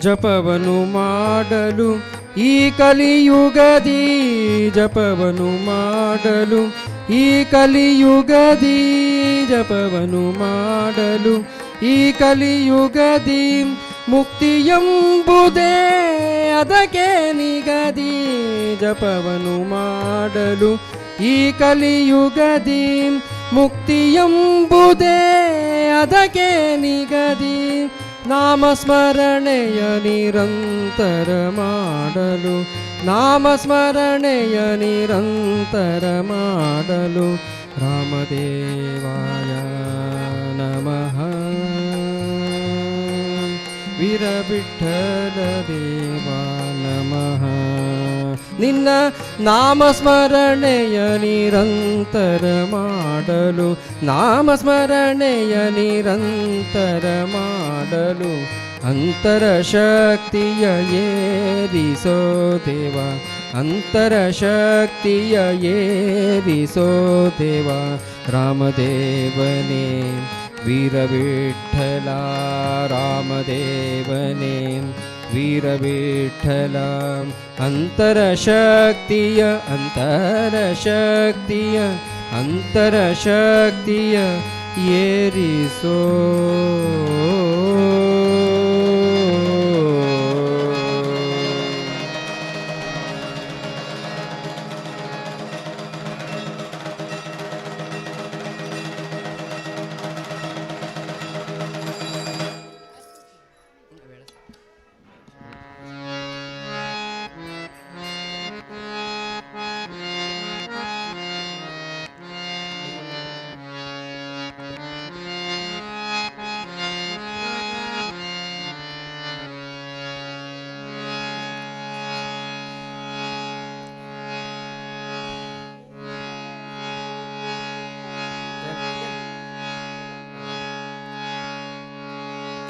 ಜಪವನ್ನು ಮಾಡಲು ಈ ಕಲಿಯುಗದಿ ಜಪವನ್ನು ಮಾಡಲು ಈ ಕಲಿಯುಗದಿ ಜಪವನ್ನು ಮಾಡಲು ಈ ಕಲಿಯುಗದಿ ಮುಕ್ತಿಯೆಂಬುದೇ ಅದಕ್ಕೆ ನಿಗದಿ ಜಪವನ್ನು ಮಾಡಲು ಈ ಕಲಿಯುಗದಿ ಮುಕ್ತಿಯೆಂಬುದೇ ಅದಕ್ಕೆ ನಿಗದಿ ನಾಮಸ್ಮರಣೆಯ ನಿರಂತರ ಮಾಡಲು ನಾಮಸ್ಮರಣೆಯ ನಿರಂತರ ಮಾಡಲು ರಾಮದೇವಾಯ ನಮಃ ವೀರವಿಠಲ ದೇವಾ ನಮಃ ನಿನ್ನ ನಾಮಸ್ಮರಣೆಯ ನಿರಂತರ ಮಾಡಲು ನಾಮಸ್ಮರಣೆಯ ನಿರಂತರ ಮಾಡಲು ಅಂತರಶಕ್ತಿಯ ಏರಿಸೋ ದೇವಾ ಅಂತರಶಕ್ತಿಯ ಏರಿಸೋ ದೇವಾ ರಾಮದೇವನೇ ವೀರವಿಠಲ ರಾಮದೇವನೇ ವೀರವಿಠಲ ಅಂತರಶಕ್ತಿಯ ಅಂತರಶಕ್ತಿಯ ಅಂತರಶಕ್ತಿಯ ಏರಿಸೋ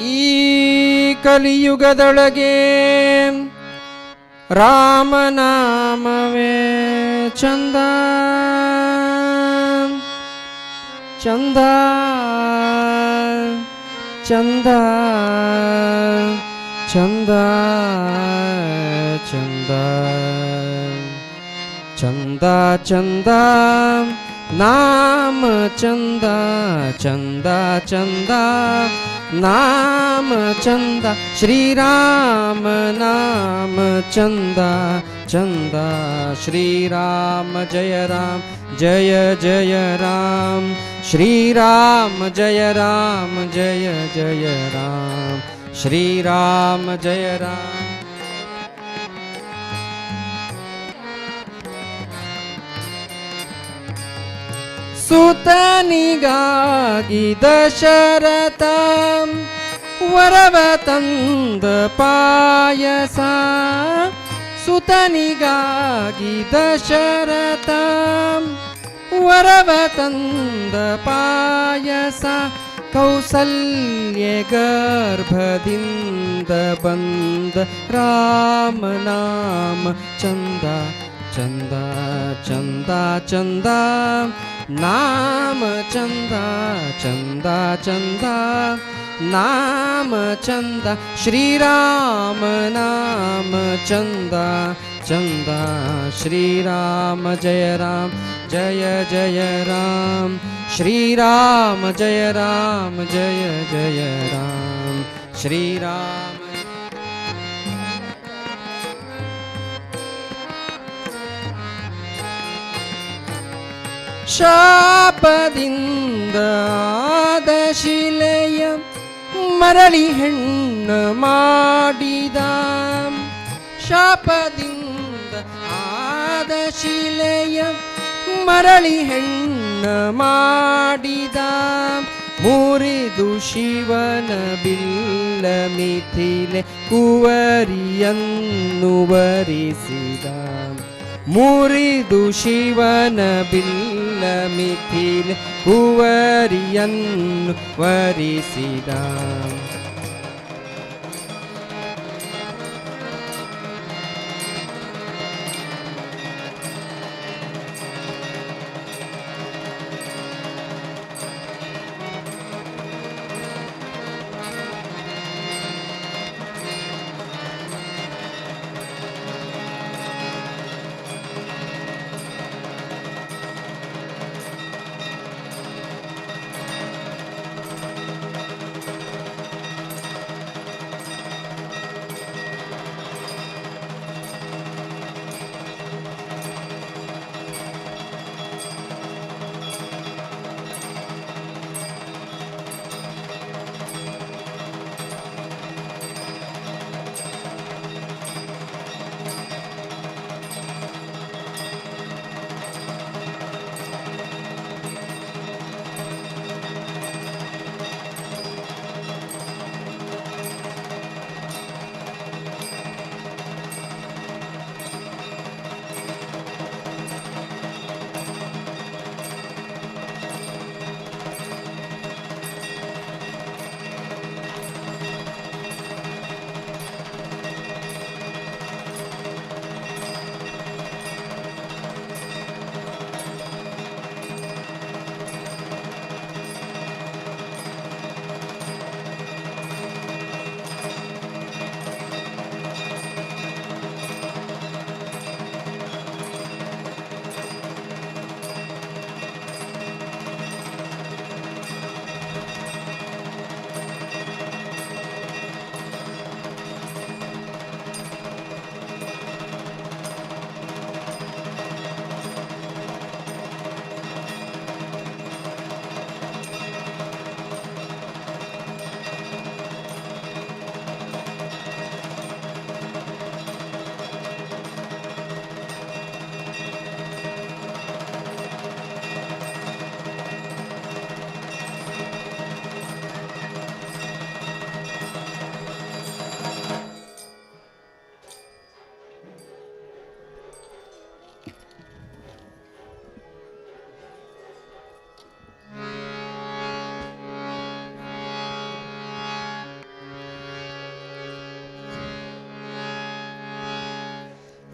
ಈ ಕಲಿಯುಗದೊಳಗೆ ರಾಮನಾಮವೇ ಚಂದ ಚಂದ ಚಂದ ಚಂದ ಚಂದ ಚಂದ ಚಂದ ನಾಮ ಚಂದ ಚಂದ ಚಂದ ನಾಮ ಚಂದ ಶ್ರೀರಾಮ ನಾಮ ಚಂದ ಚಂದ ಶ್ರೀರಾಮ ಜಯ ರಾಮ ಜಯ ಜಯ ರಾಮ ಶ್ರೀರಾಮ ಜಯ ರಾಮ ಜಯ ಜಯ ರಾಮ ಶ್ರೀರಾಮ ಜಯ ರಾಮ ಸುತನಿಗಾಗಿ ದಶರಥ ವರವ ತಂದ ಪಾಯಸ ಸುತನಿಗಾಗಿ ದಶರಥ ವರವ ತಂದ ಪಾಯಸ ಕೌಸಲ್ಯ ಗರ್ಭದಿಂದ ಬಂದ ರಾಮನಾಮ ಚಂದ ಚಂದ ಚಂದ ಚಂದ ನಾಮ ಚಂದ ಚಂದ ಚಂದ ನಾಮ ಚಂದ ಶ್ರೀರಾಮ ನಾಮ ಚಂದ ಚಂದ ಶ್ರೀರಾಮ ಜಯ ರಾಮ ಜಯ ಜಯ ರಾಮ ಶ್ರೀರಾಮ ಜಯ ರಾಮ ಜಯ ಜಯ ರಾಮ ಶ್ರೀರಾಮ ಶಾಪದಿಂದ ಆದ ಶಿಲೆಯ ಮರಳಿ ಹೆಣ್ಣು ಮಾಡಿದ ಶಾಪದಿಂದ ಆದ ಶಿಲೆಯ ಮರಳಿ ಹೆಣ್ಣು ಮಾಡಿದ ಮುರಿದು ಶಿವನ ಬಿಲ್ಲ ಮಿಥಿಲೆ ಕುವರಿಯನ್ನು ವರಿಸಿದ ಮುರಿದು ಶಿವನ ಬಿಲ್ಲ ಮಿಥಿಲೆ ಕುವರಿಯನ್ನು ವರಿಸಿದ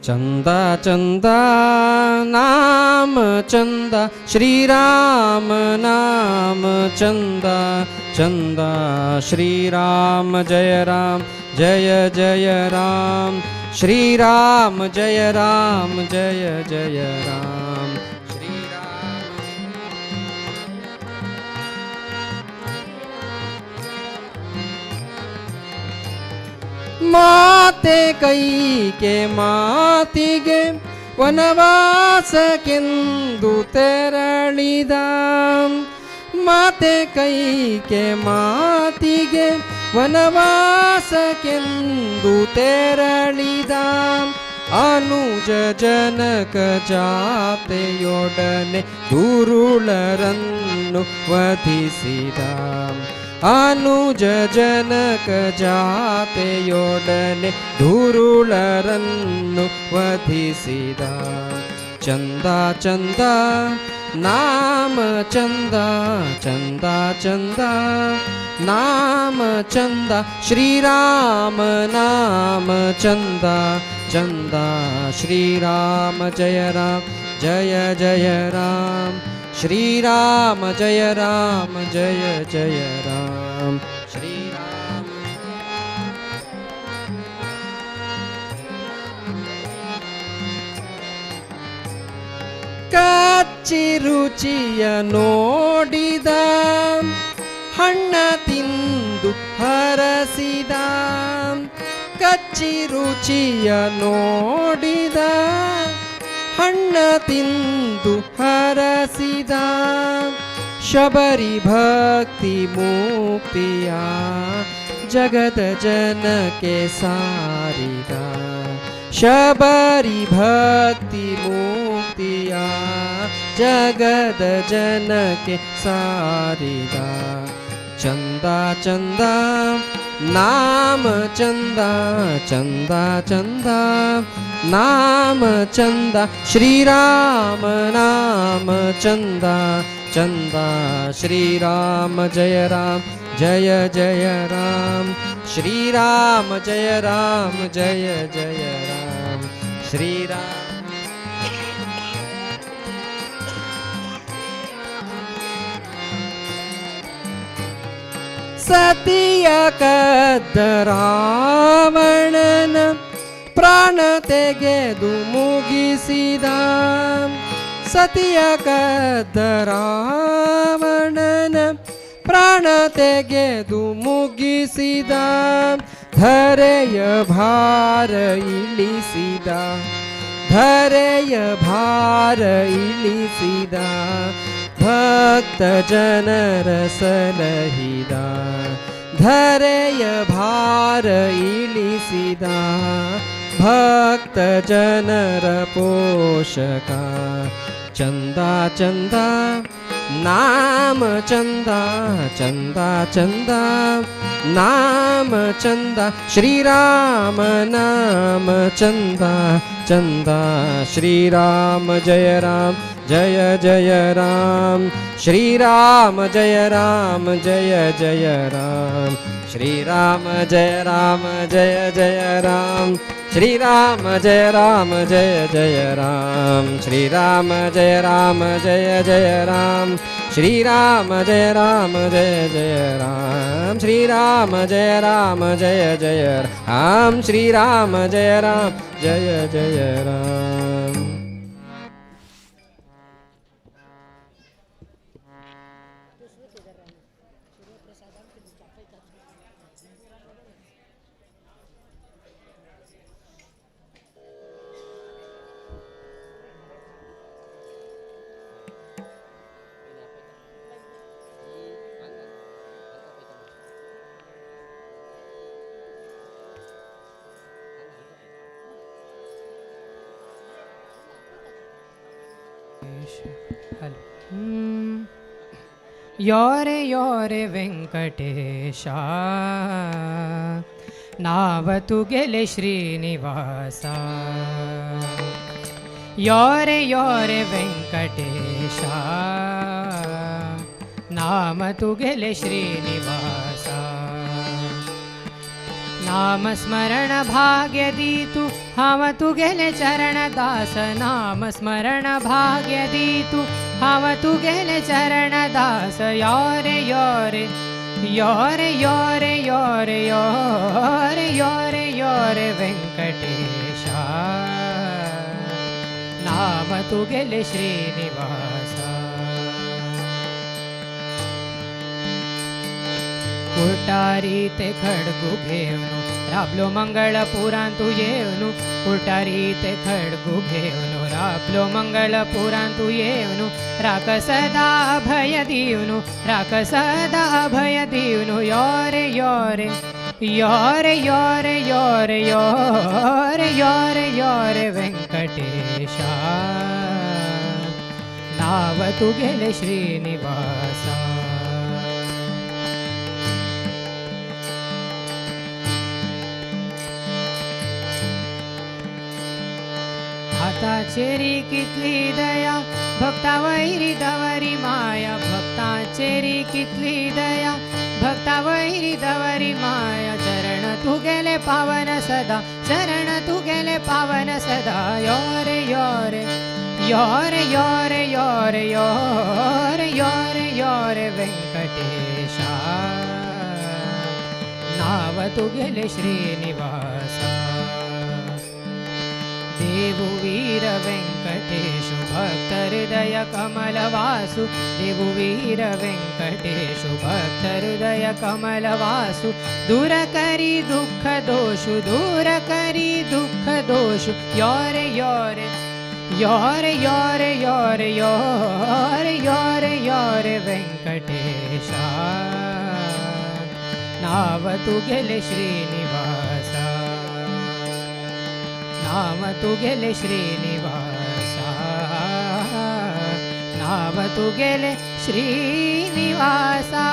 ಚಂದ ಚಂದ ನಾಮ ಚಂದ ಶ್ರೀರಾಮ ನಾಮ ಚಂದ ಚಂದ ಶ್ರೀರಾಮ ಜಯ ರಾಮ ಜಯ ಜಯ ರಾಮ ಶ್ರೀರಾಮ ಜಯ ರಾಮ ಜಯ ಜಯ ರಾಮ ಮಾತೆ ಕೈಗೆ ಮಾತಿಗೆ ವನವಾಸಕ್ಕೆಂದು ತೆರಳಿದ ಮಾತೆ ಕೈಗೆ ಮಾತಿಗೆ ವನವಾಸಕ್ಕೆಂದು ತೆರಳಿದ ಅನುಜ ಜನಕ ಜಾತೆಯೊಡನೆ ದುರುಳರನ್ನು ವಧಿಸಿದ ಅನುಜ ಜನಕ ಜಾತೆಯೊಡನೆ ದುರುಳರನ್ನು ವಧಿಸಿದ ಚಂದ ಚಂದ ನಾಮ ಚಂದ ಚಂದ ಚಂದ ನಾಮ ಚಂದ ಶ್ರೀರಾಮ ನಾಮ ಚಂದ ಚಂದ ಶ್ರೀರಾಮ ಜಯ ರಾಮ ಜಯ ಜಯ ರಾಮ ಶ್ರೀರಾಮ ಜಯ ರಾಮ ಜಯ ಜಯ ರಾಮ ಶ್ರೀರಾಮ ಕಚ್ಚಿ ರುಚಿಯ ನೋಡಿದ ಹಣ್ಣ ತಿಂದು ಹರಸಿದ ಕಚ್ಚಿ ರುಚಿಯ ನೋಡಿದ ಹಣ್ಣ ತಿಂದು ಹರಸಿದ ಶಬರಿ ಭಕ್ತಿ ಮುಕ್ತಿಯ ಜಗದ ಜನಕ್ಕೆ ಸಾರಿದ ಶಬರಿ ಭಕ್ತಿ ಮುಕ್ತಿಯ ಜಗದ ಜನಕ್ಕೆ ಸಾರಿದ ಚಂದ ಚಂದ ನಾಮ ಚಂದ ಚಂದ ಚಂದ ನಾಮ ಚಂದ ಶ್ರೀರಾಮ ನಾಮ ಚಂದ ಚಂದ ಶ್ರೀರಾಮ ಜಯ ರಾಮ ಜಯ ಜಯ ರಾಮ ಶ್ರೀರಾಮ ಜಯ ರಾಮ ಜಯ ಜಯ ರಾಮ ಶ್ರೀರಾಮ ಸತಿಯ ಕದ್ದ ರಾವಣನ ಪ್ರಾಣ ತೆಗೆದು ಮುಗಿಸಿದ ಸತಿಯ ಕದ್ದ ರಾವಣನ ಪ್ರಾಣ ತೆಗೆದು ಮುಗಿಸಿದ ಧರೆಯ ಭಾರ ಇಳಿಸಿದ ಧರೆಯ ಭಾರ ಇಳಿಸಿದ ಭಕ್ತ ಜನರ ಸಲಹಿದ ಧರೆಯ ಭಾರ ಇಳಿಸಿದ ಭಕ್ತ ಜನರ ಪೋಷಕ ಚಂದ ಚಂದ ನಾಮ ಚಂದ ಚಂದ ಚಂದ ನಾಮ ಚಂದ ಶ್ರೀರಾಮ ನಾಮ ಚಂದ ಚಂದ ಶ್ರೀರಾಮ ಜಯ ರಾಮ ಜಯ ಜಯ ರಾಮ ಶ್ರೀರಾಮ ಜಯ ರಾಮ ಜಯ ಜಯ ರಾಮ ಶ್ರೀರಾಮ ಜಯ ರಾಮ ಜಯ ಜಯ ರಾಮ ಶ್ರೀರಾಮ ಜಯ ರಾಮ ಜಯ ಜಯ ರಾಮ ಶ್ರೀರಾಮ ಜಯ ರಾಮ ಜಯ ಜಯ ರಾಮ ಶ್ರೀರಾಮ ಜಯ ರಾಮ ಜಯ ಜಯ ರಾಮ ಶ್ರೀರಾಮ ಜಯ ರಾಮ ಜಯ ಜಯ ರಾಮ ಶ್ರೀರಾಮ ಜಯ ರಾಮ ಜಯ ಜಯ ರಾಮ ಯೋರೆ ಯೋರೆ ವೆಂಕಟೇಶ ನಾವತು ಗೆಲೆ ಶ್ರೀನಿವಾಸ ಯೋರೆ ಯೋರೆ ವೆಂಕಟೇಶ ನಾಮತು ಗೆಲೆ ಶ್ರೀನಿವಾಸ नाम स्मरण भाग्य दीतु हम तु गेले चरण दास नाम स्मरण भाग्य दीतु हम तु गेले चरण दास योरे योरे योरे योरे योरे योरे योरे योरे वेंकटेशा नाम तु गेले श्रीनिवास कुटारी ते खडगु घेवनु राबलो मंगळ पुरांतु येवनु कुटारी ते खडगु घेवनु राबलो मंगळ पुरांतु येवनु राख सदा भय दीवनु राख सदा भय दीवनु योरे योरे योरे योरे योरे योरे योरे योरे वेंकटेशा नाव तु गेले श्रीनिवासा आता चेरी कितली दया भक्ता वैरी दवरी माया भक्ता चेरी कितली दया भक्ता वैरी दवरी माया चरण तू गेले पावन सदा चरण तू गेले पावन सदा योरे योरे योरे योरे योरे योरे योरे योरे वेंकटेशा नाव तू गेले श्रीनिवासा देवु वीर वेंकटेशु भक्त हृदय कमलवासु देवु वीर वेंकटेशु भक्त हृदय कमलवासु दूर करी दुःख दोषु दूर करी दुःख दोषु योरे योरे योरे योरे योरे योरे योरे योरे वेंकटेशा नाव तु गेले श्रीनिवासा नाम तु गेले श्रीनिवासा नाम तु गेले श्रीनिवासा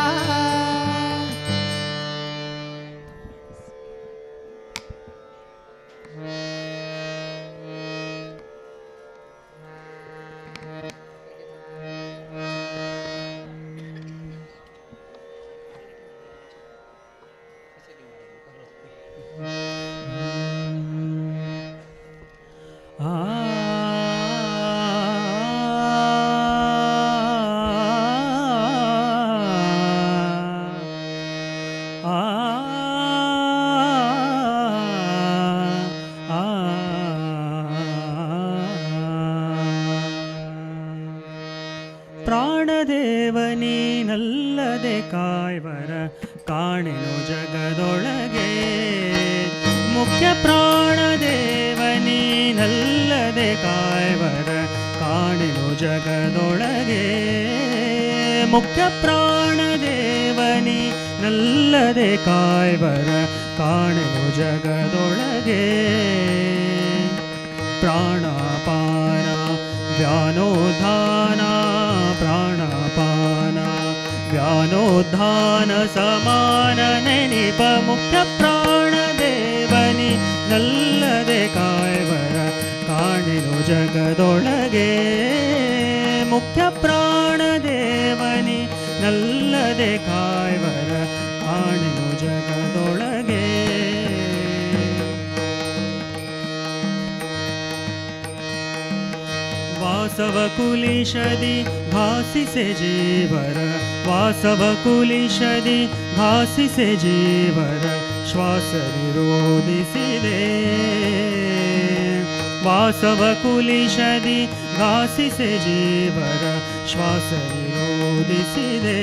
ಪ್ರಾಣದೇವನೀನಲ್ಲದೆ ಕಾಯ್ವರ ಕಾಣೆನು ಜಗದೊಳಗೆ ಮುಖ್ಯ ಪ್ರಾಣದೇವನೀನಲ್ಲದೆ ಕಾಯ್ವರ ಕಾಣೆನು ಜಗದೊಳಗೆ ಮುಖ್ಯ ಪ್ರಾಣದೇವನೀನಲ್ಲದೆ ಕಾಯ್ವರ ಕಾಣೆನು ಜಗದೊಳಗೆ ಪ್ರಾಣಾಪಾನ ವ್ಯಾನೋಧಾನ ಪ್ರಾಣಾಪಾನ ವ್ಯಾನೋಧಾನ ಸಮಾನ ನೆನಿಪ ಮುಖ್ಯ ಪ್ರಾಣದೇವನಿ ನಲ್ಲದೆ ಕಾಯ್ವರ ಕಾಣೆನು ಜಗದೊಳಗೆ ಮುಖ್ಯ ಪ್ರಾಣದೇವನಿ ನಲ್ಲದೆ ಕಾಯ್ವರ ಕಾಣೆನು ಜಗದೊಳಗೆ ವಾಸವ ಕುಲಿಶದಿ ಭಾಸಿಸೆ ಜೀವರ ವಾಸವ ಕುಲಿಶದಿ ಭಾಸಿಸೆ ಜೀವರ ಶ್ವಾಸ ನಿರೋಧಿಸಿದೆ ವಾಸವ ಕುಲಿಶದಿ ಭಾಸಿಸೆ ಜೀವರ ಶ್ವಾಸ ನಿರೋಧಿಸಿದೆ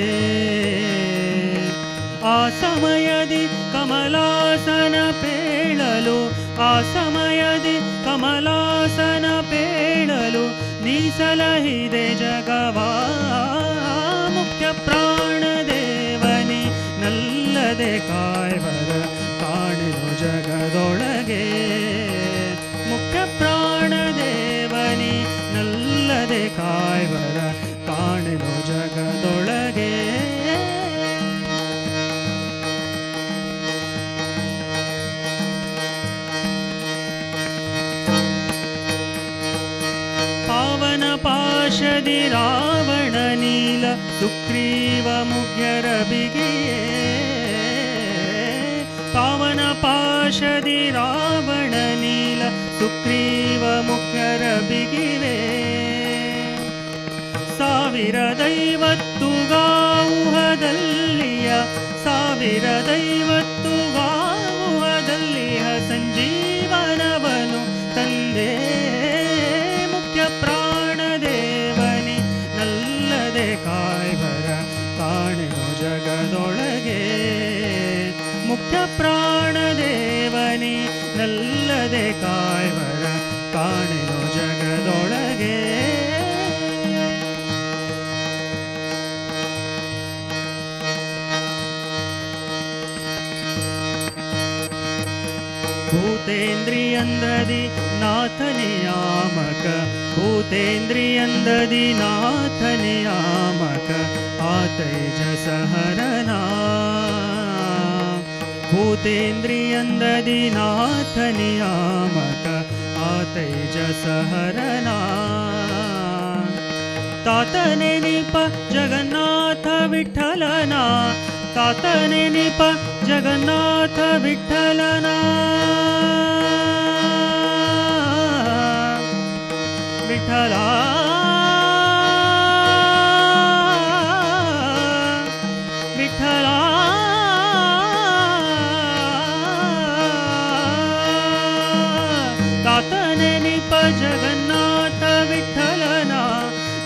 ಆ ಸಮಯದಿ ಕಮಲಾಸನ ಪೇಳಲು ಆ ಸಮಯದಿ ಕಮಲಾಸನ ಪೇಳಲು ನೀಸಲಹಿದೆ ಜಗವಾ ಮುಖ್ಯ ಪ್ರಾಣದೇವನಿ ನಲ್ಲದೆ ಕಾಯ್ವರ ಕಾಣೆನು ಜಗದೊಳಗೆ ಮುಖ್ಯ ಪ್ರಾಣದೇವನಿ ನಲ್ಲದೆ ಕಾಯ್ವರ ಕಾಣೆನು ಜಗದೊಳಗೆ ಪಾವನ ಪಾಶದಿ ರಾವಣ ನೀಲ ಸುಗ್ರೀವ ಮುಖ್ಯರ ಬಿಗಿಯೇ ಪಾವನ ಪಾಶದಿ ರಾವಣ ನೀಲ ಸುಗ್ರೀವ ಮುಖ್ಯರ ಬಿಗಿವೆ 1050 ಗಾವುಹದಲ್ಲಿಯ 1050 ಗಾವುಹದಲ್ಲಿಯ ಸಂಜೀವನವನು ತಂದೆ ಮುಖ್ಯ ಪ್ರಾಣದೇವನಿ ನಲ್ಲದೆ ಕಾಯ್ವರ ಕಾಣೆನು ಜಗದೊಳಗೆ ಮುಖ್ಯ ಪ್ರಾಣದೇವನಿ ನಲ್ಲದೆ ಕಾಯ್ವರ ಕಾಣೆನು ಜಗದೊಳಗೆ ಭೂತೇಂದ್ರಿಯಂದದಿ ನಾಥನಿಯಾಮಕ ಭೂತೇಂದ್ರಿಯಂದದಿ ನಾಥನಿಯಾಮಕ ಆತೈಜಸ ಹರನ ಭೂತೇಂದ್ರಿಯಂದದಿ ನಾಥನಿಯಾಮಕ ಆತೈಜಸ ಹರನ ತಾತನೆ ನಿಪ ಜಗನ್ನಾಥ ವಿಠಲನ ತಾತನೆ ನಿಪ ಜಗನ್ನಾಥ ವಿಠಲನ ವಿಠಲ ವಿಠಲ ತಾತನೆ ನಿಪ ಜಗನ್ನಾಥ ವಿಠಲನ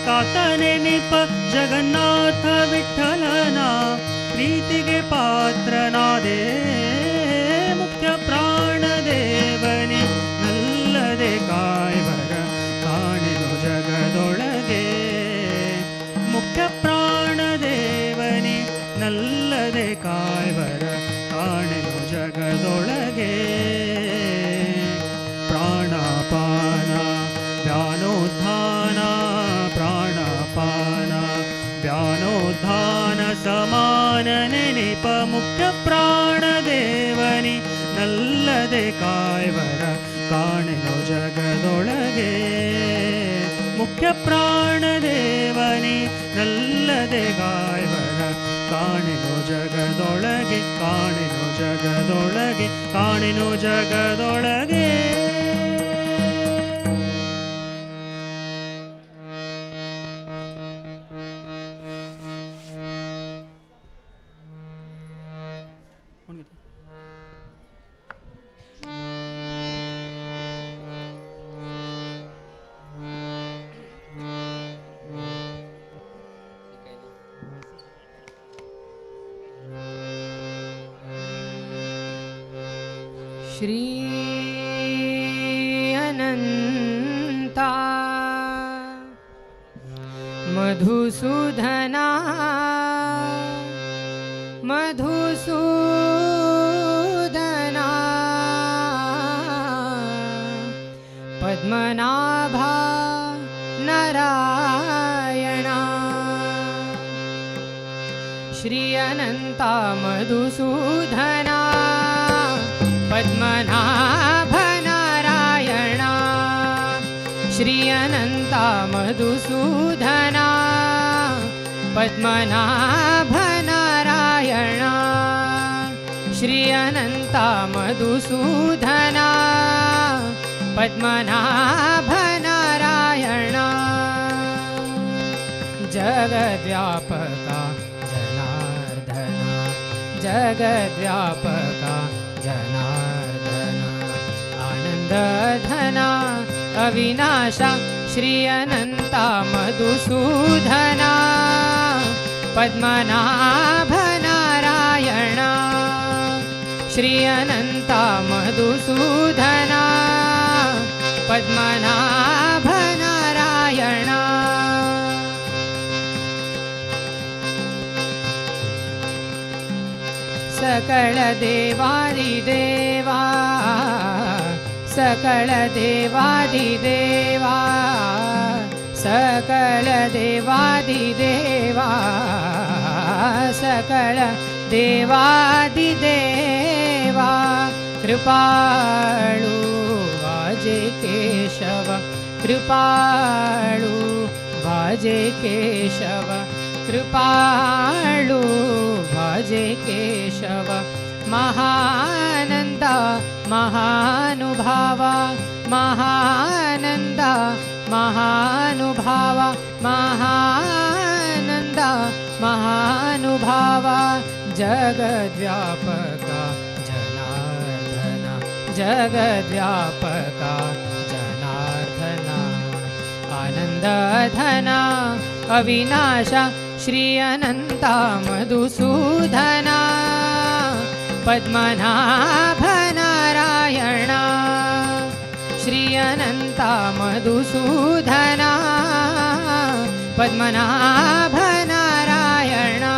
ತಾತನೆ ನಿಪ ಜಗನ್ನಾಥ ವಿಠಲನ ಪ್ರೀತಿಗೆ ಪಾತ್ರನಾದೆ ಮುಖ್ಯ ಪ್ರಾಣದೇವನಿ ನಲ್ಲದೆ ಕಾಯ್ವರ ಕಾಣೆನು ಜಗದೊಳಗೆ ಮುಖ್ಯ ಪ್ರಾಣದೇವನಿ ನಲ್ಲದೆ ಕಾಯ್ವರ ಕಾಣೆನು ಜಗದೊಳಗೆ ಪ್ರಾಣಾಪಾನ ವ್ಯಾನೋದ್ಧಾನ ಪ್ರಾಣಾಪಾನ ವ್ಯಾನೋದ್ಧಾನ ಸಮಾನ ನೆನಪ ಮುಖ್ಯ ಪ್ರಾಣದೇವನಿ ನಲ್ಲದೆ ಕಾಯ್ವರ ಕಾಣೆನು ಜಗದೊಳಗೆ ಮುಖ್ಯ ಪ್ರಾಣದೇವನಿ ನಲ್ಲದೆ ಕಾಯ್ವರ ಕಾಣೆನು ಜಗದೊಳಗೆ ಕಾಣೆನು ಜಗದೊಳಗೆ ಕಾಣೆನು ಜಗದೊಳಗೆ श्री अनंता मधुसूदना मधुसूदना पद्मनाभा नारायणा श्री अनंता मधुसूदना पद्मनाभ नारायणा श्री अनंता मधुसूदना पद्मनाभ नारायणा श्री अनंता मधुसूदना पद्मनाभ नारायणा जगद्व्यापका जनार्दना जगद्व्यापका जनार्दना आनंदधना अविनाशा श्री अनंता मधुसूदना पद्मनाभ नारायणा श्री अनंता मधुसूदना पद्मनाभ नारायणा सकल देवादिदेवा सकल देवादिदेवा सकल देवादिदेवा सकल देवादिदेवा कृपाळु वाजे केशव कृपाळु वाजे केशव कृपाळु वाजे केशव महानंद महानुभावा महानंद महानुभावा महानंद महानुभावा जगद्व्यापका जनार्दना जगद्व्यापका जनार्दना आनंदधना अविनाशा श्री अनंता मधुसूदना पद्मनाभ नारायणा श्री अनंता मधुसूदना पद्मनाभ नारायणा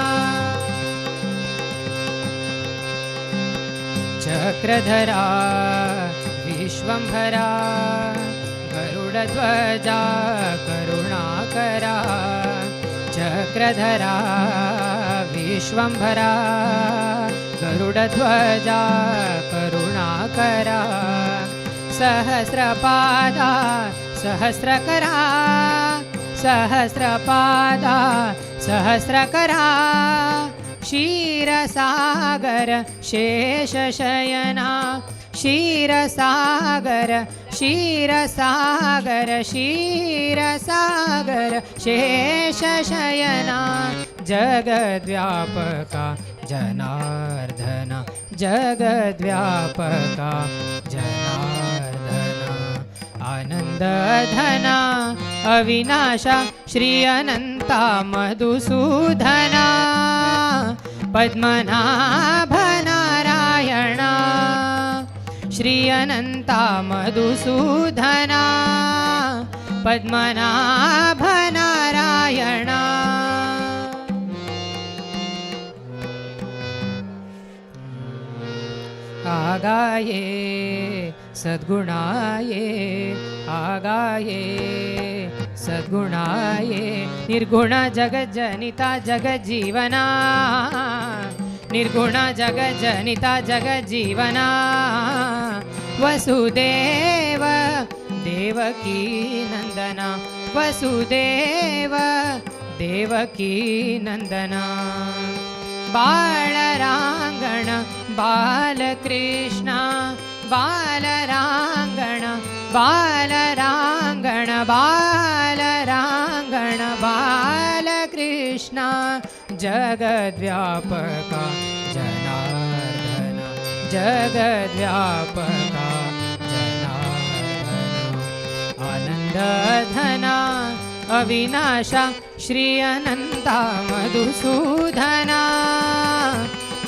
चक्रधरा विश्वंभरा गरुडध्वजा करुणाकरा चक्रधरा विश्वंभरा गरुडध्वजा करुणाकरा सहस्रपादा सहस्रकरा सहस्रपादा सहस्रकरा क्षीरसागर शेषशयना क्षीरसागर क्षीरसागर क्षीरसागर शेषशयना जगद्व्यापका जनार्दना जगद्व्यापका जनार्दना आनंदधना अविनाशा श्री अनंता मधुसूदना पद्मनाभ नारायणा श्री अनंता मधुसूदना पद्मनाभ नारायणा आगाये सद्गुणाये आगाये सद्गुणाये निर्गुण जगज्जनिता जगज्जीवना निर्गुण जगज्जनिता जगज्जीवना वसुदेव देवकी नंदना वसुदेव देवकी नंदना बालरांगण बालकृष्ण बालरांगण बालरांगण बालरांगण बालकृष्ण जगद्व्यापका जनार्दना जगद्व्यापका जनार्दना आनंदधना अविनाशा श्री अनंता मधुसूदना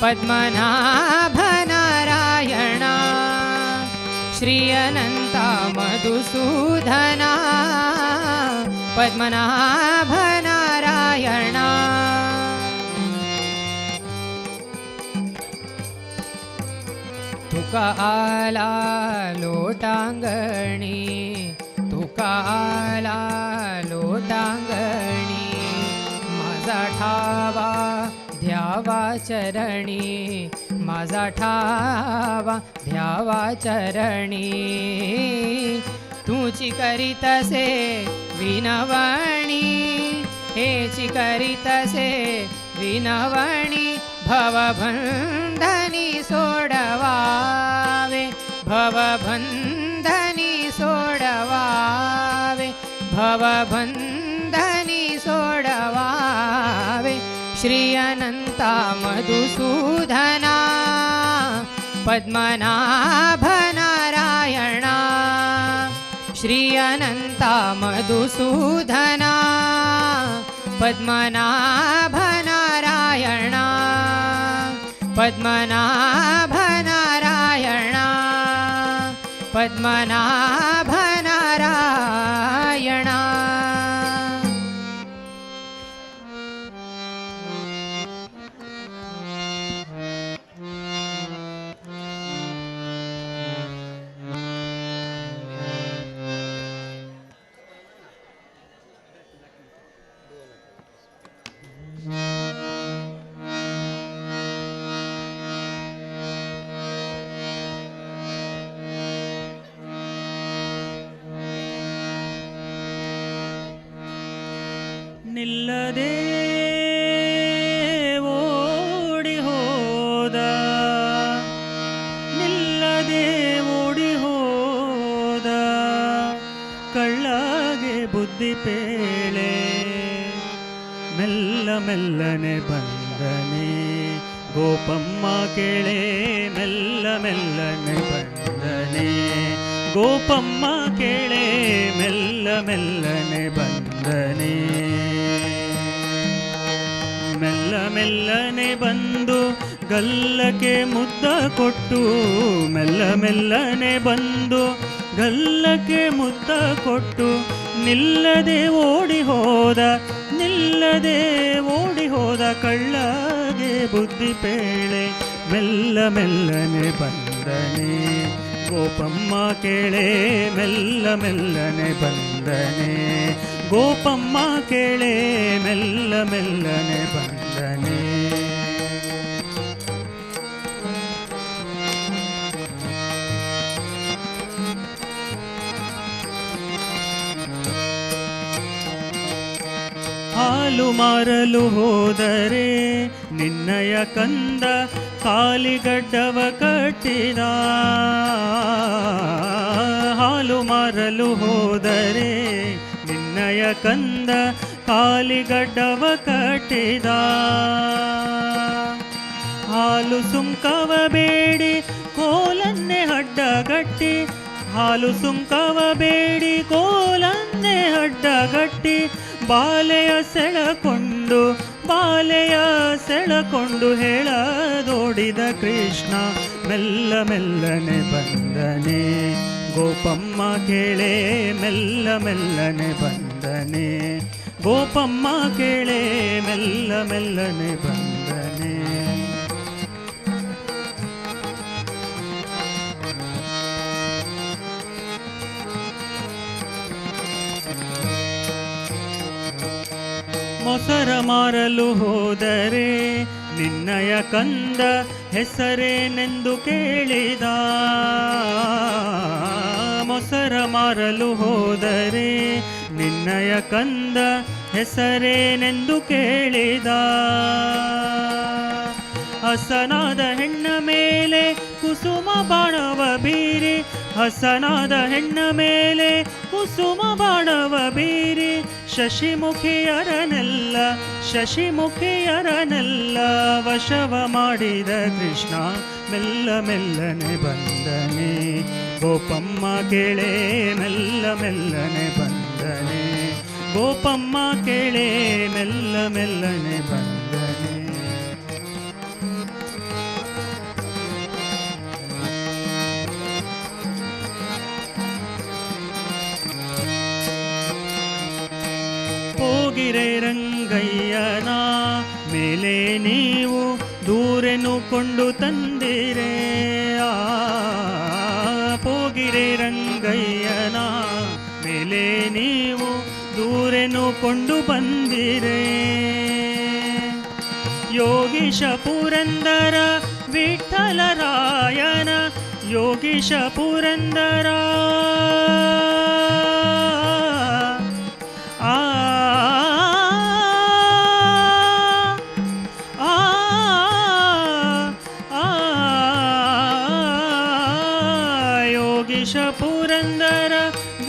पद्मनाभ नारायणा श्री अनंता मधुसूदना पद्मनाभ नारायणा तुका आला लोटांगणी तुका आला लोटांगणी माझा ठावा ध्यावा चरणी माझा ठावा ध्यावा चरणी तुची करीतसे विनवणी हेची करीतसे विनवणी भवबंधनी सोडवावे भवबंधनी सोडवावे भवबंधनी सोडवावे श्री अनंता मधुसूदना पद्मनाभ नारायणा श्री अनंता मधुसूदना पद्मनाभ नारायणा पद्मनाभ नारायणा पद्मनाभ नारायणा ನಿಲ್ಲದೆ ಓಡಿ ಹೋದ ಮೆಲ್ಲನೆ ಬಂದನೆ ಗೋಪಮ್ಮ ಕೇಳೆ ಮೆಲ್ಲ ಮೆಲ್ಲನೆ ಬಂದನೆ ಗೋಪಮ್ಮ ಕೇಳೆ ಮೆಲ್ಲ ಮೆಲ್ಲನೆ ಬಂದನೆ ಮೆಲ್ಲ ಮೆಲ್ಲನೆ ಬಂದು ಗಲ್ಲಕ್ಕೆ ಮುದ್ದ ಕೊಟ್ಟು ಮೆಲ್ಲ ಮೆಲ್ಲನೆ ಬಂದು ಗಲ್ಲಕ್ಕೆ ಮುದ್ದ ಕೊಟ್ಟು ನಿಲ್ಲದೆ ಓಡಿ ಹೋದ ಕಳ್ಳಗೆ ಬುದ್ಧಿ ಪೇಳೆ ಮೆಲ್ಲ ಮೆಲ್ಲನೆ ಬಂದನೆ ಗೋಪಮ್ಮ ಕೇಳೆ ಮೆಲ್ಲ ಮೆಲ್ಲನೆ ಬಂದನೆ ಗೋಪಮ್ಮ ಕೇಳೆ ಮೆಲ್ಲ ಮೆಲ್ಲನೆ ಬಂದನೆ ಹಾಲು ಮಾರಲು ಹೋದರೆ ನಿನ್ನಯ ಕಂದ ಕಾಲಿಗಡ್ಡವ ಕಟ್ಟಿದ ಹಾಲು ಮಾರಲು ಹೋದರೆ ನಿನ್ನಯ ಕಂದ ಕಾಲಿಗಡ್ಡವ ಕಟ್ಟಿದ ಹಾಲು ಸುಂಕವ ಬೇಡಿ ಕೋಲನ್ನೇ ಅಡ್ಡಗಟ್ಟಿ ಹಾಲು ಸುಂಕವ ಬೇಡಿ ಕೋಲನ್ನೇ ಅಡ್ಡಗಟ್ಟಿ ಬಾಲೆಯ ಸೆಳಕೊಂಡು ಹೇಳದೋಡಿದ ಕೃಷ್ಣ ಮೆಲ್ಲ ಮೆಲ್ಲನೆ ಬಂದನೆ ಗೋಪಮ್ಮ ಕೇಳೆ ಮೆಲ್ಲ ಮೆಲ್ಲನೆ ಬಂದನೆ ಗೋಪಮ್ಮ ಕೇಳೆ ಮೆಲ್ಲ ಮೆಲ್ಲನೆ ಬಂದನೆ ಮೊಸರ ಮಾರಲು ಹೋದರೆ ನಿನ್ನಯ ಕಂದ ಹೆಸರೇನೆಂದು ಕೇಳಿದ ಮೊಸರ ಮಾರಲು ಹೋದರೆ ನಿನ್ನಯ ಕಂದ ಹೆಸರೇನೆಂದು ಕೇಳಿದ ಹಸನಾದ ಹೆಣ್ಣ ಮೇಲೆ ಕುಸುಮ ಬಾಣವ ಬೀರಿ ಹಸನಾದ ಹೆಣ್ಣ ಮೇಲೆ ಕುಸುಮ ಬಾಣವ ಬೀರಿ ಶಶಿಮುಖಿಯರನೆಲ್ಲ ವಶವ ಮಾಡಿದ ಕೃಷ್ಣ ಮೆಲ್ಲ ಮೆಲ್ಲನೆ ಬಂದನೆ ಗೋಪಮ್ಮ ಕೇಳೆ ಮೆಲ್ಲ ಮೆಲ್ಲನೆ ಬಂದನೆ ಗೋಪಮ್ಮ ಕೇಳೆ ಮೆಲ್ಲ ಮೆಲ್ಲನೆ ಬಂದನೆ ಹೋಗಿರೆ ರಂಗಯ್ಯನ ಮೇಲೆ ನೀವು ದೂರೆನು ಕೊಂಡು ತಂದಿರೆ ಹೋಗಿರೆ ರಂಗಯ್ಯನ ಮೇಲೆ ನೀವು ದೂರೆನು ಕೊಂಡು ಬಂದಿರೆ ಯೋಗೀಶ ಪುರಂದರ ವಿಠಲರಾಯನ ಯೋಗೀಶ ಪುರಂದರ ಯೋಗೀಶ ಪುರಂದರ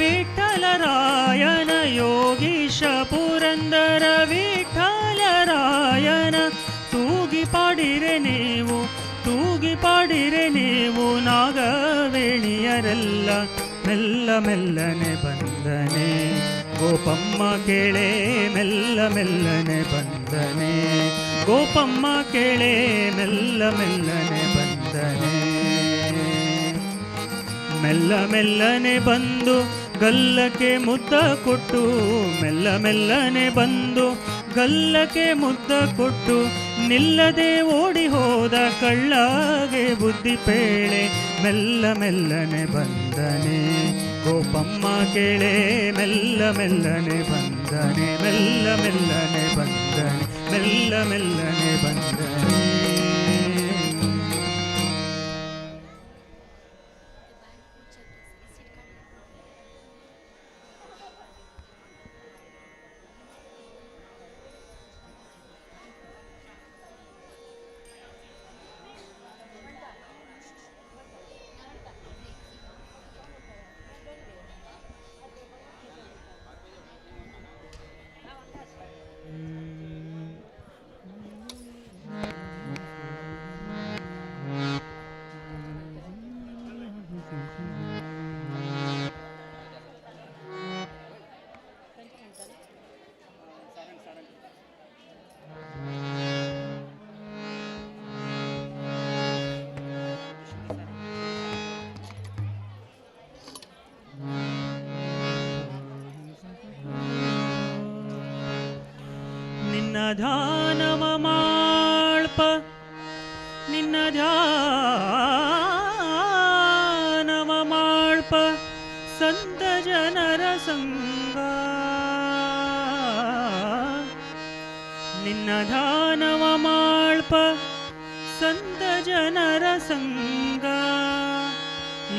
ವಿಠಲರಾಯನ ಯೋಗೀಶ ಪುರಂದರ ವಿಠಲರಾಯನ ತೂಗಿ ಪಾಡಿರೆ ನೀವು ನಾಗವೇಣಿಯರೆಲ್ಲ ಮೆಲ್ಲ ಮೆಲ್ಲನೆ ಬಂದನೆ ಗೋಪಮ್ಮ ಕೇಳೆ ಮೆಲ್ಲ ಮೆಲ್ಲನೆ ಬಂದನೆ ಗೋಪಮ್ಮ ಕೇಳೆ ಮೆಲ್ಲ ಮೆಲ್ಲನೆ ಬಂದನೆ ಮೆಲ್ಲ ಮೆಲ್ಲನೆ ಬಂದು ಗಲ್ಲಕ್ಕೆ ಮುದ್ದ ಕೊಟ್ಟು ಮೆಲ್ಲ ಮೆಲ್ಲನೆ ಬಂದು ಗಲ್ಲಕ್ಕೆ ಮುದ್ದ ಕೊಟ್ಟು ನಿಲ್ಲದೆ ಓಡಿ ಹೋದ ಕಳ್ಳಗೆ ಬುದ್ಧಿ ಪೇಳೆ ಮೆಲ್ಲ ಮೆಲ್ಲನೆ ಬಂದನೆ ಗೋಪಮ್ಮ ಕೇಳೆ ಮೆಲ್ಲ ಮೆಲ್ಲನೆ ಬಂದನೆ ಮೆಲ್ಲ ಮೆಲ್ಲನೆ ಬಂದನೆ ಮೆಲ್ಲ ಮೆಲ್ಲನೆ ಬಂದನೆ ಧ್ಯಾನವ ಮಾಳ್ಪ ನಿನ್ನ ಧ್ಯಾನವ ಮಾಳ್ಪ ಸಂತ ಜನರ ಸಂಗ ನಿನ್ನ ಧ್ಯಾನವ ಮಾಳ್ಪ ಸಂತ ಜನರ ಸಂಗ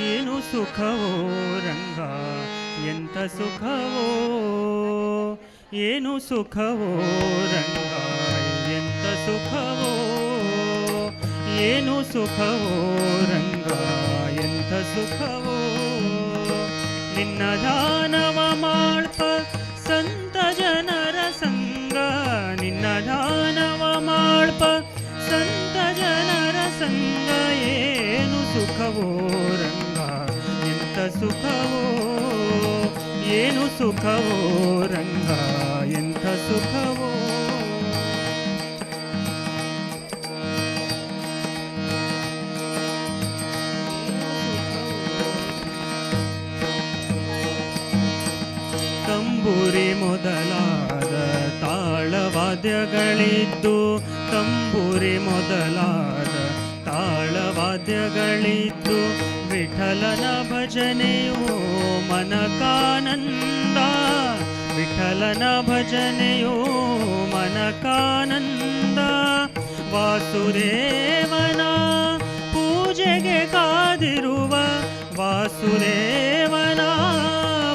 ಏನು ಸುಖವೋ ರಂಗ ಎಂತ ಸುಖವೋ ಏನು ಸುಖವೋ ರಂಗ ಎಂತ ಸುಖವೋ ಏನು ಸುಖವೋ ರಂಗ ಎಂತ ಸುಖವೋ ನಿನ್ನ ಧ್ಯಾನವ ಮಾಳ್ಪ ಸಂತ ಜನರ ಸಂಗ ನಿನ್ನ ಧ್ಯಾನವ ಮಾಳ್ಪ ಸಂತ ಜನರ ಸಂಗ ಏನು ಸುಖವೋ ರಂಗ ಎಂತ ಸುಖವೋ ಏನು ಸುಖವೋ ರಂಗ ಎಂಥ ಸುಖವೋ ತಂಬೂರಿ ಮೊದಲಾದ ತಾಳವಾದ್ಯಗಳಿದ್ದು ತಂಬೂರಿ ಮೊದಲಾದ ತಾಳವಾದ್ಯಗಳಿದ್ದು ವಿಠಲನ ಭಜನೆಯೋ ಮನಕಾನಂದ ವಿಠಲನ ಭಜನೆಯೋ ಮನಕಾನಂದ ವಾಸುದೇವನ ಪೂಜೆಗೆ ಕಾದಿರುವ ವಾಸುದೇವನ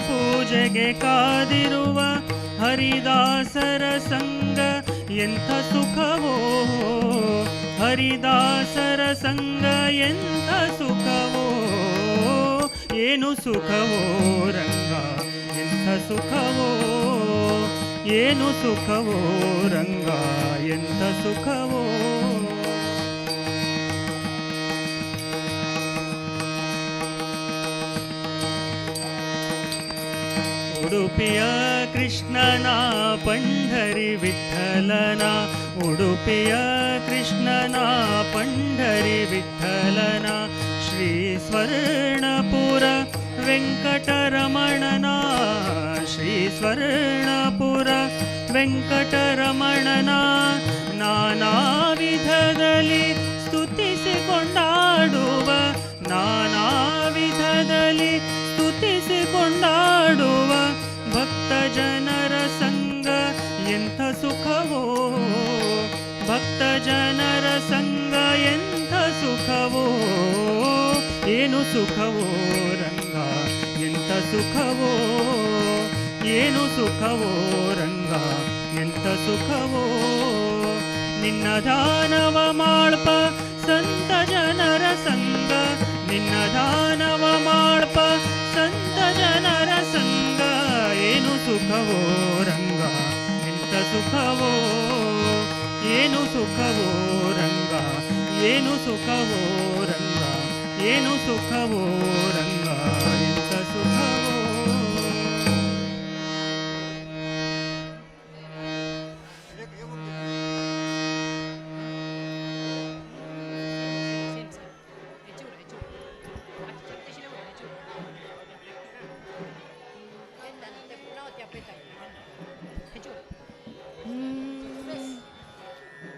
ಪೂಜೆಗೆ ಕಾದಿರುವ ಹರಿದಾಸರ ಸಂಗ ಎಂಥ ಸುಖವೋ ಹರಿದಾಸರ ಸಂಗ ಎಂಥ ಸುಖವೋ ಏನು ಸುಖವೋ ರಂಗ ಎಂಥ ಸುಖವೋ ಏನು ಸುಖವೋ ರಂಗ ಎಂಥ ಸುಖವೋ ಉಡುಪಿಯ ಕೃಷ್ಣನ ಪಂಢರಿ ವಿಠಲನ ಉಡುಪಿಯ ಕೃಷ್ಣನ ಪಂಢರಿ ವಿಠಲನ ಶ್ರೀ ಸ್ವರ್ಣಪುರ ವೆಂಕಟರಮಣನ ಶ್ರೀ ಸ್ವರ್ಣಪುರ ವೆಂಕಟರಮಣನ ನಾನಾ ವಿಧದಲ್ಲಿ ಸ್ತುತಿಸಿಕೊಂಡಾಡುವ ನಾನಾ ವಿಧದಲ್ಲಿ ಸ್ತುತಿಸಿಕೊಂಡಾಡುವ ಭಕ್ತ ಜನರ ಸಂಗ ಎಂಥ ಸುಖವೋ ಭಕ್ತ ಜನರ ಸಂಗ ಎಂಥ ಸುಖವೋ ಏನು ಸುಖವೋ ರಂಗ ಎಂಥ ಸುಖವೋ ಏನು ಸುಖವೋ ರಂಗ ಎಂಥ ಸುಖವೋ ನಿನ್ನ ದಾನವ ಮಾಳ್ಪ ಸಂತ ಜನರ ಸಂಗ ನಿನ್ನ ದಾನವ ಮಾಳ್ಪ ಸಂತ ಜನರ ಸಂಗ ಏನು ಸುಖವೋ ರಂಗ ಎಂಥ ಸುಖವೋ ಏನು ಸುಖವೋ ರಂಗ ಏನು ಸುಖವೋ ರಂಗ ಏನು ಸುಖವೋ ರಂಗ ಎಂಥ ಸುಖವೋ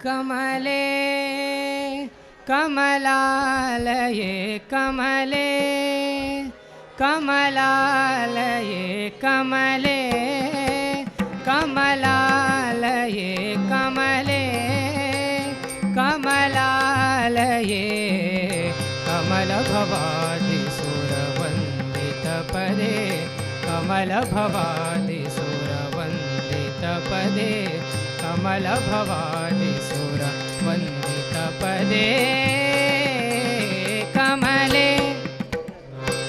कमले कमलालये कमले कमलालये कमले कमलालये कमले कमलालये कमलभवादि सुरवन्दितपदे कमलभवादि सुरवन्दितपदे कमलभवादि सुरवन्दितपदे कमले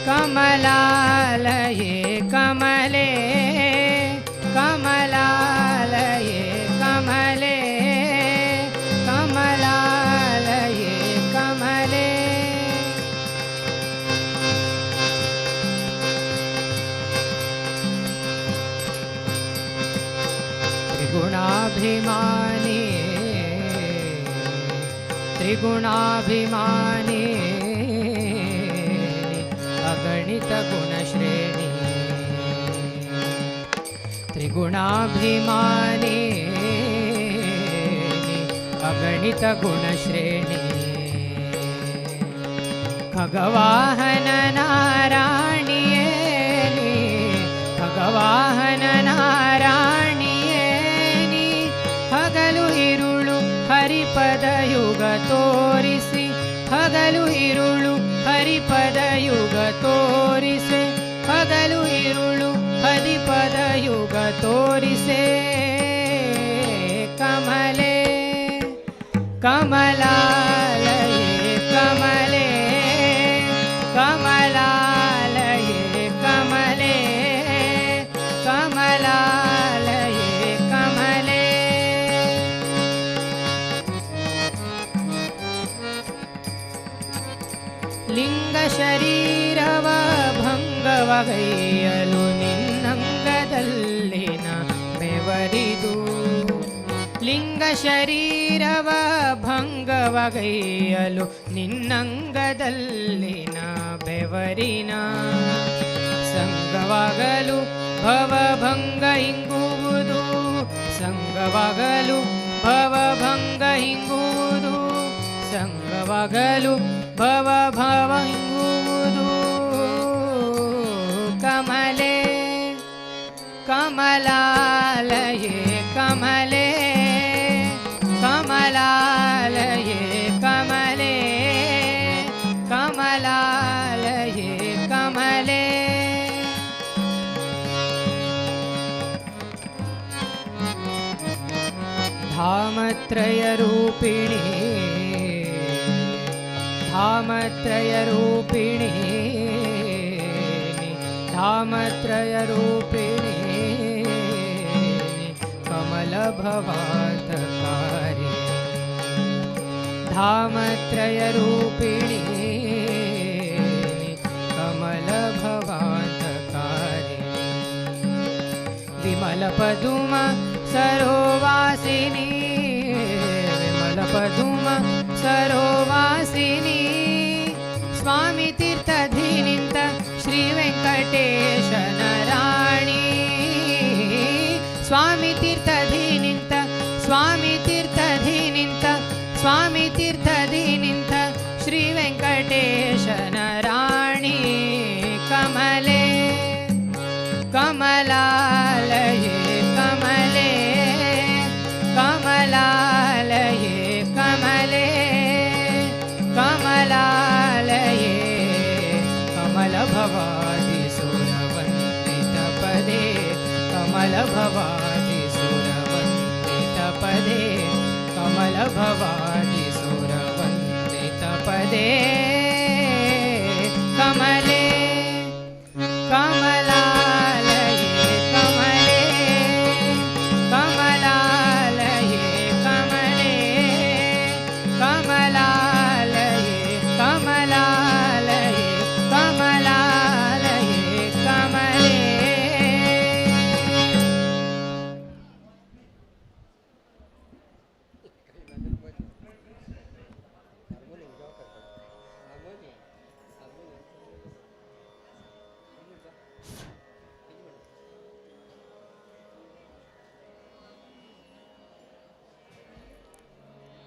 कमलालये कमले कमलालये कमले कमलालये कमले त्रिगुणाभिमानी त्रिगुणाभिमानी अगणित गुणश्रेणी त्रिगुणाभिमानी ಅಗಣಿತ ಗುಣಶ್ರೇಣಿ ಖಗವಾಹನ ನಾರಾಯಣಿಯೇ ನೀ ಖಗವಾಹನ ನಾರಾಯಣಿಯೇ ನೀ ಹಗಲು ಇರುಳು ಹರಿಪದ ಯುಗ ತೋರಿಸಿ ಹಗಲು ಇರುಳು ಹರಿಪದ ಯುಗ ತೋರಿಸೆ ಹಗಲು ಇರುಳು ಹರಿಪದ ಯುಗ ತೋರಿಸೆ ಕಮಲೆ ಕಮಲಾಲಯೇ ಕಮಲೆ ಕಮಲಾಲಯೇ ಕಮಲೆ ಕಮಲಾಲಯೇ ಕಮಲೆ ಲಿಂಗ ಶರೀರವ ಭಂಗವಗೈಯಲು ನಿನ್ನಂಗದಲ್ಲಿನ ಬೆವರಿದು ಲಿಂಗ ಶರೀರವ ಭಂಗವಗೈಯಲು ನಿನ್ನಂಗದಲ್ಲಿನ ಬೆವರಿನ ಸಂಗವಾಗಲು ಭವಭಂಗ ಹಿಂಗುವುದು ಸಂಗವಾಗಲು ಭವಭಂಗ ಹಿಂಗುವುದು ಸಂಗವಾಗಲು ಭವ ಹಿಂಗುವುದು ಕಮಲೆ ಕಮಲಾಲಯೇ ಕಮಲೆ ಕಮಲಾಲಯೇ ಕಮಲೆ ಕಮಲಾಲಯೇ ಕಮಲೆ धामत्रय रूपिणी धामत्रय रूपिणी धामत्रय रूपिणी कमल भवातकारी धामत्रय रूपिणी कमल भवातकारी विमल पदुम सरोवासिनी विमल पदुम सरोवासिनी स्वामी तीर्थधीनिंत श्री वेंकटेशन राणी स्वामी तीर्थधीनिंत स्वामी तीर्थधीनिंत स्वामी तीर्थधीनिंत श्री वेंकटेशन राणी कमले कमलालये कमले कमलालये कमले कमलालये कमल भवादि सुरवन्दित पदे कमल भवादि सुरवन्दित पदे कमल भवादि सुरवन्दित पदे कमले कमलालये कमले कमलालये कमले कमलालये कमलालये कमलालये कमले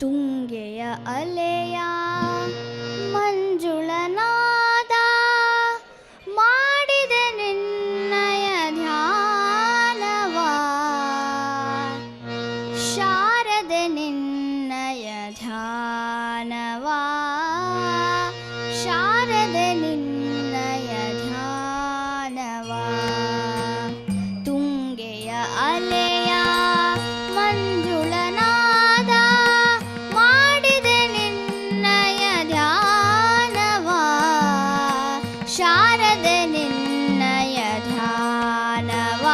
ತುಂಗೆಯ ಅಲೆಯ ಮಂಜುಳನಾದ ಮಾಡಿದ ನಿನ್ನಯ ಧ್ಯಾನವ ಶಾರದೆ ನಿನ್ನಯ ಧ್ಯಾನವ ಶಾರದೆ ನಿನ್ನಯ ಧ್ಯಾನವ ತುಂಗೆಯ ಅಲೆಯ ಮಂಜುಳನಾದ ಮಾಡಿದೆ ನಿನ್ನಯ ಧ್ಯಾನವ ಶಾರದೆ ನಿನ್ನಯ ಧ್ಯಾನವ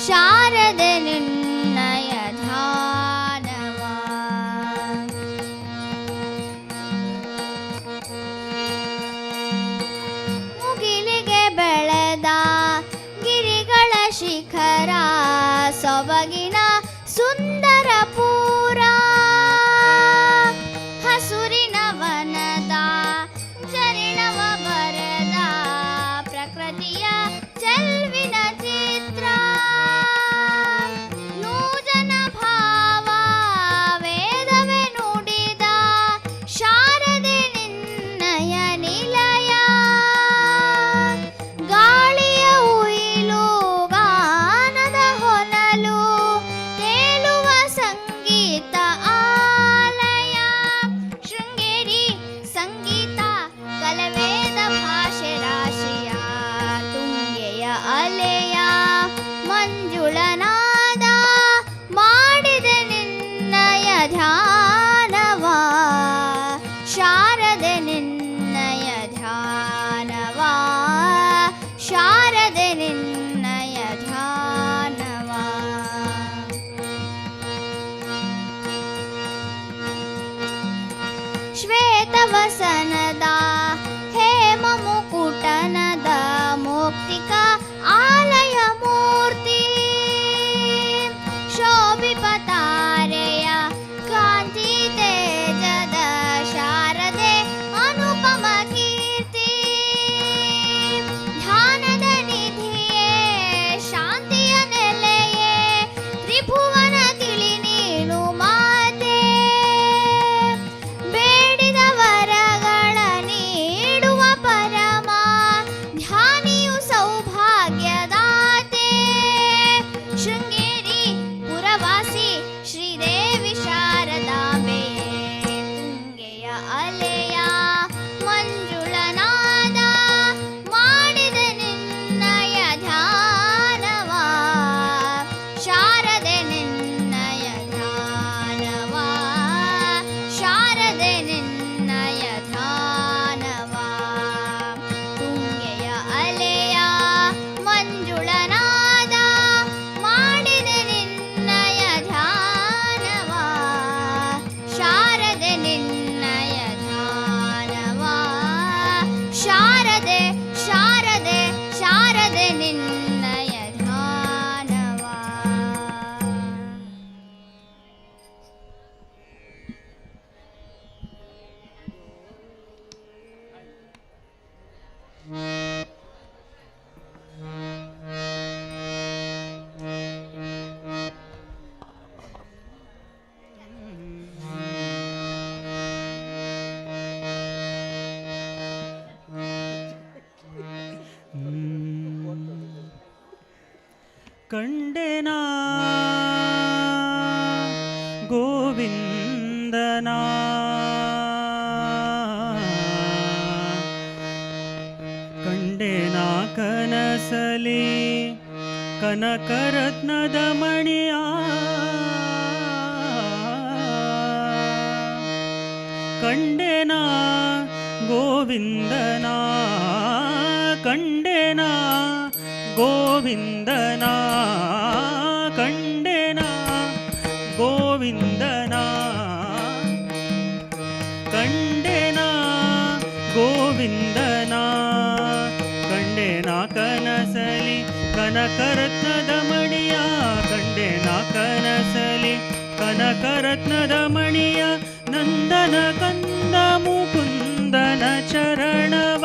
ಶಾರದೆ ನಿನ್ನಯ ಧ್ಯಾನವ ಶ್ವೇತವಸನದ ಹೇಮ ಮುಕುಟನದ ಮೌಕ್ತಿಕ ಆಲಯ ಮೂರ್ತಿ ಶೋಭಿಪತಾರೆಯ ಕಾಂತಿ ತೇಜದ ಶಾರದೆ ಅನುಪಮ ಕೀರ್ತಿ ಧ್ಯಾನದ ನಿಧಿಯೇ ಶಾಂತಿಯ ನೆಲೆಯೇ ತ್ರಿಭುವನ ತಿಳಿ ನೀನು ಮಾತೆ ಬೇಡಿದ ವರಗಳ ನೀಡುವ ಪರಮ ಧ್ಯಾನಿಯು ಸೌಭಾಗ್ಯದಾತೆ ಶೃಂಗೇರಿ ಪುರವಾಸಿ ಶ್ರೀದೇವಿ ಶಾರದಾಂಬೆ ತುಂಗೆಯ ಅಲೆಯ ಮಂಜುಳನಾದ ಮಾಡಿದ ನಿನ್ನಯ ಧ್ಯಾನವ ಶಾರದೆ ನಿನ್ನಯ ಧ್ಯಾನವ ಶಾರದೆ ನಿನ್ನಯ ಧ್ಯಾನವ ತುಂಗೆಯ ಅಲೆಯ ಮಂಜುಳನಾದ ಮಾಡಿದ ನಿನ್ನಯ ಧ್ಯಾನವ ಶಾರದೆ ನಿನ್ನಯ ಧ್ಯಾನವ ಶಾರದೆ ಶಾರದೆ ಶಾರದೆ ನಿನ್ನಯ ಧ್ಯಾನವ ಕಂಡೆನಾ ಗೋವಿಂದನಾ ಕಂಡೆನಾ ಕನಸಲಿ ಕನಕರತ್ನದ ಮಣಿಯ ಕಂಡೆನಾ ಗೋವಿಂದನಾ ಕಂಡೆನಾ ಗೋವಿಂದನಾ ಕಂಡೆನಾ ಗೋವಿಂದನಾ ಕಂಡೆನಾ ಗೋವಿಂದನಾ ಕಂಡೆನಾ ಕನಸಲಿ ಕನಕರತ್ನದ ಮಣಿಯ ಕಂಡೆನಾ ಕನಸಲಿ ಕನಕರತ್ನದ ಮಣಿಯ ನಂದನ ಕಂದ ಮುಕುಂದನ ಚರಣವ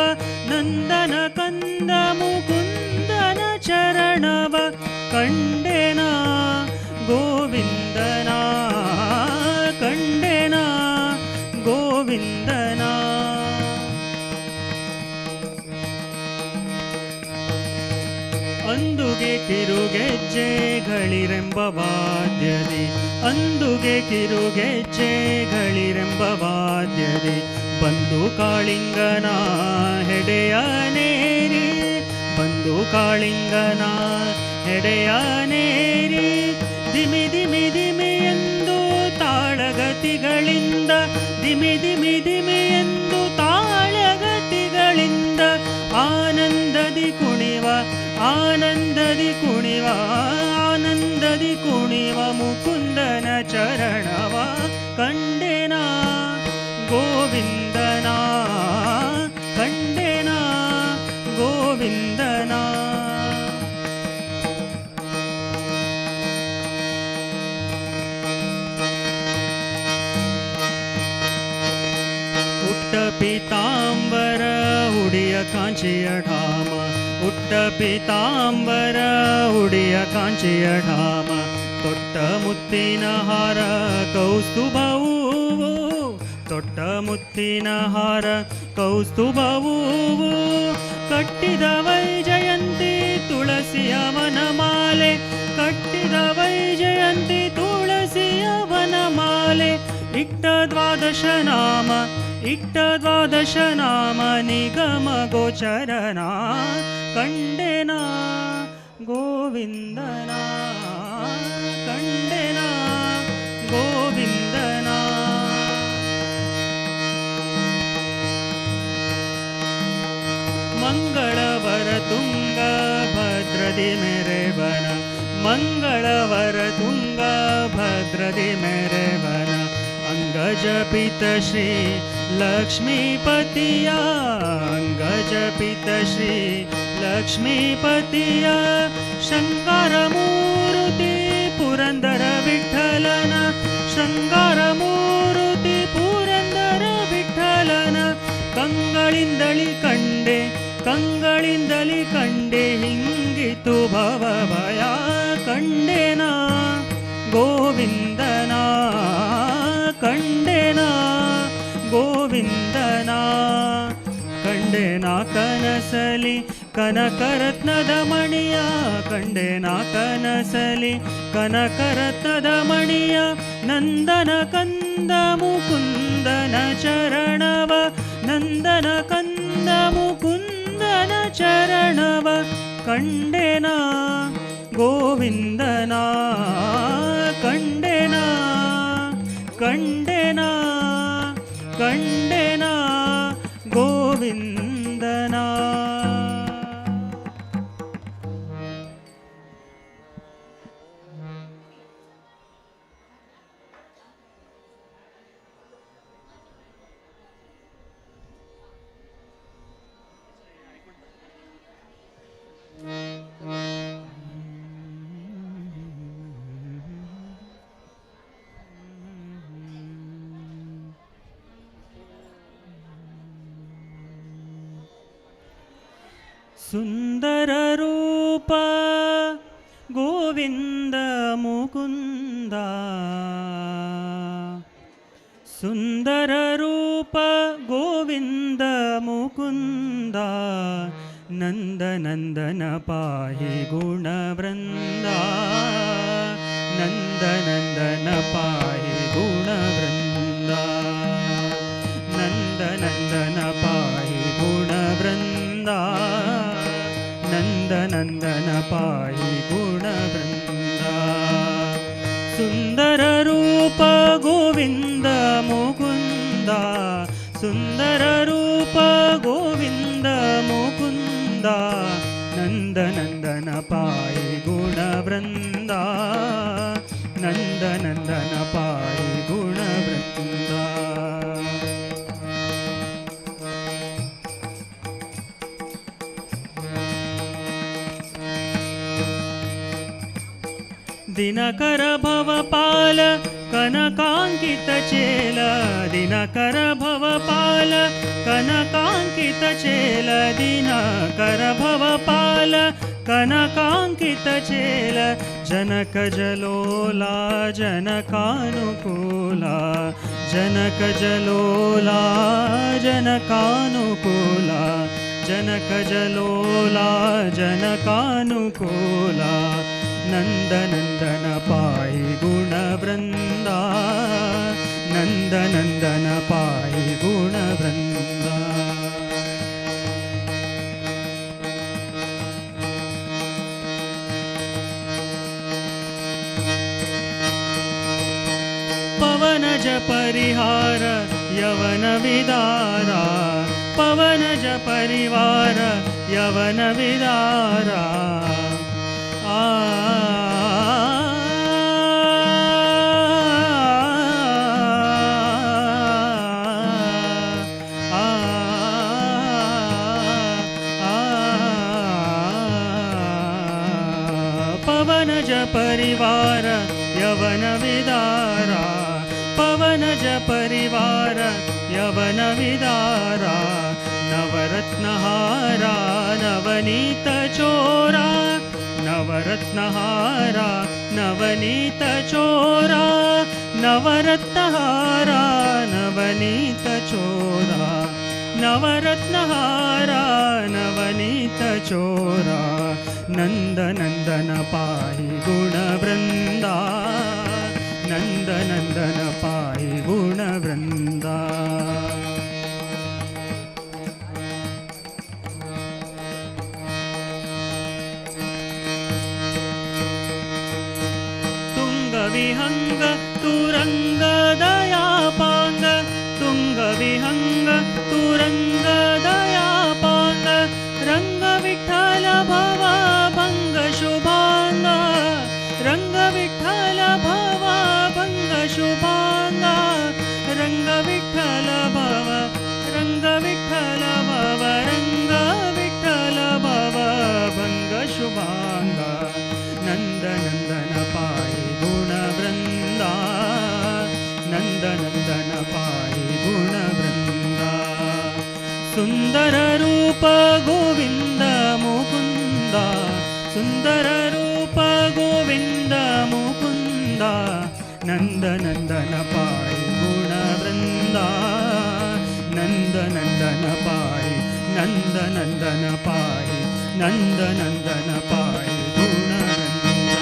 ನಂದನ ಕಂದ ಮುಕುಂದನ ಚರಣವ ಕಂಡೆನಾ ಗೋವಿಂದನಾ ಕಂಡೆನಾ ಗೋವಿಂದನಾ ಅಂದುಗೆ ಕಿರುಗೆಜ್ಜೆಗಳಿರೆಂಬ ವಾದ್ಯದಿ ಅಂದುಗೆ ಕಿರುಗೆಜ್ಜೆಗಳಿರೆಂಬ ವಾದ್ಯದಿ ಬಂದು ಕಾಳಿಂಗನ ಹೆಡೆಯ ನೇರಿ ಬಂದು ಕಾಳಿಂಗನ ಹೆಡೆಯ ನೇರಿ ದಿಮಿ ದಿಮಿ ದಿಮಿ ಎಂದು ತಾಳಗತಿಗಳಿಂದ ದಿಮಿ ದಿಮಿ ದಿಮಿ ಎಂದು ತಾಳಗತಿಗಳಿಂದ ಆನಂದದಿ ಕುಣಿವ ಆನಂದದಿ ಕುಣಿವ ಆನಂದದಿ ಕುಣಿವ ಮುಕುಂದನ ಚರಣವ ಕಂಡೆನಾ ಗೋವಿಂದನಾ ಕಂಡೆನಾ ಗೋವಿಂದನಾ ಉಟ್ಟ ಪೀತಾಂಬರ ಉಡಿಯ ಕಾಂಚಿಯ ಢಾಮ ಉಟ್ಟ ಪೀತಾಂಬರ ಉಡಿಯ ಕಾಂಚಿಯ ಢಾಮ ತೊಟ್ಟ ಮುತ್ತಿನ ಹಾರ ಕೌಸ್ತುಭವೂ ತೊಟ್ಟ ಮುತ್ತಿನ ಹಾರ ಕೌಸ್ತುಭವೂ ಕಟ್ಟಿದ ವೈಜಯಂತಿ ತುಳಸಿಯ ವನಮಾಲೆ ಕಟ್ಟಿದ ವೈಜಯಂತಿ ತುಳಸಿಯ ವನಮಾಲೆ ಇಟ್ಟ ದ್ವಾದಶ ನಾಮ ಇಟ್ಟ ದ್ವಾದಶ ನಾಮ ನಿಗಮ ಗೋಚರನಾ ಕಂಡೆನಾ ಗೋವಿಂದನಾ ಕಂಡೆನಾ ಗೋವಿಂದನಾ ಮಂಗಳವರ ತುಂಗ ಭದ್ರದಿ ಮೆರೆವನ ಮಂಗಳವರ ತುಂಗ ಭದ್ರದಿ ಮೆರೆವನ ಅಂಗಜಪಿತ ಶ್ರೀ लक्ष्मीपतिया गजपित श्री लक्ष्मीपतिया शृङ्गारमूर्ति पुरन्दर विठ्ठलन शृङ्गारमूर्ति पुरन्दर विठ्ठलन ಕಂಗಳಿಂದಲಿ ಕಂಡೆ ಹಿಂಗಿತು ಭವಭಯ ಕಂಡೆನ ಗೋವಿಂದನ ಕಂಡೆನ ಗೋವಿಂದನ ಕಂಡೆನ ಕನಸಲಿ ಕನಕರತ್ನದ ಮಣಿಯ ಕಂಡೆನ ಕನಸಲಿ ಕನಕರತ್ನದ ಮಣಿಯ ನಂದನ ಕಂದ ಮುಕುಂದನ ಚರಣವ ನಂದನ ಕಂದ ಮುಕುಂದನ ಚರಣವ ಕಂಡೆನ ಗೋವಿಂದನ ಕಂಡೆನ ಕಂಡೆನ ಕಂಡೆನ ಗೋವಿಂದನ. ಸುಂದರ ರೂಪ ಗೋವಿಂದ ಮುಕುಂದ ಸುಂದರ ರೂಪ ಗೋವಿಂದ ಮುಕುಂದ ನಂದನಂದನ ಪಾಹಿ ಗುಣವೃಂದ ನಂದನಂದನ ಪಾಹಿ ಗುಣವೃಂದ ನಂದನಂದನ ಪಾಹಿ ಗುಣವೃಂದ ನಂದನಂದನ ಪಾಹಿ ಗುಣವೃಂದ ಸುಂದರ ರೂಪ ಗೋವಿಂದ ಮುಕುಂದ ಸುಂದರ ರೂಪ ಗೋವಿಂದ ಮುಕುಂದ ನಂದನಂದನ ಪಾಹಿ ಗುಣವೃಂದ ನಂದನಂದನ ಪಾಹಿ ಗುಣವೃಂದ. ದಿನಕರ ಭವಪಾಲ ಕನಕಾಂಕಿತ ಚೇಲ ದಿನಕರ ಭವಪಾಲ ಕನಕಾಂಕಿತ ಚೇಲ ದಿನಕರ ಭವಪಾಲ ಕನಕಾಂಕಿತ ಚೇಲ ಜನಕ ಜಲೋಲ ಜನಕಾನುಕೂಲ ಜನಕ ಜಲೋಲ ಜನಕಾನುಕೂಲ ಜನಕ ಜಲೋಲ ಜನಕಾನುಕೂಲ ನಂದನಂದನ ಪಾಹಿ ಗುಣವೃಂದ ನಂದನಂದನ ಪಾಹಿ ಗುಣವೃಂದ. ಪವನಜ ಪರಿಹಾರ ಯವನ ವಿದಾರ ಪವನಜ ಪರಿವಾರ ಯವನ ವಿದಾರ ಆ ಪವನಜ ಪರಿವಾರ ಯವನ ವಿದಾರ ಪವನಜ ಪರಿವಾರ ಯವನ ವಿದಾರ ನವರತ್ನಹಾರ ನವನೀತ ಚೋರ ನವರತ್ನಹಾರ ನವನೀತ ಚೋರ ನವರತ್ನಹಾರ ನವನೀತ ಚೋರ ನವರತ್ನಹಾರ ನವನೀತ ಚೋರ ನಂದನಂದನ ಪಾಹಿ ಗುಣವೃಂದ ನಂದನಂದನ ಪಾಹಿ ಗುಣವೃಂದ. ತುಂಗವಿಹಂಗ ತುರಂಗ ದಯಾಪಾಂಗ ತುಂಗವಿಹಂಗ ತುರಂಗ ದಯಾಪಾಂಗ ರಂಗ ವಿಠ್ಠಲ ಭವ ಭಂಗ ಶುಭಾಂಗ ರಂಗ ವಿಠ್ಠಲ ಭವ ಭಂಗ ಶುಭಾಂಗ ರಂಗ ಸುಂದರ ರೂಪ ಗೋವಿಂದ ಮುಕುಂದ ಸುಂದರ ರೂಪ ಗೋವಿಂದ ಮುಕುಂದ ನಂದ ನಂದನ ಪಾಯಿ ಗುಣ ವೃಂದ ನಂದ ನಂದನ ಪಾಯಿ ನಂದ ನಂದನ ಪಾಯಿ ನಂದ ನಂದನ ಪಾಯಿ ಗುಣ ವೃಂದ.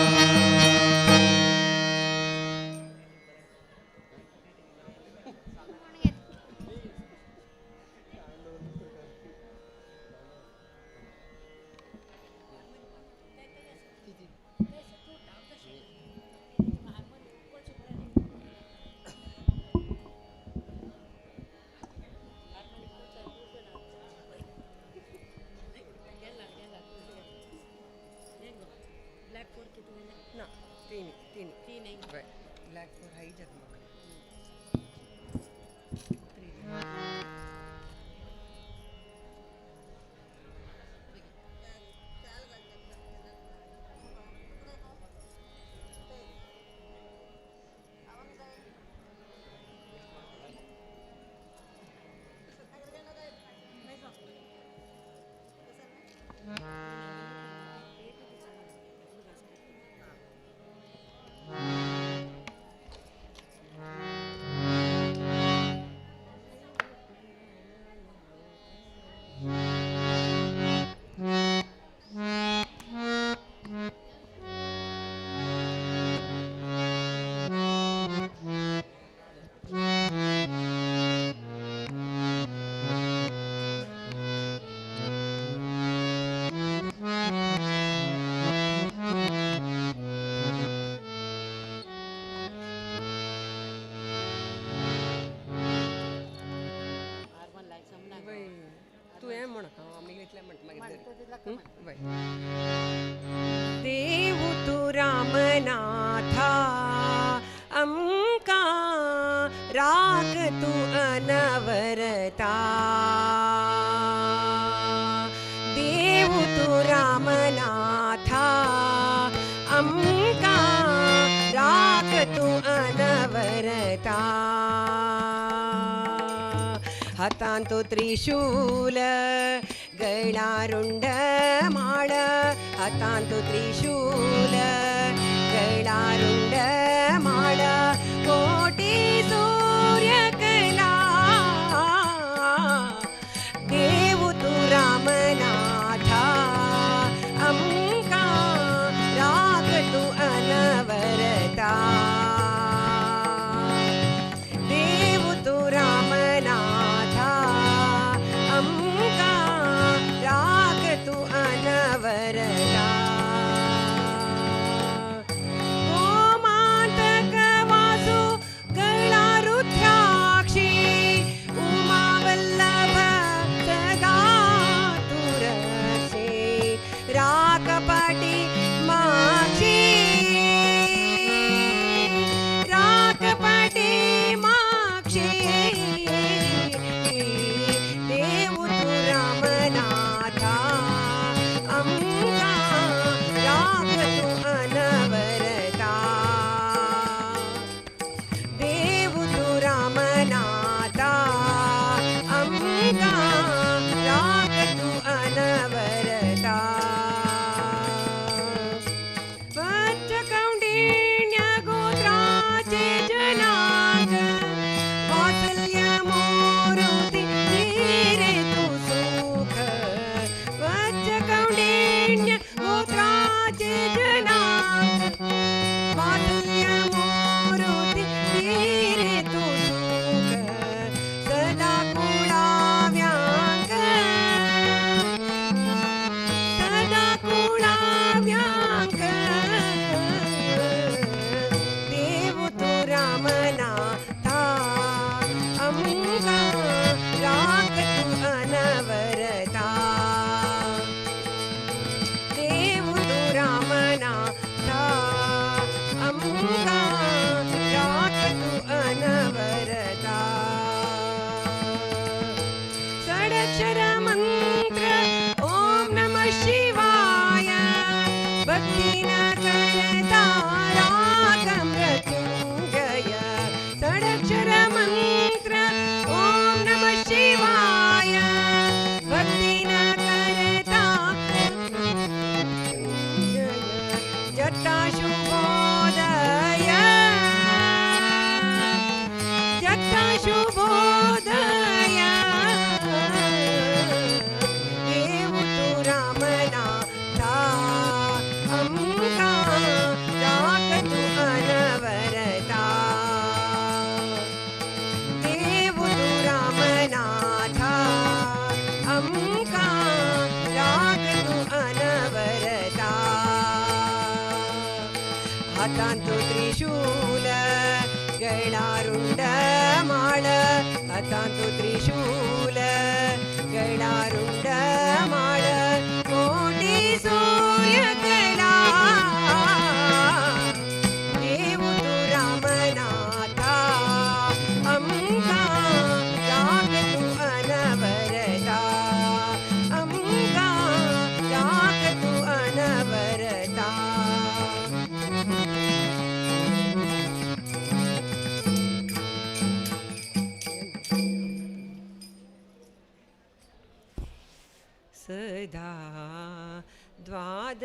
देवु तु रामनाथा अंका राग तु अनवरता देवु तु रामनाथा अंका राग तु अनवरता हतांतो त्रिशूल गळारुंड माळ हतांतो त्रिशूल गळारुंड माळ कोटी सूर्यकला देवु तु रामनाथा अंका राग तु अनवरता देवु तु रामनाथा अंका राग तु अनवरता गोमातक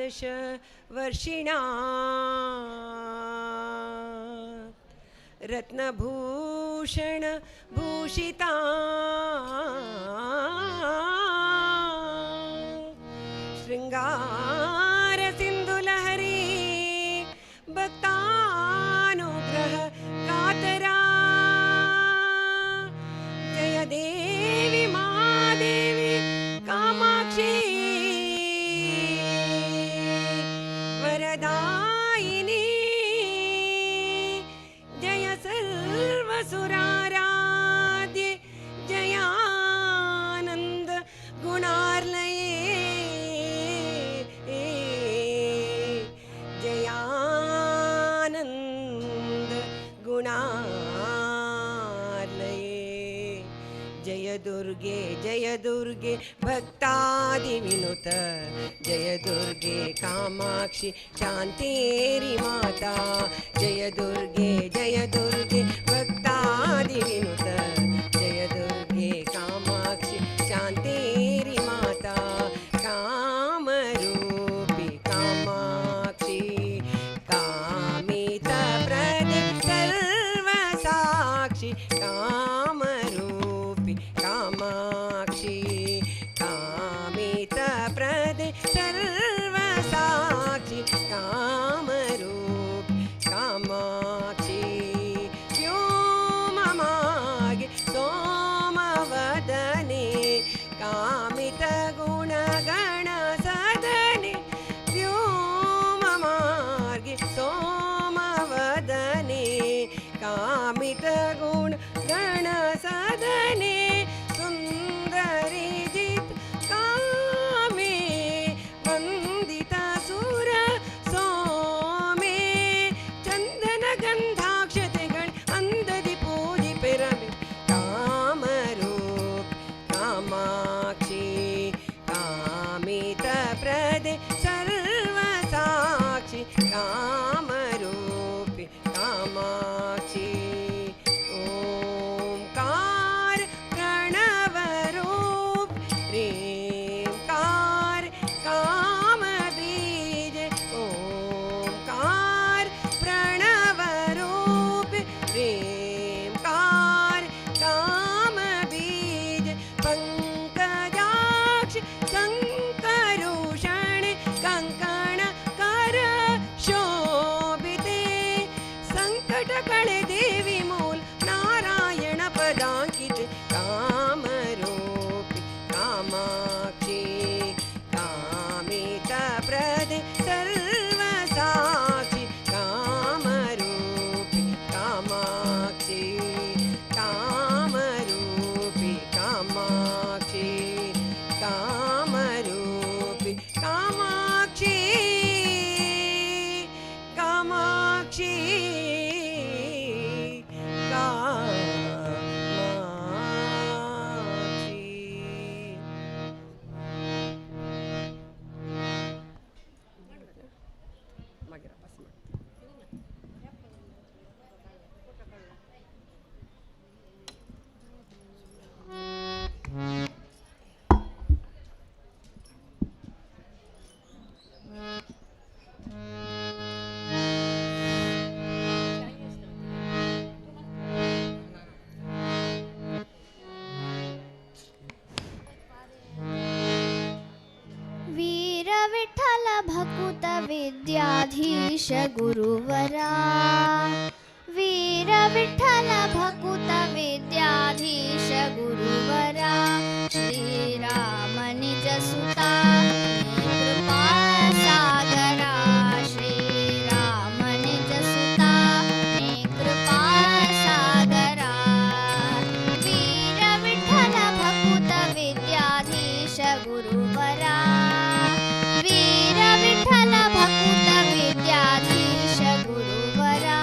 द्वादश वर्षिणा रत्नभूषण भूषिता शृंगार सिंधुलहरी भक्तानुग्रह कातरा जय देवी महादेवी कामाक्षी वरदायिनी जय सर्वसुराराध्ये जयानंद गुणार्लये जयानंद गुणार्लये जय दुर्गे भक्तादिविनुत जय दुर्गे कामाक्षि शान्तेरि माता जय दुर्गे भक्तादिविनुत जय दुर्गे कामाक्षि शान्तेरि माता कामरूपी कामाक्षि कामितप्रदे सर्वसाक्षि कामरूपी कामाक्षि कामितप्रदे सर्वसाक्षि कामरूपी कामाक्षि व्योममागे सोमवदने कामितगुणगणसदने व्योममार्गे सोमवदने कामितगुणगणसदने सुन्दरी जित कामे वन्दिता सुर सोमे चन्दन गन्धाक्षते गण अंददि पूजि पिरमि कामरूप कामाक्षि कामितप्रदे सर्वसाक्षि कामरूपि कामाक्षि ओंकार प्रणवरूप ह्रींकार कामबीज ओंकार प्रणवरूप ह्रींकार कामबीज पंकजाक्ष शङ्करूषण कंकण कर शोभिते संकटकळे देवी मूल नारायण पदांकित कामरूपी कामाक्षि कामितप्रदे सर्वसाक्षि कामरूपी कामाक्षि कामरूपी कामाक्षि कामरूपी कामाक्षि कामाक्षि वीर विठ्ठल भकुत विद्याधीश गुरुवरा वीर विठ्ठल भकुत विद्याधीश गुरुवरा श्रीराम निज सुता कृपा सागरा श्रीराम निज सुता कृपा सागरा वीर विठ्ठल भकुत विद्याधीश गुरुवरा वीर विठ्ठल भकुत विद्याधीश गुरुवरा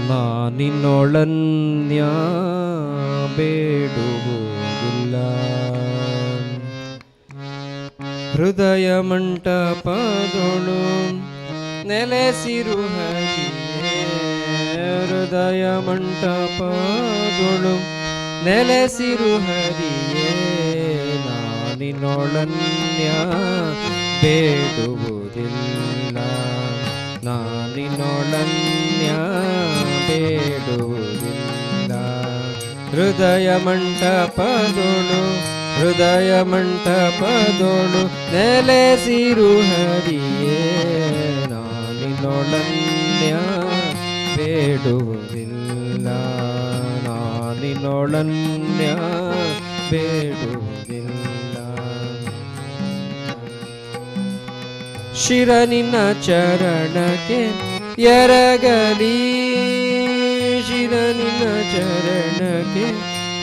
ನಾನಿನ್ನೊಳನ್ಯ ಬೇಡುವುದಿಲ್ಲ. ಹೃದಯ ಮಂಟಪದೊಳು ನೆಲೆಸಿರು ಹರಿಯೇ, ಹೃದಯ ಮಂಟಪದೊಳು ನೆಲೆಸಿರು ಹರಿಯೇ, ನಾನಿನ್ನೊಳನ್ಯ ಬೇಡುವುದಿಲ್ಲ. ನಾನಿನ್ನೊಳನ್ಯ ಬೇಡುವುದಿಲ್ಲ. ಹೃದಯ ಮಂಟಪದೊಳು ಹೃದಯ ಮಂಟಪದೊಳು ನೆಲೆಸಿರು ಹರಿಯೇ, ನಾನಿನ್ನೊಳನ್ಯ ಬೇಡುವುದಿಲ್ಲ. ನಾನಿನ್ನೊಳನ್ಯ ಬೇಡುವುದಿಲ್ಲ. ಶಿರ ನಿನ್ನ ಚರಣಕ್ಕೆ ಎರಗಲಿ, ಶಿರ ನಿನ್ನ ಚರಣಕ್ಕೆ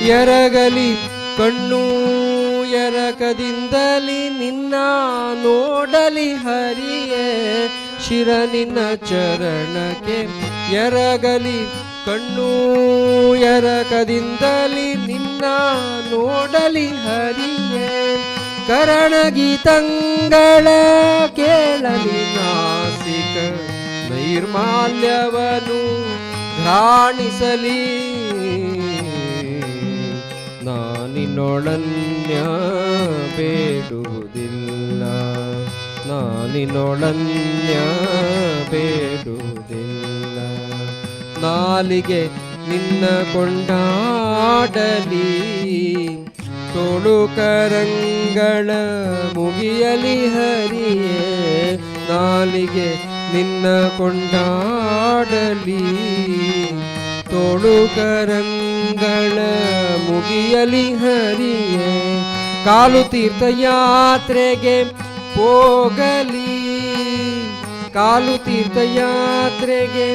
ಎರಗಲಿ, ಕಣ್ಣು ಎರಕದಿಂದಲಿ ನಿನ್ನ ನೋಡಲಿ ಹರಿಯೇ. ಶಿರ ನಿನ್ನ ಚರಣಕ್ಕೆ ಎರಗಲಿ, ಕಣ್ಣು ಎರಕದಿಂದಲಿ ನಿನ್ನ ನೋಡಲಿ ಹರಿಯೇ. ಕರಣಗೀತಂಗಳ ಕೇಳಲಿ, ನಾಸಿಕ ನೈರ್ಮಾಲ್ಯವನು ಘ್ರಾಣಿಸಲಿ, ನಾನಿನ್ನೊಳನ್ಯ ಬೇಡುವುದಿಲ್ಲ. ನಾನಿನ್ನೊಳನ್ಯ ಬೇಡುವುದಿಲ್ಲ. ನಾಲಿಗೆ ನಿನ್ನ ಕೊಂಡಾಡಲಿ, ತೋಳು ಕರಂಗಳ ಮುಗಿಯಲಿ ಹರಿಯೇ. ನಾಲಿಗೆ ನಿನ್ನ ಕೊಂಡಾಡಲಿ, ತೋಳು ಕರಂಗಳ ಮುಗಿಯಲಿ ಹರಿಯೇ. ಕಾಲು ತೀರ್ಥಯಾತ್ರೆಗೆ ಹೋಗಲಿ, ಕಾಲು ತೀರ್ಥಯಾತ್ರೆಗೆ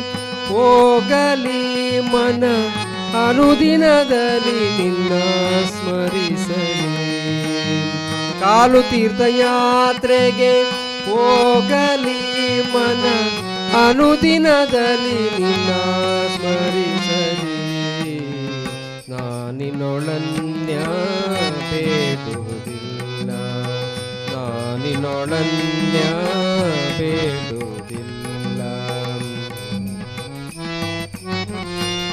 ಹೋಗಲಿ, ಮನ ಅನುದಿನದಲ್ಲಿ ನಿನ್ನ ಸ್ಮರಿಸಲಿ. ಕಾಲು ತೀರ್ಥಯಾತ್ರೆಗೆ ಹೋಗಲಿ, ಮನ ಅನುದಿನದಲ್ಲಿ ನಿನ್ನ ಸ್ಮರಿಸಲಿ. ನಾನಿನ್ನೊಳನ್ಯ ಬೇಡುವುದಿಲ್ಲ. ನಾನಿನ್ನೊಳನ್ಯ ಬೇಡುವುದಿಲ್ಲ.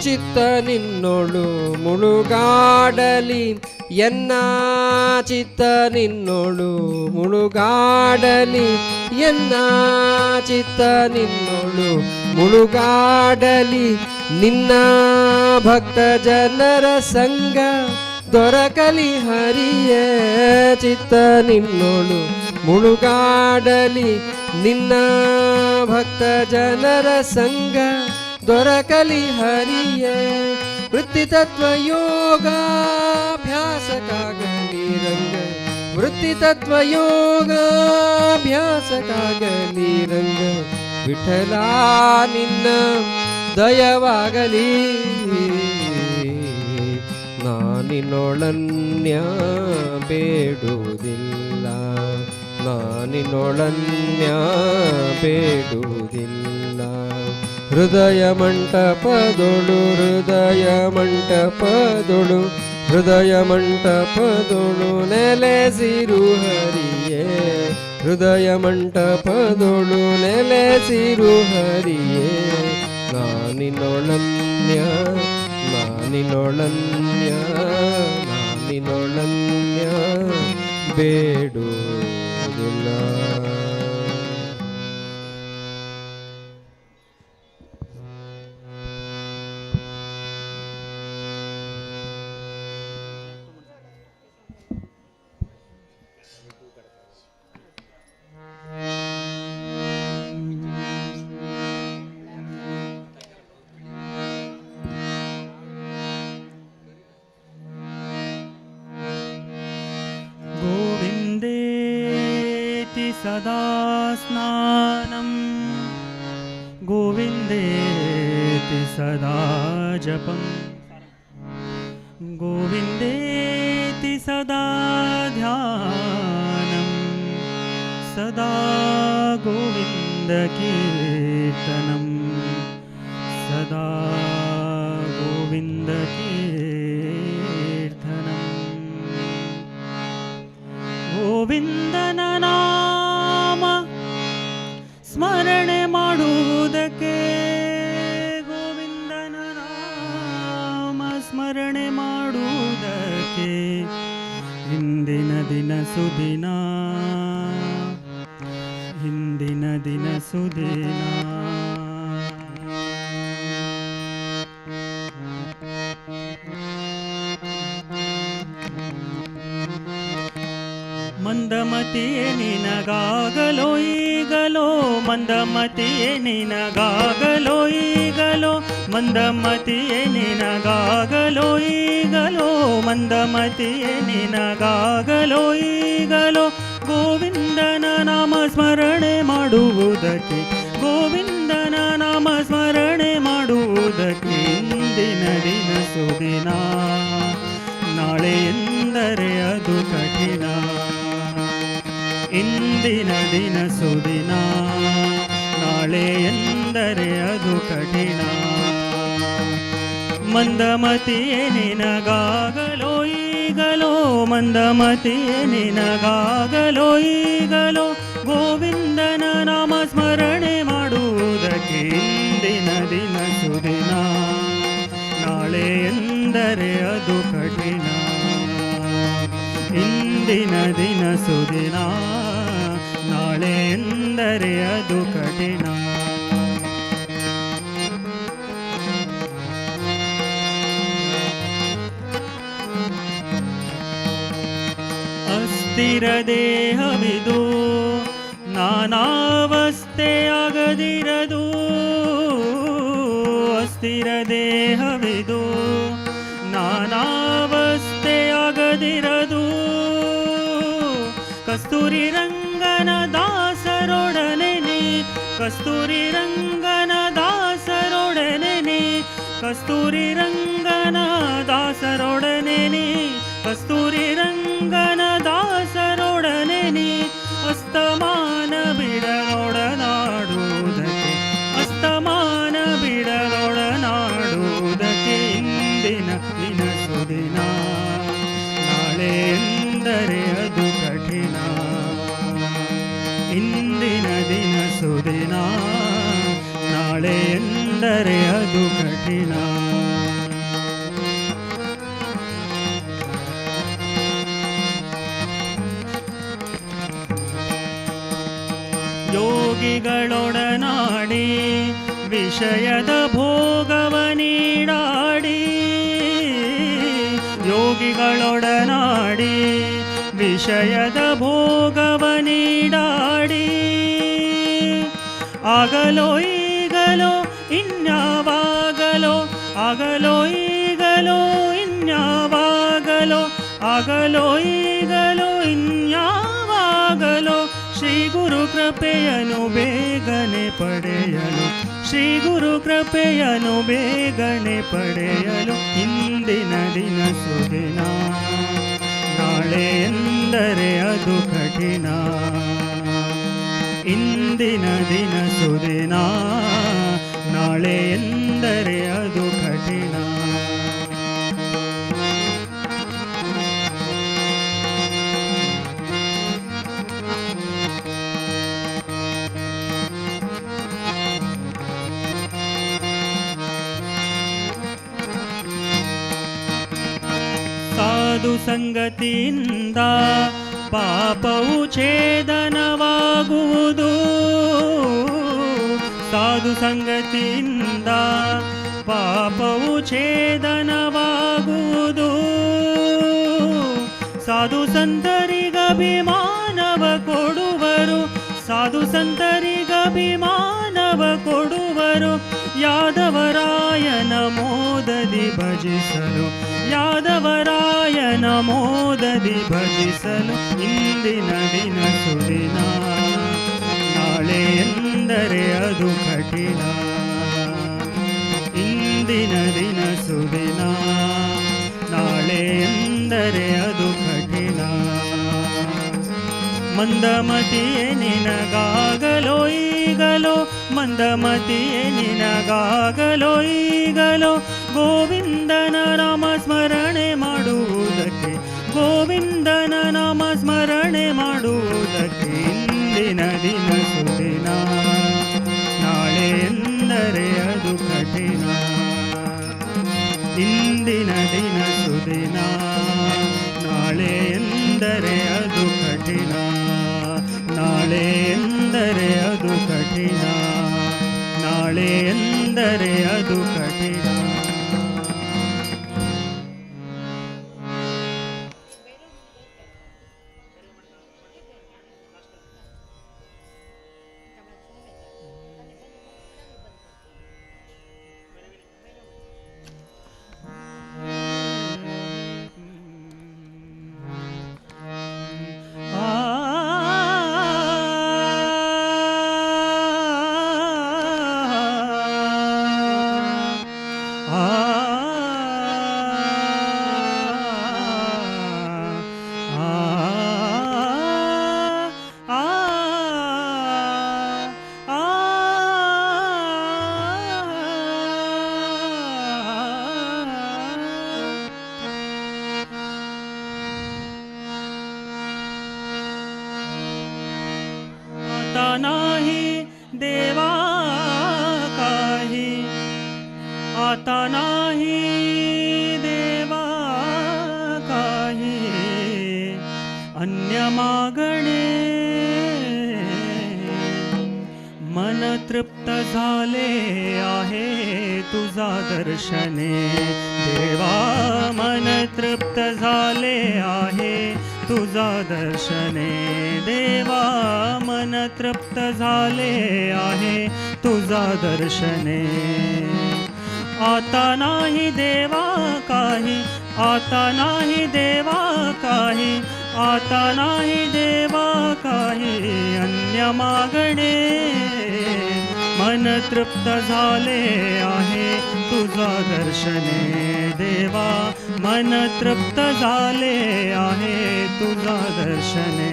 ಚಿತ್ತ ನಿನ್ನೊಳು ಮುಳುಗಾಡಲಿ, ಎನ್ನ ಚಿತ್ತ ನಿನ್ನೊಳು ಮುಳುಗಾಡಲಿ, ಎನ್ನ ಚಿತ್ತ ನಿನ್ನೊಳು ಮುಳುಗಾಡಲಿ. ನಿನ್ನ ಭಕ್ತ ಜನರ ಸಂಗ ದೊರಕಲಿ ಹರಿಯೇ. ಚಿತ್ತ ನಿನ್ನೊಳು ಮುಳುಗಾಡಲಿ, ನಿನ್ನ ಭಕ್ತ ಜನರ ಸಂಗ ದೊರಕಲಿ ಹರಿಯೇ. ವೃತ್ತಿ ತತ್ವ ಯೋಗಾಭ್ಯಾಸಕ್ಕಾಗಲಿ ರಂಗ, ವೃತ್ತಿ ತತ್ವ ಯೋಗಾಭ್ಯಾಸಕ್ಕಾಗಲಿ ರಂಗ. ವಿಠಲ ನಿನ್ನ ದಯವಾಗಲಿ, ನಾನಿನ್ನೊಳನ್ಯ ಬೇಡುವುದಿಲ್ಲ. ನಾನಿನ್ನೊಳನ್ಯ ಬೇಡುವುದಿಲ್ಲ. ಹೃದಯ ಮಂಟಪದೊಳು ಹೃದಯ ಮಂಟಪದೊಳು ಹೃದಯ ಮಂಟಪದೊಳು ನೆಲೆಸಿರು ಹರಿಯೇ. ಹೃದಯ ಮಂಟಪದೊಳು ನೆಲೆಸಿರು ಹರಿಯೇ. ನಾನಿನ್ನೊಳನ್ಯ ನಾನಿನ್ನೊಳನ್ಯ ನಾನಿನ್ನೊಳನ್ಯ ಬೇಡುವುದಿಲ್ಲ. गोविन्देति सदा स्नानं, गोविन्देति सदा जपं, गोविन्देति सदा ध्यानं, सदा गोविन्दकीर्तनं, सदा ಗೋವಿಂದನ ನಾಮ ಸ್ಮರಣೆ ಮಾಡುವುದಕ್ಕೆ, ಗೋವಿಂದನ ನಾಮ ಸ್ಮರಣೆ ಮಾಡುವುದಕ್ಕೆ ಹಿಂದಿನ ದಿನ ಸುದಿನ, ಹಿಂದಿನ ದಿನ ಸುದಿನ. ಮಂದಮತಿಯೇ ನಿನಗಾಗಲೋ ಈಗಲೋ, ಮಂದಮತಿಯೇ ನಿನಗಾಗಲೋ ಈಗಲೋ, ಮಂದಮತಿಯೇ ನಿನಗಾಗಲೋ ಈಗಲೋ, ಮಂದಮತಿಯೇ ನಿನಗಾಗಲೋ ಈಗಲೋ. ಗೋವಿಂದನ ನಾಮ ಸ್ಮರಣೆ ಮಾಡುವುದಕ್ಕೆ, ಗೋವಿಂದನ ನಾಮ ಸ್ಮರಣೆ ಮಾಡುವುದಕ್ಕೆ ಇಂದಿನ ದಿನ ಸುದಿನ, ನಾಳೆ ಎಂದರೆ ಅದು ಕಠಿಣ. ಇಂದಿನ ದಿನ ಸುದಿನ, ನಾಳೆ ಎಂದರೆ ಅದು ಕಠಿಣ. ಮಂದಮತಿಯೇ ನಿನಗಾಗಲೋ ಈಗಲೋ, ಮಂದಮತಿಯೇ ನಿನಗಾಗಲೋ ಈಗಲೋ. ಗೋವಿಂದನ ನಾಮ ಸ್ಮರಣೆ ಮಾಡುವುದಕ್ಕೆ ಇಂದಿನ ದಿನ ಸುದಿನ, ನಾಳೆ ಎಂದರೆ ಅದು ಕಠಿಣ. ಇಂದಿನ ದಿನ ಸುದಿನ, ನಾಳೆ ಎಂದರೆ ಅದು ಕಠಿಣ. ಅಸ್ಥಿರ ದೇಹವಿದು, ನಾನಾವಸ್ಥೆಯಾಗದಿರದು. ಅಸ್ಥಿರ ದೇಹವಿದು, ನಾನಾವಸ್ಥೆಯಾಗದಿರದು. ಕಸ್ತೂರಿ ರಂಗನ ದಾಸರೊಡನೆ ನೀ, ಕಸ್ತೂರಿ ರಂಗನ ದಾಸರೊಡನೆ ನೀ, ಕಸ್ತೂರಿ ರಂಗನ ದಾಸರೊಡನೆ ನೀ, ಕಸ್ತೂರಿ ರಂಗನ ದಾಸರೊಡನೆ ನೀ. ಅಸ್ತಮಾನ ಬಿಡಲೊಡನಾಡುವುದಕ್ಕೆ, ಅಸ್ತಮಾನ ಬಿಡಲೊಡನಾಡುವುದಕ್ಕೆ ಇಂದಿನ ದಿನ ಸುದಿನ, ನಾಳೆ ಎಂದರೆ ಅದು ಕಠಿಣ. ಇಂದಿನ ದಿನ ಸುದಿನ, ನಾಳೆ ಎಂದರೆ ಅದು ಕಠಿಣ. ಯೋಗಿಗಳೊಡನಾಡಿ ವಿಷಯದ ಭೋಗವ ನೀಡಾಡಿ, ಯೋಗಿಗಳೊಡನಾಡಿ ವಿಷಯದ ಭೋಗವ ನೀಡಾಡಿ. ಆಗಲೋ ಈಗಲೋ ಇನ್ಯಾವಾಗಲೋ, ಆಗಲೋ ಈಗಲೋ ಇನ್ಯಾವಾಗಲೋ, ಆಗಲೋ ಈಗಲೋ ಇನ್ಯಾವಾಗಲೋ. ಶ್ರೀ ಗುರು ಕೃಪೆಯನ್ನು ಬೇಗನೆ ಪಡೆಯಲು, ಶ್ರೀ ಗುರು ಕೃಪೆಯನ್ನು ಬೇಗನೆ ಪಡೆಯಲು ಇಂದಿನ ದಿನ ಸುದಿನ, ನಾಳೆ ಎಂದರೆ ಅದು ಕಠಿಣ. ಇಂದಿನ ದಿನ ಸುದಿನ, ನಾಳೆ ಎಂದರೆ ಅದು ಕಠಿಣ. ಸಾಧು ಸಂಗತಿಯಿಂದ ಪಾಪವು ಛೇದನವಾಗುವುದು, ಸಾಧು ಸಂಗತಿಯಿಂದ ಪಾಪವು ಛೇದನವಾಗುವುದು. ಸಾಧು ಸಂತರಿಗಭಿಮಾನವ ಕೊಡುವರು, ಸಾಧು ಸಂತರಿಗಭಿಮಾನವ ಕೊಡುವರು. ಯಾದವರಾಯನ ಮೋದದಿ ಭಜಿಸಲು, ಯಾದವರಾಯನ ಮೋದದಿ ಭಜಿಸಲು ಇಂದಿನ ದಿನ ಸುದಿನ, ನಾಳೆ ಎಂದರೆ ಅದು ಕಠಿಣ. ಇಂದಿನ ದಿನ ಸುದಿನ, ನಾಳೆ ಎಂದರೆ ಅದು ಕಠಿಣ. ಮಂದಮತಿಯೇ ನಿನಗಾಗಲೋ ಈಗಲೋ, ಮಂದಮತಿಯೇ ನಿನಗಾಗಲೋ ಈಗಲೋ. ಗೋವಿಂದನ ನಾಮ ಸ್ಮರಣೆ ಮಾಡುವುದಕ್ಕೆ ಗೋವಿಂದನ ನಾಮ ಸ್ಮರಣೆ ಮಾಡುವುದಕ್ಕೆ ಇಂದಿನ ದಿನ ಸುದಿನ ನಾಳೆ ಎಂದರೆ ಅದು ಕಠಿಣ ಇಂದಿನ ದಿನ ಸುದಿನ ನಾಳೆ ಎಂದರೆ ಅದು ಕಠಿಣ ನಾಳೆ ಎಂದರೆ ಅದು ಕಠಿಣ ನಾಳೆ ಎಂದರೆ ಅದು ಕಠಿಣ नाही देवा काही आता नाही देवा काही अन्य मागणे मन तृप्त झाले आहे तुझा दर्शने देवा मन तृप्त झाले आहे तुझा दर्शने देवा मन तृप्त झाले आहे तुझा दर्शने आता नाही देवा काही आता नाही देवा काही आता नाही देवा काही अन्य मागणे मन तृप्त झाले आहे तुझा दर्शने देवा मन तृप्त झाले आहे तुझा दर्शने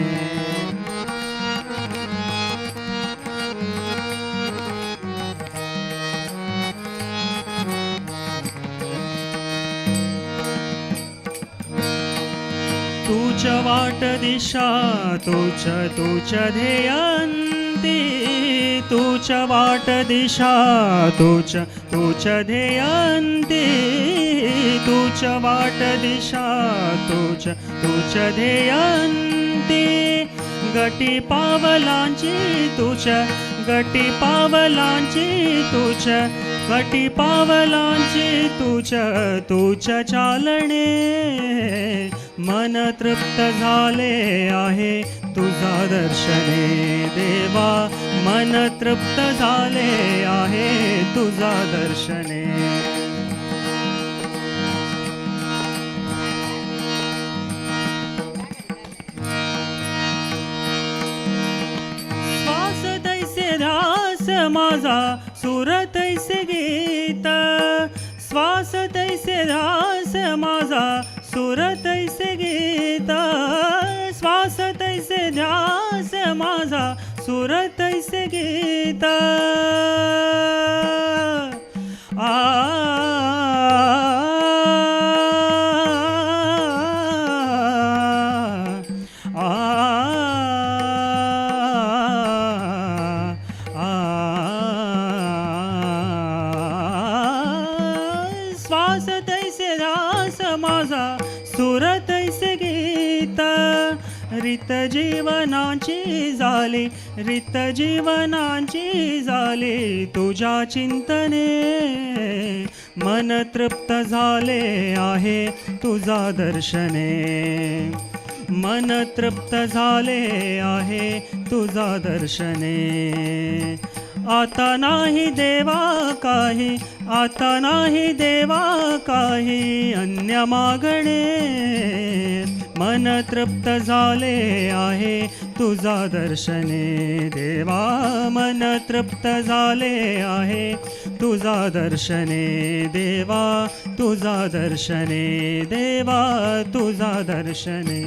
तूच वाट दिशा तूच ध्येयंती तूच वाट दिशा तूच ध्येयंती तूच वाट दिशा तूच ध्येयंती गटी पावलांची गटी पावलांची गटी पावलांची तूच चालणे मन तृप्त झाले आहे तुझा दर्शने देवा मन तृप्त झाले आहे तुझा दर्शने श्वास तैसे ध्यास माझा सुर तैसे गीत श्वास तैसे ध्यास माझा सुर तैसे गीत श्वास तैसे ध्यास माझा सुर तैसे गीत श्वास तैसे ध्यास माझा सुर तैसे गीत रित जीवनाची झाली तुझ्या चिंतने मन तृप्त झाले आहे तुझा दर्शने मन तृप्त झाले आहे तुझा दर्शने आता नाही देवा काही आता नाही देवा काही अन्य मागणे मन तृप्त झाले आहे तुझा दर्शने देवा मन तृप्त झाले आहे तुझा दर्शने देवा तुझा दर्शने देवा तुझा दर्शने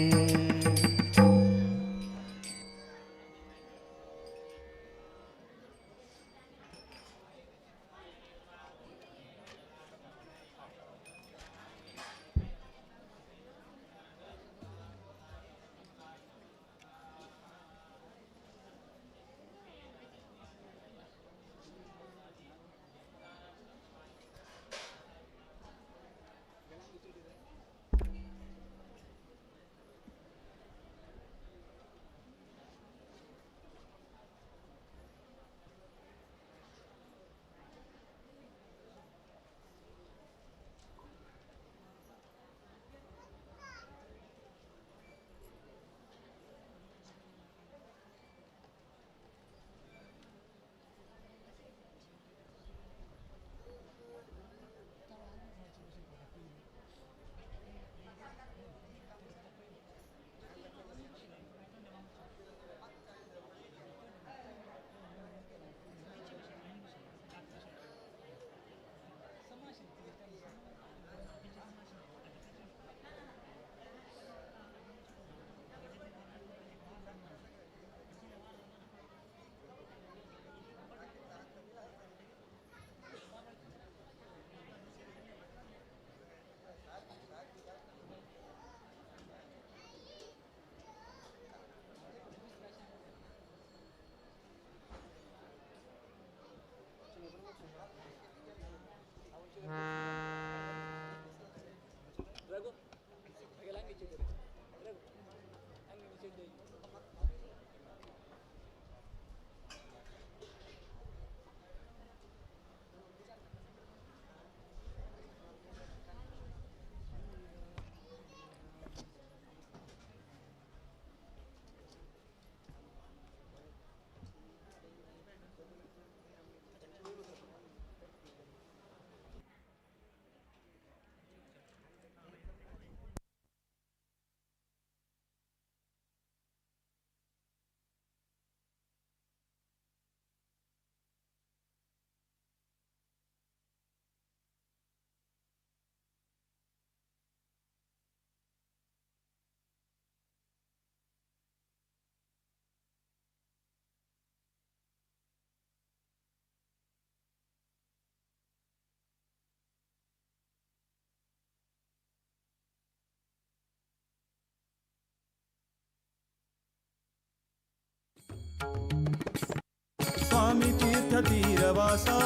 स्वामी तीर्थ तीरवासा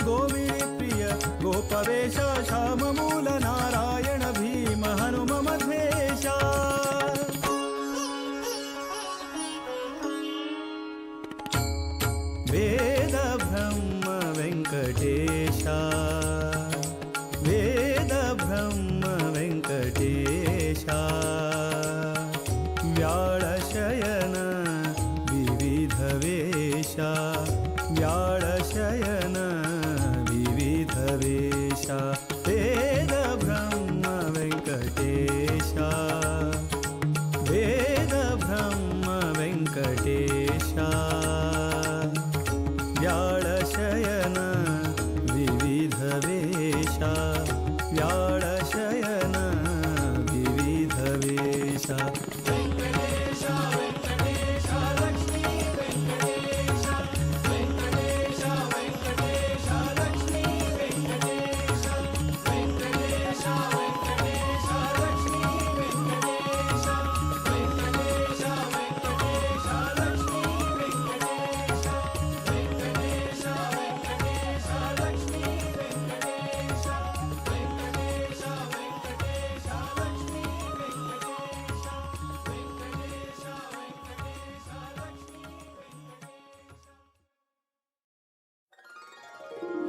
गोविणी प्रिय गोपवेश श्याम मूल नारायण भीम हनुम मध्वेशा वेद ब्रह्म वेंकटेशा वेद ब्रह्म वेंकटेशा व्याळशयन विविध वेशा व्याळशयन विविध वेशा वेद ब्रह्म वेंकटेशा वेद ब्रह्म वेंकटेशा व्याळशयन विविध वेशा व्याळशयन विविध वेशा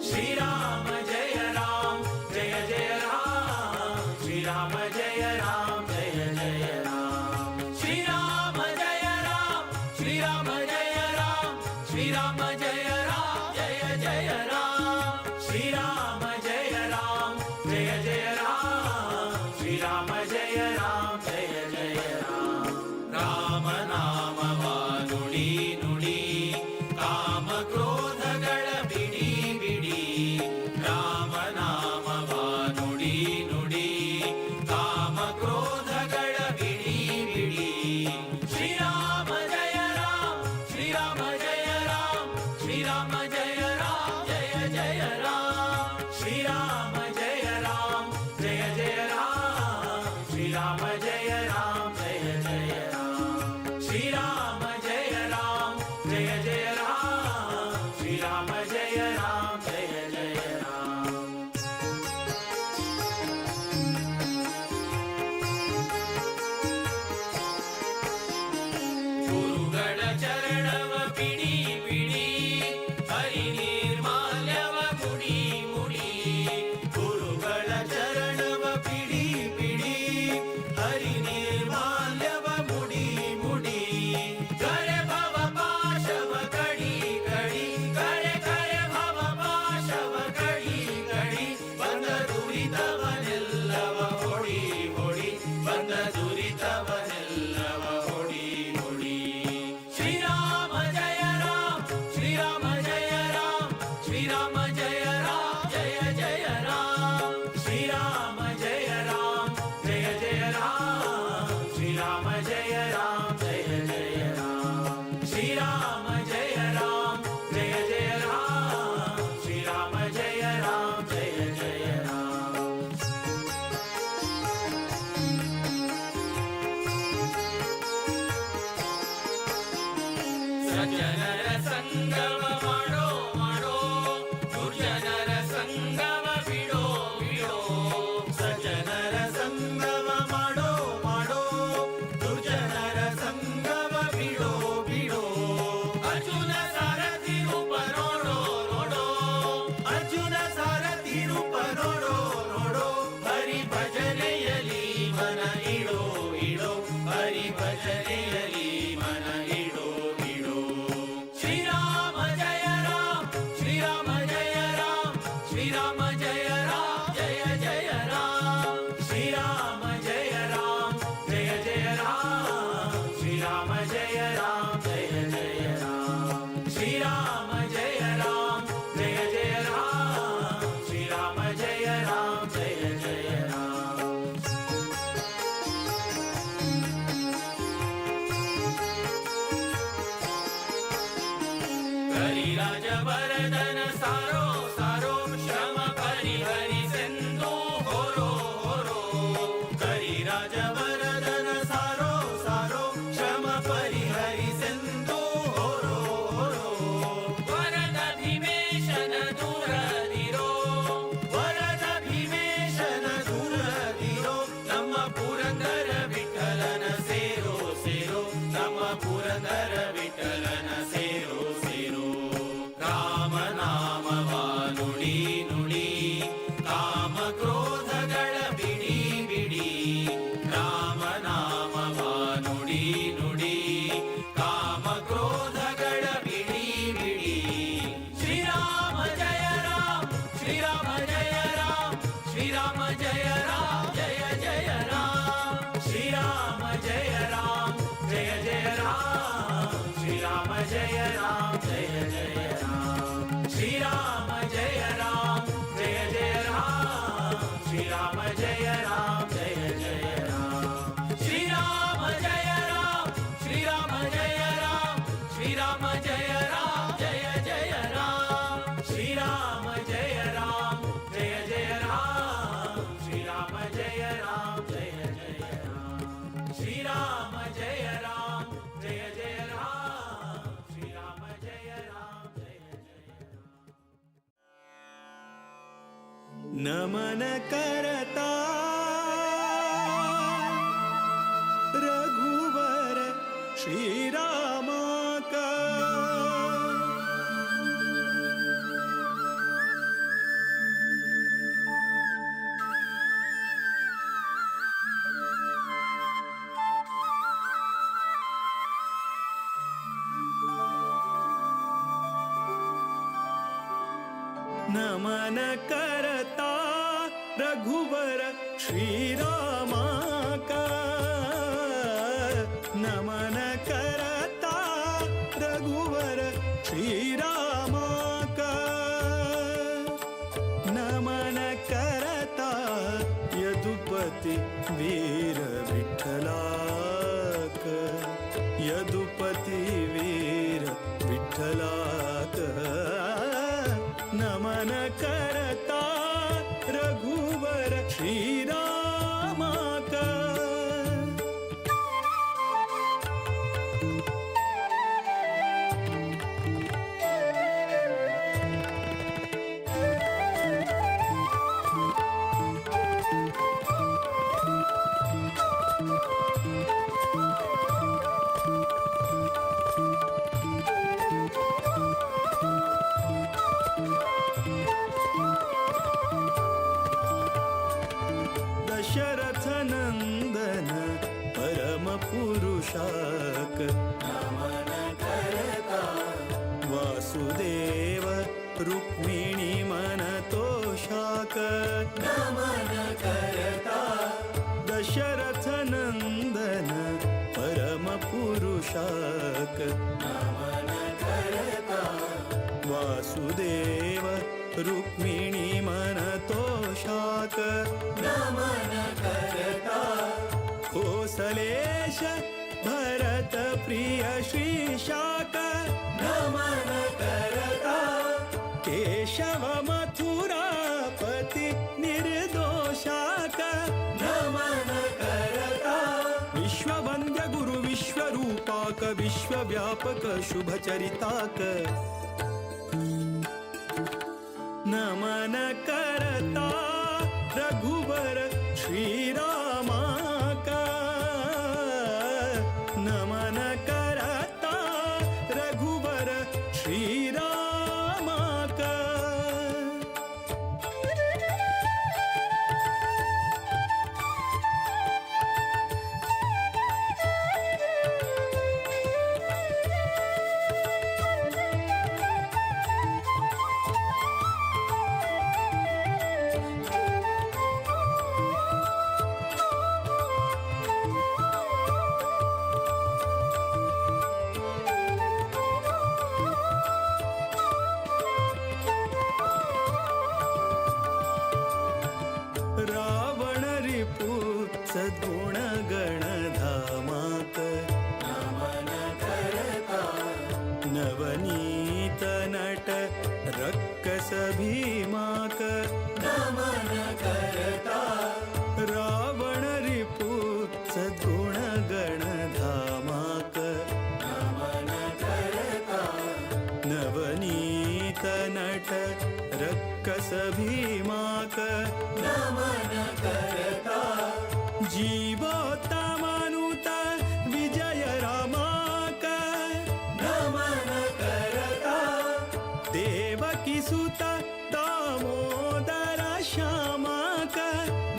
श्रीराम जय राम जय जय राम श्रीराम जय राम जय जय राम श्रीराम जय राम श्रीराम जय राम श्रीराम जय राम जय जय राम श्रीराम जय राम जय जय राम श्रीराम जय राम जय जय राम राम नामवा ನುಡಿ ನುಡಿ ಕಾಮ ಕ್ರೋಧಗಳ ಬಿಡಿ ಬಿಡಿ ರಾಮ ನಾಮವ ನುಡಿ ನುಡಿ ಕಾಮ ಕ್ರೋಧಗಳ ಬಿಡಿ ಬಿಡಿ ಶ್ರೀರಾಮ ಜಯ ರಾಮ ಶ್ರೀರಾಮ ಜಯ ರಾಮ ಶ್ರೀರಾಮ ಜಯ ರಾಮ ಜಯ ಜಯ ರಾಮ ಶ್ರೀರಾಮ ಜಯ ರಾಮ नमन करता रघुवर श्री राम का। नमन करता रघुवर श्री राम का। नमन करता रघुवर श्री राम का। नमन करता यदुपति वीर विठ्ठला का। यदुपति वीर विठ्ठला का। नमन करता रघुवर श्री राम का। दशरथ नंदन परम पुरुषाक। नमन करता वासुदेव रुक्मिणी मन तोषाक। नमन करता दशरथ नंदन परम पुरुषाक। नमन करता वासुदेव रुक्मिणी मन तोषाक। नमन करता कौसलेश भरत प्रिय श्रीशाक। नमन करता केशव मथुरापति निर्दोषाक। नमन करता विश्ववन्द्य गुरु विश्वरूपाक। विश्वव्यापक शुभचरिताक। नमन करता रघुवर श्री राम का। नमन करता रघुवर श्री राम का। रावण रिपु सद्गुण गण धामाक। नमन करता नवनीत नट रक्कस भीमाक। नमन करता रावण रिपु सद्गुण गण धामाक। नमन करता नवनीत नट रक्कस भीमाक। नमन करता जीवोत्तमानुत विजय रामाक। नमन करता देवकी सुत दामोदर श्यामाक।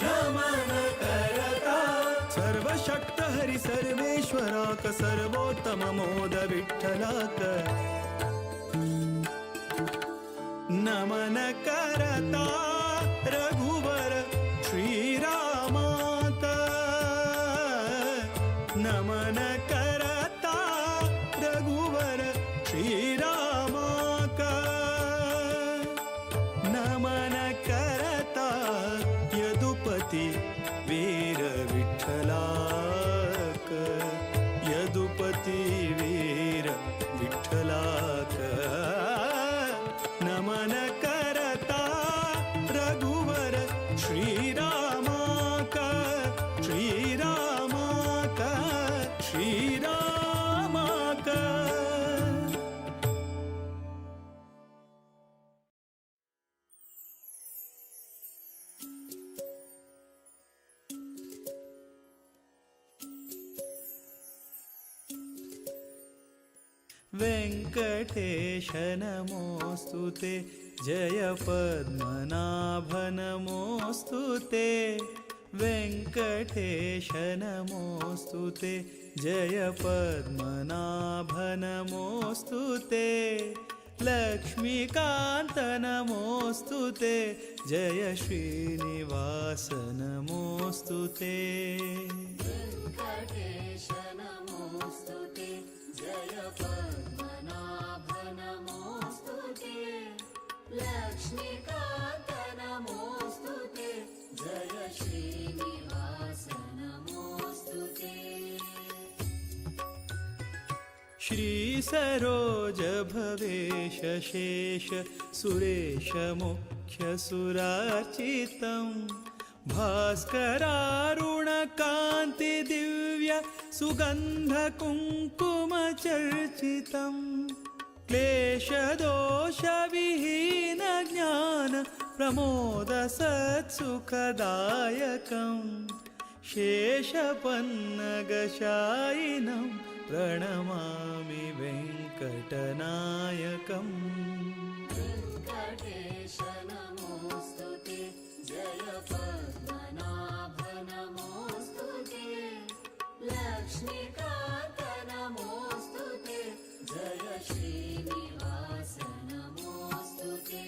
नमन करता सर्वशक्त हरि सर्वेश्वराक। सर्वोत्तम मोद विठ्ठलाक। नमन करता रघुवर श्री राम का। नमन करता रघुवर श्री राम का। नमन करता यदुपति वीर विठ्ठला का। यदुपति वीर विठ्ठला का। नमन करता रघुवर श्री राम का। श्री राम का। श्री राम का। वेङ्कटेश नमोऽस्तु ते जय पद्मनाभ नमोऽस्तु ते वेङ्कटेश नमोऽस्तु ते जय पद्मनाभ नमोऽस्तु ते लक्ष्मीकान्त नमोऽस्तु ते जय श्रीनिवास नमोऽस्तु ते वेङ्कटेश नमोऽस्तु ते जय पद्मनाभ नमोऽस्तु ते लक्ष्मीकान्त नमोऽस्तु ते जय श्रीनिवास नमोऽस्तु ते श्रीसरोज भवेश शेष सुरेश मुख्य सुरार्चितं भास्करारुणकान्ति दिव्य सुगन्ध कुङ्कुम चर्चितं क्लेशदोषविहीन ज्ञान प्रमोद सत्सुखदायकं शेषपन्नगशायिनं प्रणमामि वेङ्कटनायकम् वेङ्कटेश नमोऽस्तु ते जय पद्मनाभ नमोऽस्तु ते लक्ष्मीकान्त नमोऽस्तु ते जय श्रीनिवास नमोऽस्तु ते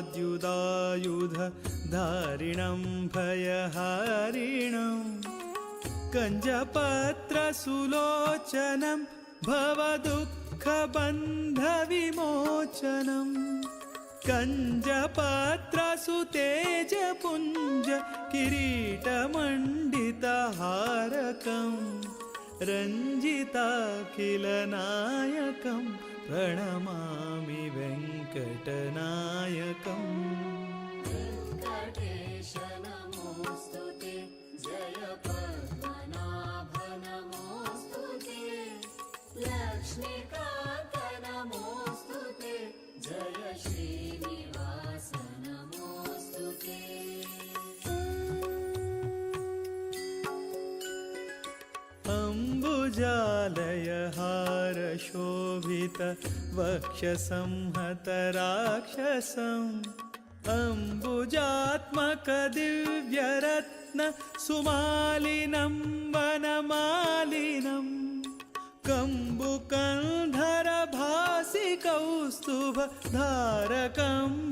कञ्जकम्बुगदाद्युदायुध धारिणं भयहारिणं कञ्जपत्रसुलोचनं भवदुःखबन्धविमोचनं कञ्जपत्रसुतेजपुञ्ज किरीटमण्डितहारकं रञ्जिताखिलनायकं प्रणमामि वेङ्कटनायकम् वेङ्कटेश नमोऽस्तु ते जय पद्मनाभ नमोऽस्तु ते लक्ष्मीकान्त नमोऽस्तु ते जय श्रीनिवास नमोऽस्तु ते अम्बुजालयहारशोभित वक्षसंहतराक्षसम् अम्बुजात्मकदिव्यरत्न सुमालिनं वनमालिनं कम्बुकन्धरभासि कौस्तुभधारकं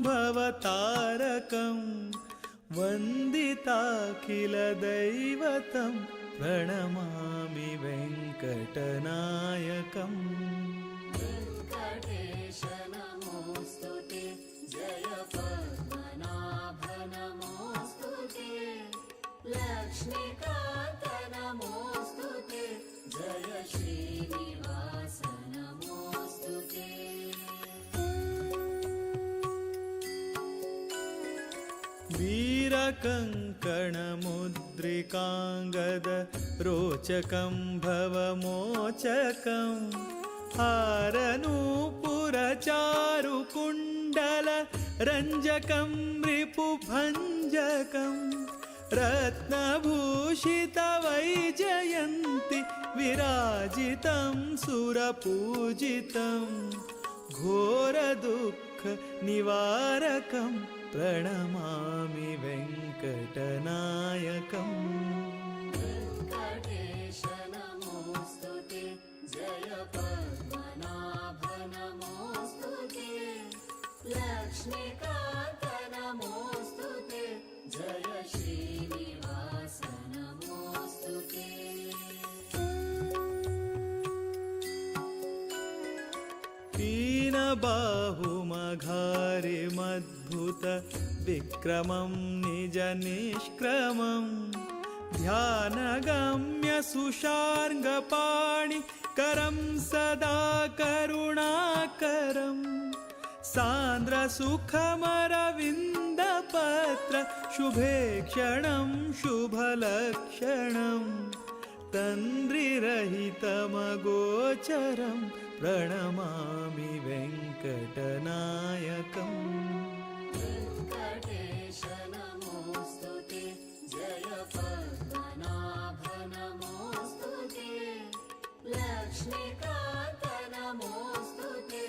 भवतारकं वन्दिताखिलदैवतं प्रणमामि वेङ्कटनायकम् वेङ्कटेश नमोऽस्तु ते जय पद्मनाभ नमोऽस्तु ते लक्ष्मीकान्त नमोऽस्तु ते जय श्रीनिवास नमोऽस्तु ते वीरकङ्कणमुद्रिकाङ्गद रोचकं भवमोचकं हारनूपुरचारुकुण्डल रञ्जकं रिपुभञ्जकं रत्नभूषितवैजयन्ति विराजितं सुरपूजितं घोरदुःखनिवारकं प्रणमामि वेङ्कटनायकम् वेङ्कटेश नमोऽस्तु ते जय पद्मनाभ नमोऽस्तु ते लक्ष्मीकान्त नमोऽस्तु ते जय श्रीनिवास नमोऽस्तु ते दीनबाहुमघारिमद्भुत विक्रमं निजनिष्क्रमं ध्यानगम्य सुशार्ङ्गपाणि करं सदा करुणाकरं सान्द्रसुखमरविन्दपत्र शुभेक्षणं शुभलक्षणं तन्द्रिरहितमगोचरं प्रणमामि वेङ्कटनायकम् वेङ्कटेश नमोऽस्तु ते जय पद्मनाभ नमोऽस्तु ते लक्ष्मीकान्त नमोऽस्तु ते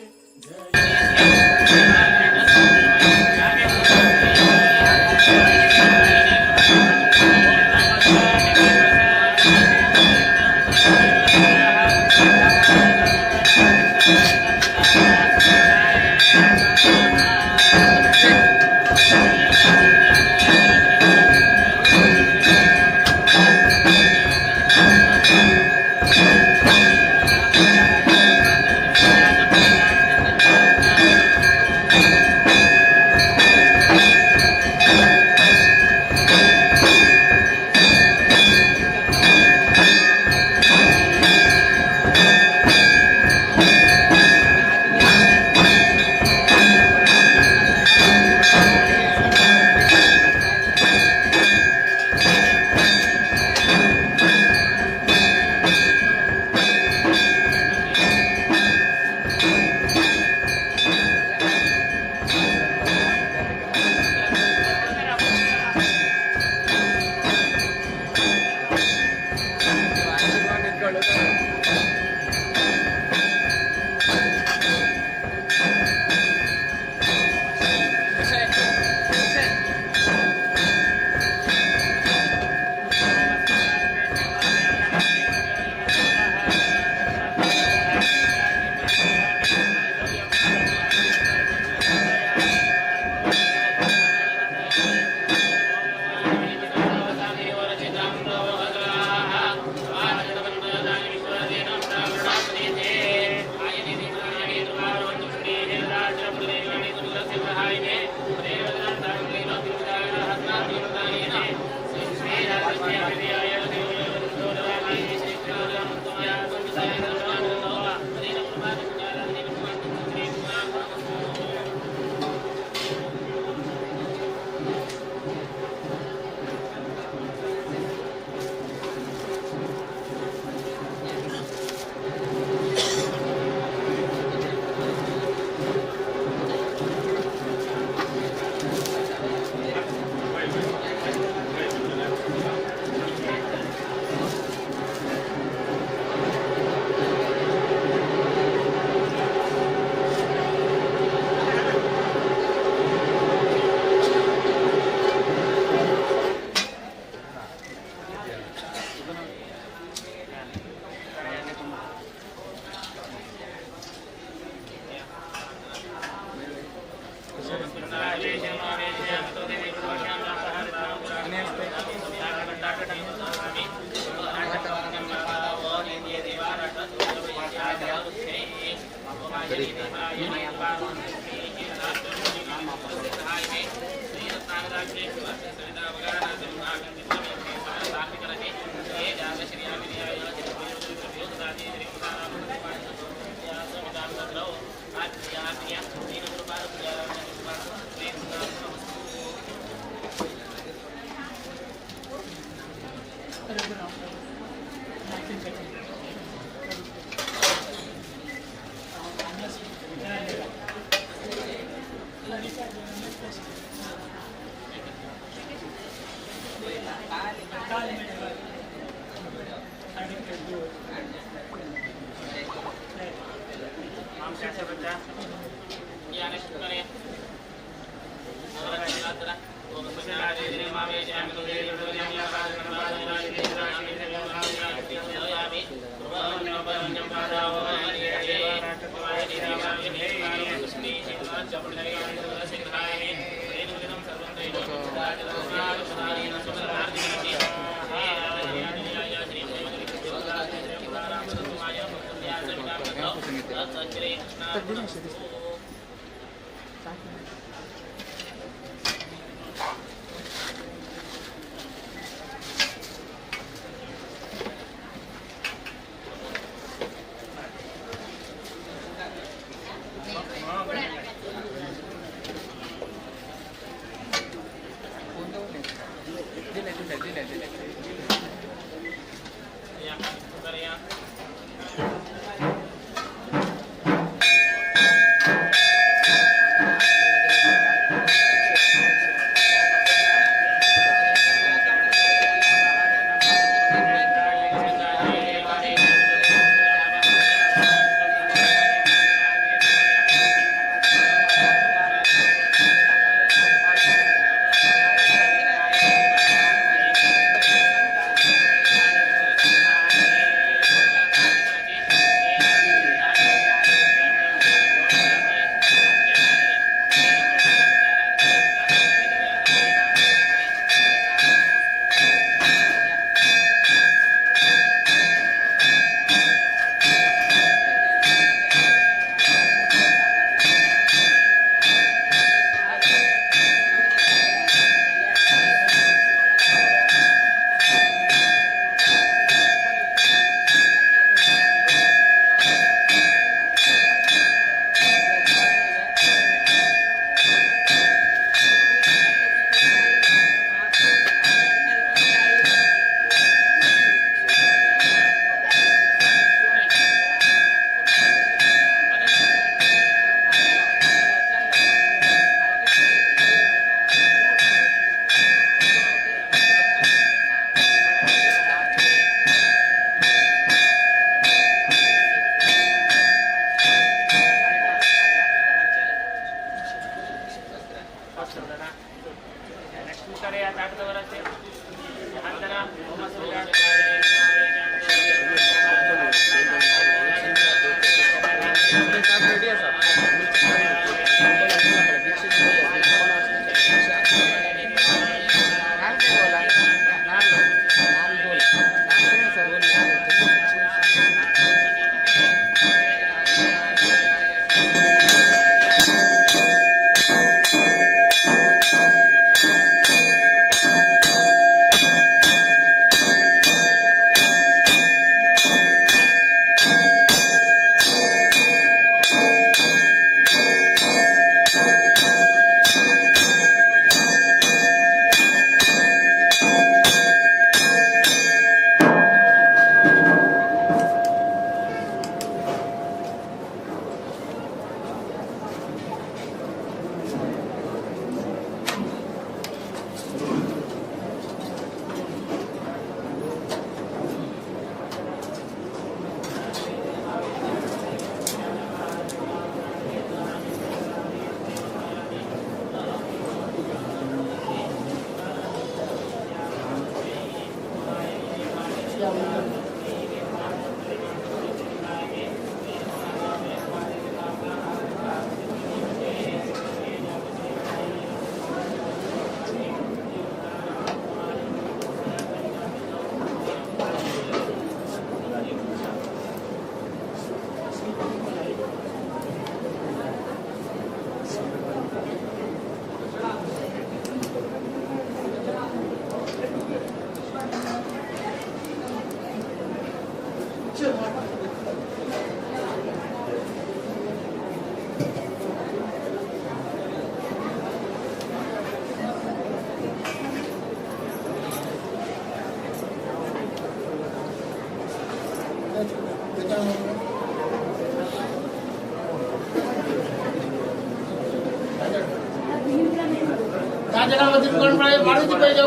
मारुती पाहिजे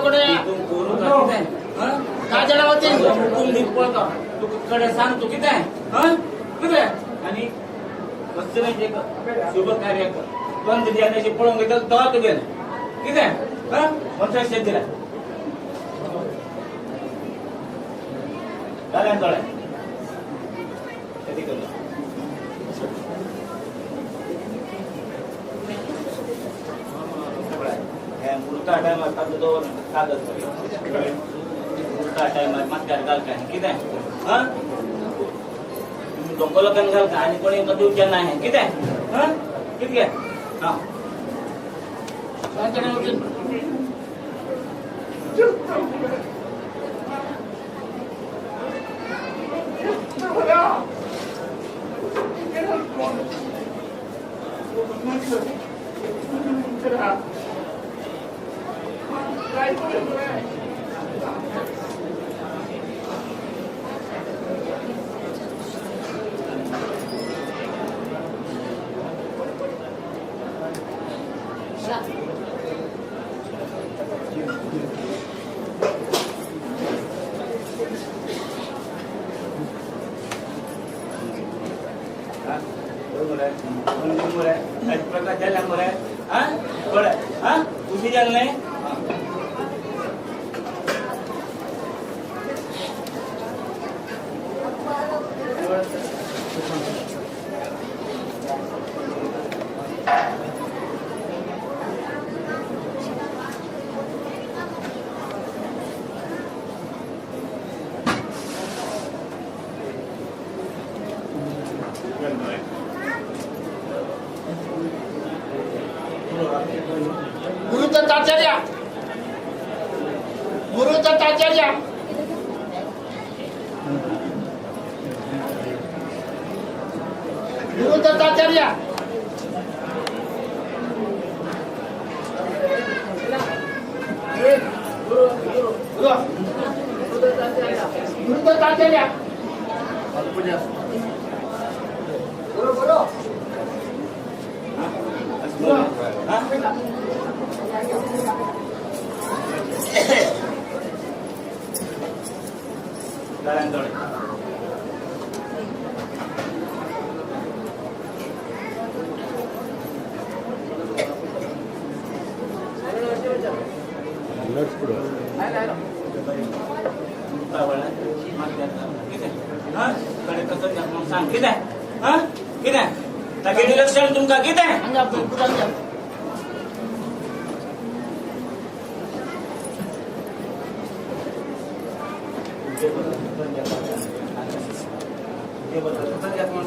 काय जणा होते तू कडे सांग तू किती आहे किती आणि शुभ कार्य बंद देण्याची पळून घेतलं तेव्हा तू गेलं किती आहे कोणत्या शेतीला काय तोळा कधी केलं मुलता टायमात आपलं दोन कागद मुलता टायमात मागच्या घालता किती आहे हा डोंगर लोकांनी घालता आणि कोणी कधी उच्चार नाही किती आहे हा किती आहे हा गुरुदत्ताचार्य गुरुदत्ताचार्य गुरुदत्ताचार्य गुरुदत्ताचार्य बोलो बोलो सांग किती आहे ताकि निरीक्षण तुमका किती आहे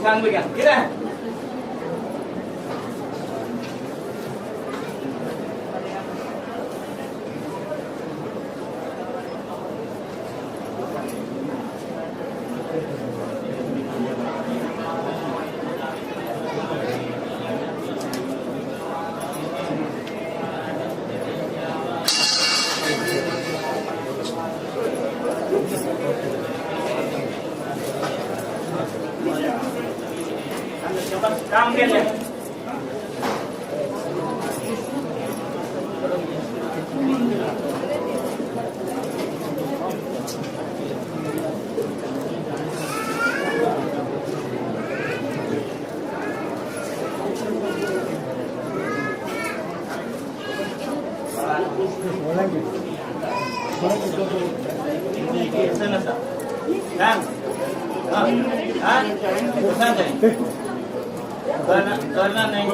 सांग बघा किती आहे काम केलं करणार नाही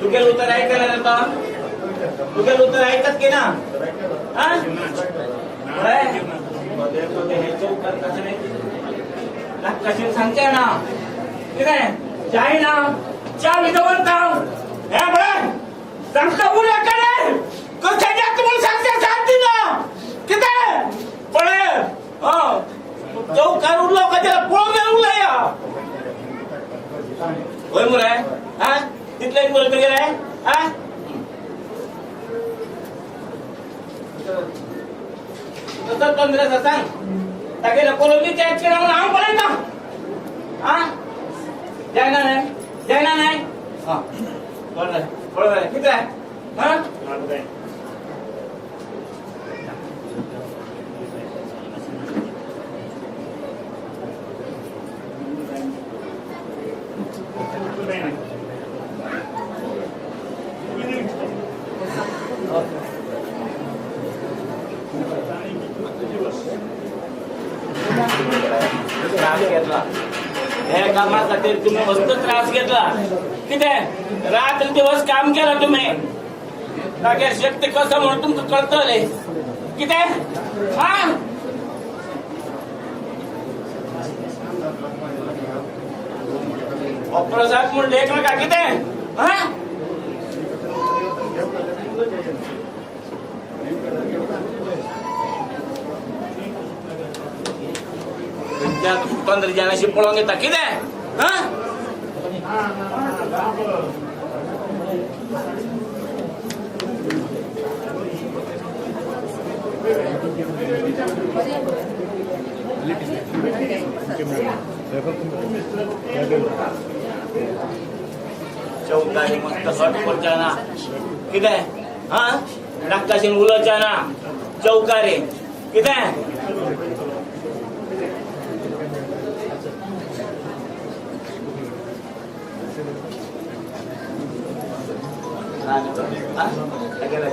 तुझे उत्तर ऐकायला तुझे उत्तर ऐकत की ना कशी सांगते ना ठीक आहे जाई ना च्या विधवंत हे बळे सांगता बोल करे कसं या तुम्हाला सांगते सांगते ना किती बळे हो तो काय उरलो का त्याला पोळ गेला या होय मुळे हा तिथले बोलत गेलाय हा तसं पंधरा सांग ताकि कोलोनी चॅच केला म्हणून आम पडायचा हा जायना नाही हा बरोबर किती आहे हा त्रास घेतला हे कामासाठी तुम्ही मस्त त्रास घेतला किती रात्र दिवस काम केलं तुम्ही ताकि शक्ती कसं म्हणून तुमचं कळतंय किती हा अप्रसाद म्हणून लेख नका किती हा पंधरा जणांशी पळून घेता किती हा चौकारी मस्त हट पडचा ना किती हा नाकाशी मुलाच्या ना चौकारी किती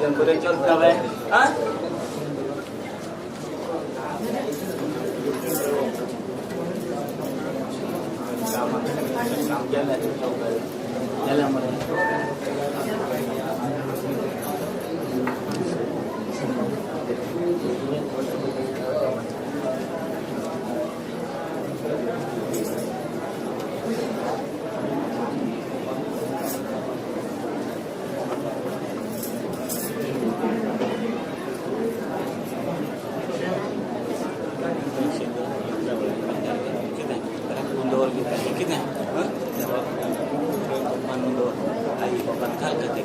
गणपती चौथा हा काम केलं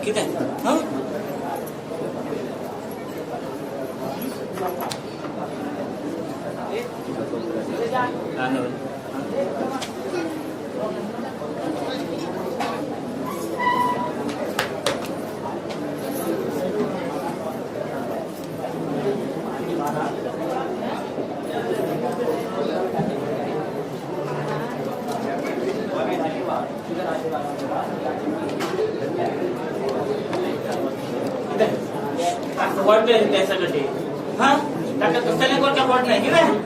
किती कोर्ट में त्याच्यासाठी हा टाका कसल्या कोर्टचा कोर्ट नाही की नाही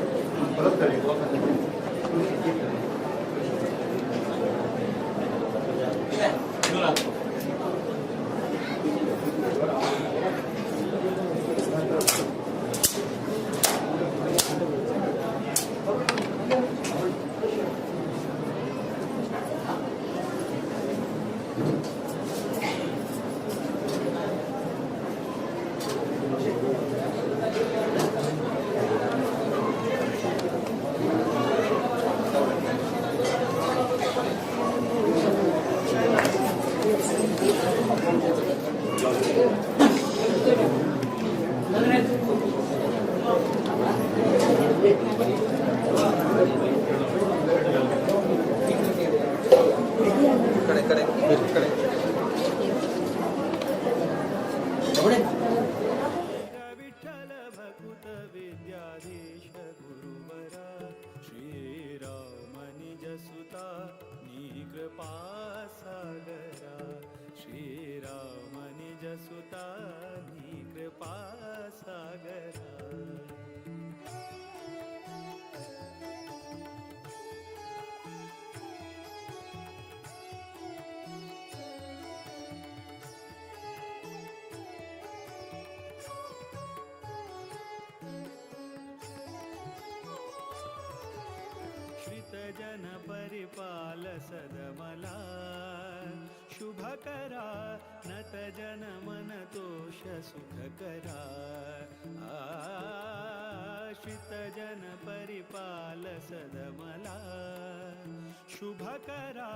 विठ्ठल भकुत विद्याधीश गुरुवरा श्रीराम निज सुता कृपा सागरा श्रीराम निज सुता कृपा सागरा जन परिपाल सदमला शुभ करा नत जन मन तोष सुख करा आश्रित जन परिपाल सदमला शुभ करा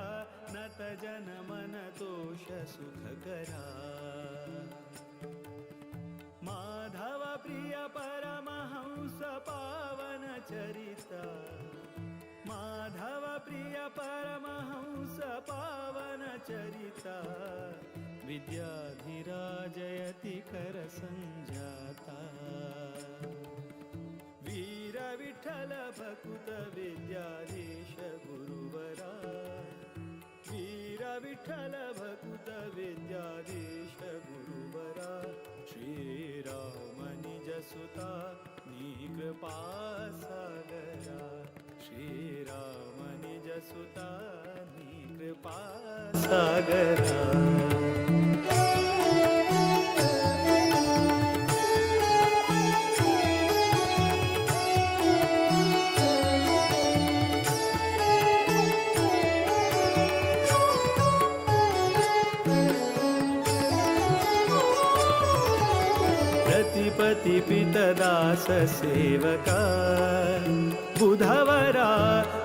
नत जन मन तोष सुख करा माधव प्रिय परमहंस पावन चरिता माधव प्रिय परमहंस पावन चरिता विद्याधिराजयति कर संजाता वीर विठ्ठल भकुत विद्याधीश गुरुवरा वीर विठ्ठल भकुत विद्याधीश गुरुवरा श्रीराम निज सुता कृपा सागरा श्रीराम निज सुता कृपा सागरा प्रतिपति पितदास सेवका बुधवरा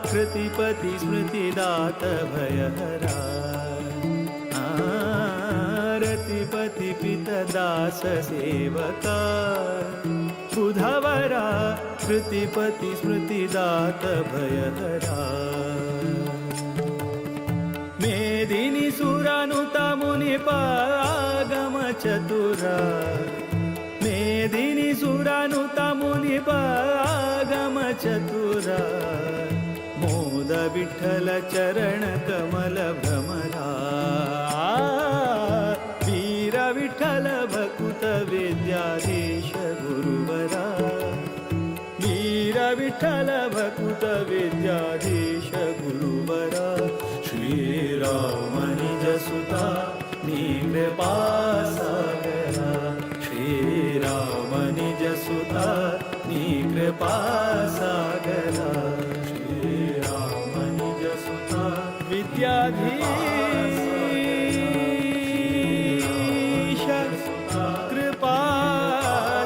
कृतिपति स्मृतिदात भयहरा रतिपति पितदास सेवका बुधवरा कृतिपति स्मृतिदात भयहरा मेदिनी सुरानुता मुनिपागम चतुरा मेदिनी सुरानुता मुनिपागम चतुरा मोद विठ्ठल चरण कमल भ्रमरा वीर विठ्ठल भकुत विद्याधीश गुरुवरा वीर विठ्ठल भकुत विद्याधीश गुरुवरा श्रीराम निज सुता कृपा सागरा श्रीराम निज सुता कृपा सागरा श्रीराम निज सुता विद्याधीश कृपा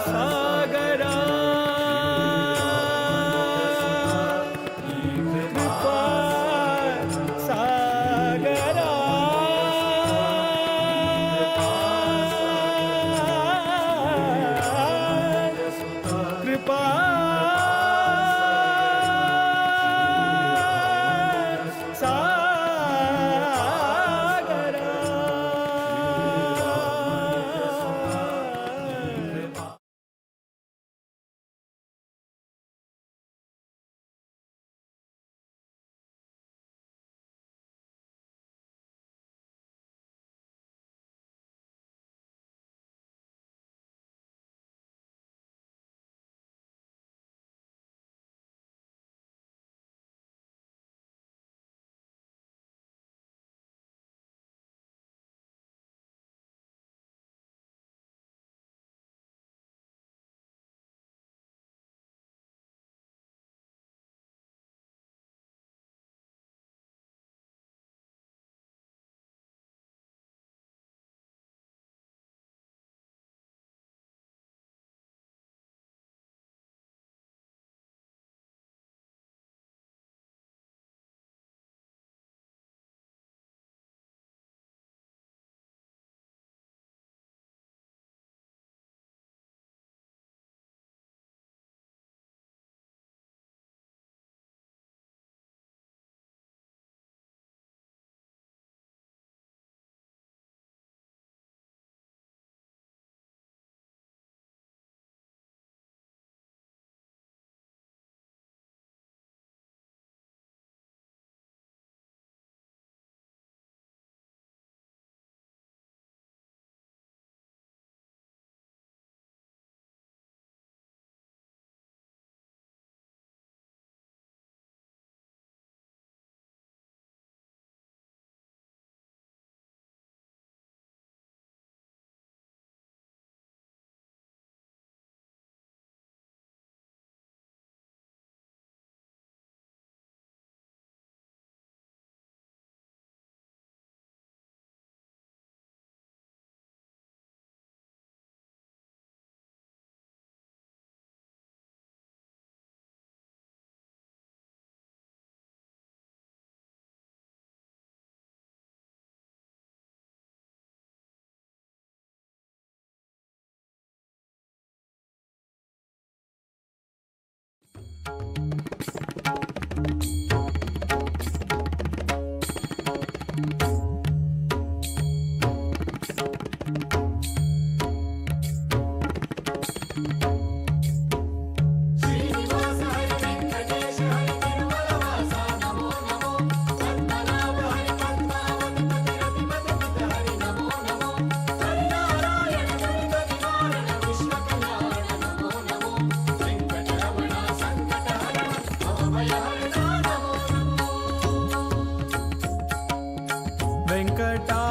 सागरा कृपा सागरा कृपा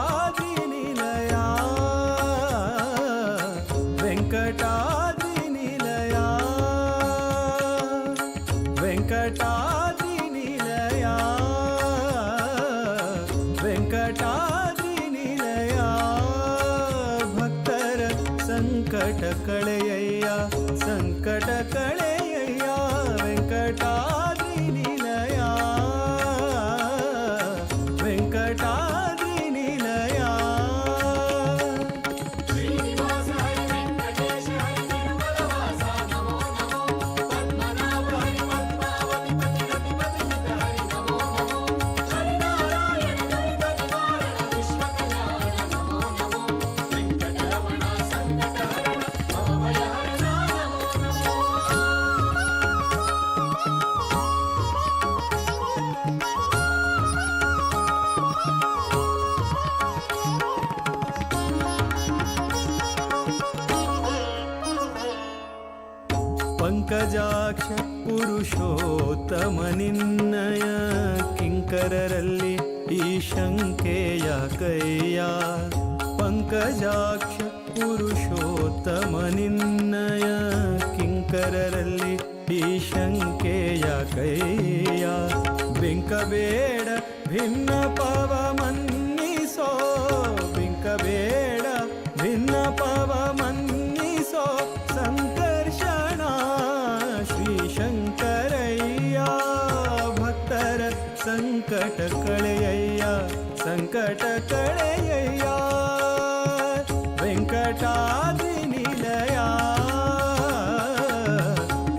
वेङ्कटाद्रिनिलया वेङ्कटाद्रिनिलया वेङ्कटाद्रिनिलया वेङ्कटाद्रिनिलया भक्तर संकट कಳೆಯಯ್ಯ संकट कಳೆಯಯ್ಯ वेङ्कटाद्रिनिलया वेङ्कटाद्रिनिलया ಪಂಕಜಾಕ್ಷ ಪುರುಷೋತ್ತಮನಿನ್ನಯ ಕಿಂಕರರಲ್ಲಿ ಈ ಶಂಕೆಯ ಕೈಯ ಪಂಕಜಾಕ್ಷ ಪುರುಷೋತ್ತಮನಿನ್ನಯ ಕಿಂಕರರಲ್ಲಿ ಈ ಶಂಕೆಯ ಕೈಯ ಬಿಂಕಬೇಡ ಭಿನ್ನ ಪವ ಮನ್ನಿಸೋ ಬಿಂಕಬೇಡ ಭಿನ್ನ ಪವ ಮನ್ನಿಸೋ ಸಂಕರ್ಷಣ ಶ್ರೀ ಶಂಕರಯ್ಯ ಭಕ್ತರ ಸಂಕಟ ಕಳೆಯಯ್ಯ ಸಂಕಟ ಕಳೆಯಯ್ಯ ವೆಂಕಟಾದ್ರಿನಿಲಯ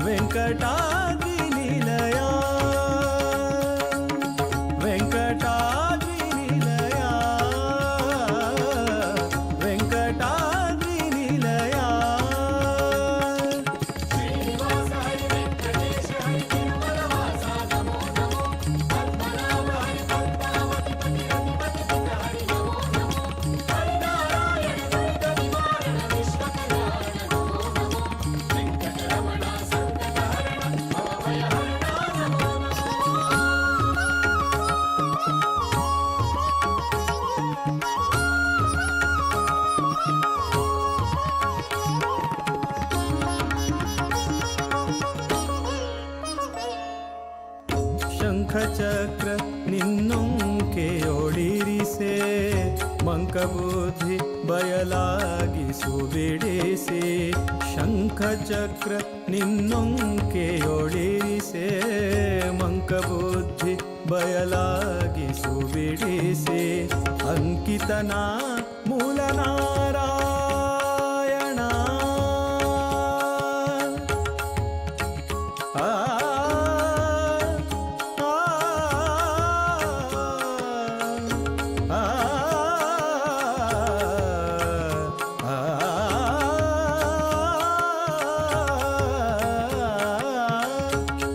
ವೆಂಕಟಾದ್ರಿನಿಲಯ ವೆಂಕಟಾದ್ರಿನಿಲಯ ವೆಂಕಟಾದ್ರಿನಿಲಯ ಶಂಖಚಕ್ರ ನಿನ್ನೊಂಕೆಯೊಡಿರಿಸೆ ಮಂಕಬುದ್ಧಿ ಬಯಲಾಗಿಸು ಬಿಡಿಸಿ ಶಂಖಚಕ್ರ ನಿನ್ನೊಂಕೆಯೊಡಿರಿಸೆ ಮಂಕಬುದ್ಧಿ ಬಯಲಾಗಿಸು ಬಿಡಿಸಿ ಅಂಕಿತನ ಮೂಲನಾರಾಯಣ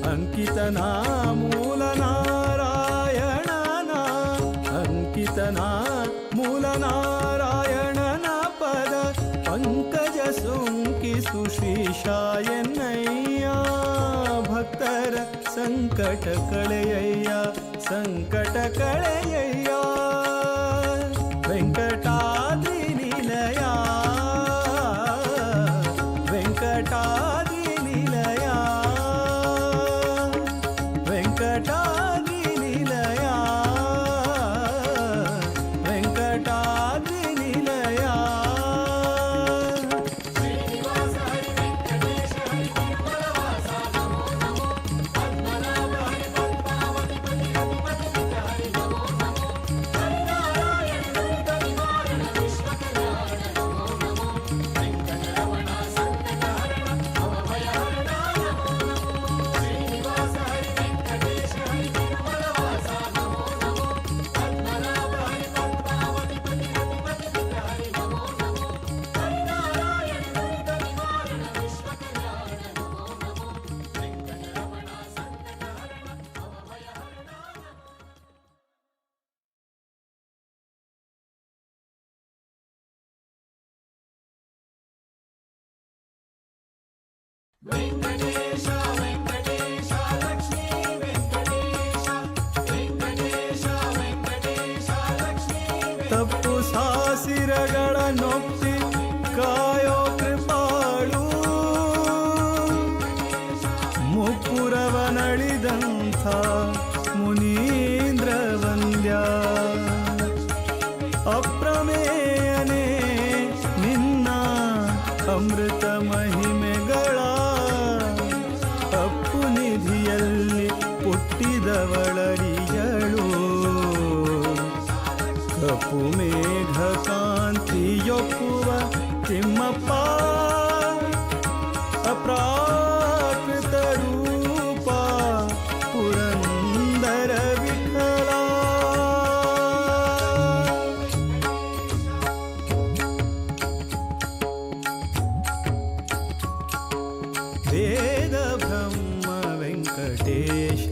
ಅಂಕಿತನ ಮೂಲನಾರಾಯಣನ ಅಂಕಿತನ ಮೂಲನಾರಾಯಣನ ಪದ ಪಂಕಜ ಸೋಂಕಿಸು ಶ್ರೀಶಾಯನಯ್ಯ ಭಕ್ತರ ಸಂಕಟ ಕಳೆಯಯ್ಯ ಸಂಕಟ ಕಳೆಯಯ್ಯ ವೆಂಕಟಾದ್ರಿನಿಲಯ ವೆಂಕಟಾದ್ರಿನಿಲಯ ವೆಂಕಟಾದ್ರಿನಿಲಯ ವೆಂಕಟಾದ್ರಿನಿಲಯ ವೆಂಕಟೇಶ ವೆಂಕಟೇಶ ಲಕ್ಷ್ಮೀ ವೆಂಕಟೇಶ ವೆಂಕಟೇಶ ವೆಂಕಟೇಶ ಲಕ್ಷ್ಮೀ ತಪ್ಪು ಸಾಸಿರಗಳನ್ನೊಪ್ಪಿ ಕಾಯೋ ಕೃಪಾಳು ಮುಪ್ಪುರವನಳಿದಂಥ ಮುನೀಂದ್ರ ವಂದ್ಯ ಅಪ್ರಮೇಯನೇ ನಿನ್ನ ಅಮೃತ ಮಹಿಮೆಗಳ ಅಪ್ಪು ನಿಧಿಯಲ್ಲಿ ಹುಟ್ಟಿದವಳರಿಯಳು ಕಪ್ಪು ಮೇಘ ಕಾಂತಿಯೊಪ್ಪುವ ತಿಮ್ಮಪ್ಪ ಅಪ್ರಾಕೃತ ರೂಪ ಪುರಂದರ ವಿಠಲ ವೇದ ಬ್ರಹ್ಮ ವೆಂಕಟೇಶ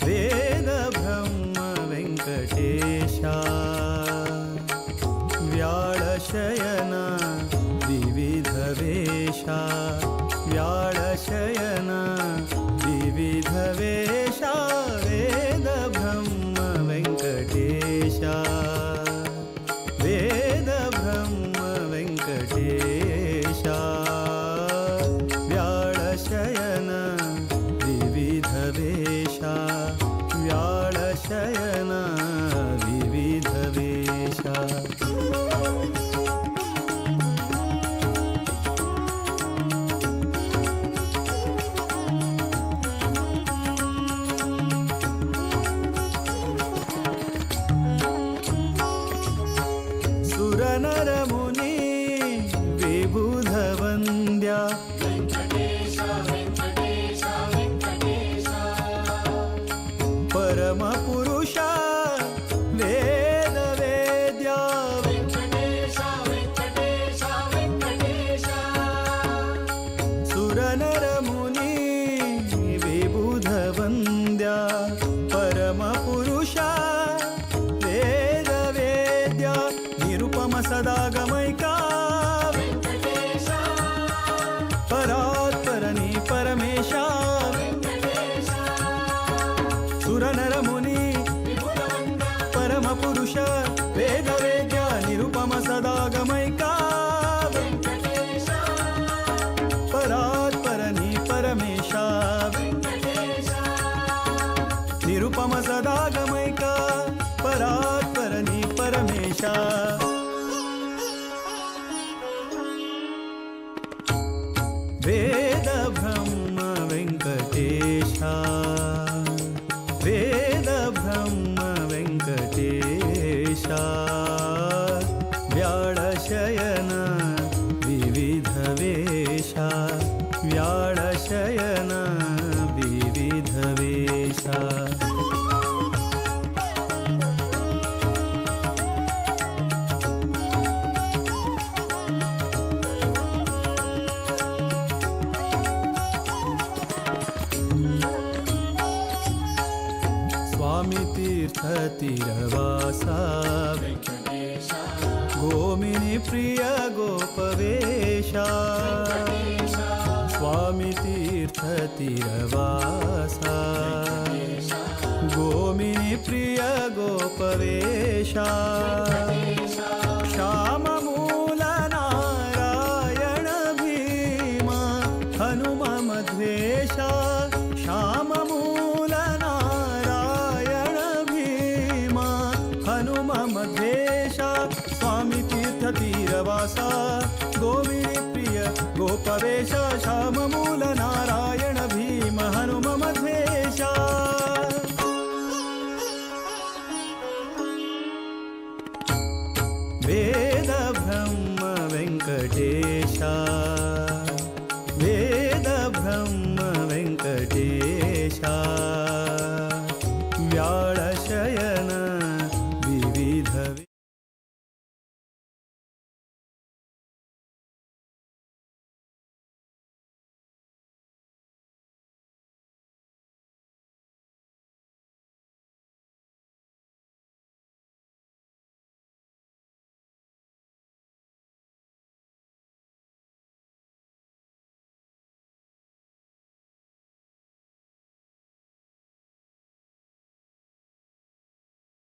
ವೇದ ಬ್ರಹ್ಮ ವೆಂಕಟೇಶ ವ್ಯಾಳಶಯನ ವಿವಿಧ ವೇಷ ವ್ಯಾಳಶಯನ ವಿವಿಧ ವೇಷ ವೇದ ಬ್ರಹ್ಮ ವೆಂಕಟೇಶ ವೇದ ಬ್ರಹ್ಮ ವೆಂಕಟೇಶ ವ್ಯಾಳಶಯನ ವಿವಿಧ ವೇಷ ವ್ಯಾಳಶಯನ ವಿವಿಧ ವೇಷ ಸುರನರ ಮುನಿ ವಿಬುಧ ವಂದ್ಯ ವೆಂಕಟೇಶ ವೆಂಕಟೇಶ ವೆಂಕಟೇಶ ಪರಮ ಪುರುಷ ವೇದ ವೇದ್ಯ ವೆಂಕಟೇಶ ವೆಂಕಟೇಶ ವೆಂಕಟೇಶ ಸುರನರ ಮುನಿ ವಿಬುಧ ವಂದ್ಯ ಪರಮ ಪುರುಷ ವೇದ ವೇದ್ಯ ನಿರುಪಮ ಸದಾಗಮೈಕ ವೆಂಕಟೇಶ ಪರಾತ್ಪರನಿ ಪರಮೇಶ ವೆಂಕಟೇಶ ಸುರನರ ಮುನಿ ಪರಮ ಪುರುಷ ವೇದ ವೇದ್ಯ ನಿರುಪಮ ಸದಾಗಮೈಕ ವೆಂಕಟೇಶ ಪರಾತ್ಪರನಿ ಪರಮೇಶ ವೆಂಕಟೇಶ ನಿರುಪಮ ಸದಾಗಮೈಕ ಪರಾತ್ಪರನಿ ಪರಮೇಶ ವೇದ ಬ್ರಹ್ಮ ವೆಂಕಟೇಶ ವೇದ ಬ್ರಹ್ಮ ವೆಂಕಟೇಶ ವ್ಯಾಳಶಯನ ವಿವಿಧ ವೇಷ ವ್ಯಾಳಶಯನ ವಿವಿಧ ವೇಷ स्वामी तीर्थ तिरवास ವೆಂಕಟೇಶ गोमिनी प्रिय गोपवेश स्वामी तीर्थ तिरवास गोमिनी प्रिय गोपवेश श्याम मूल नारायण भीमा हनुम मध्वेश श्याम मूल नारायण भीमा हनुम मध्वेश स्वामी तीर्थ तीरवास गोविनी प्रिय गोपवेश श्याम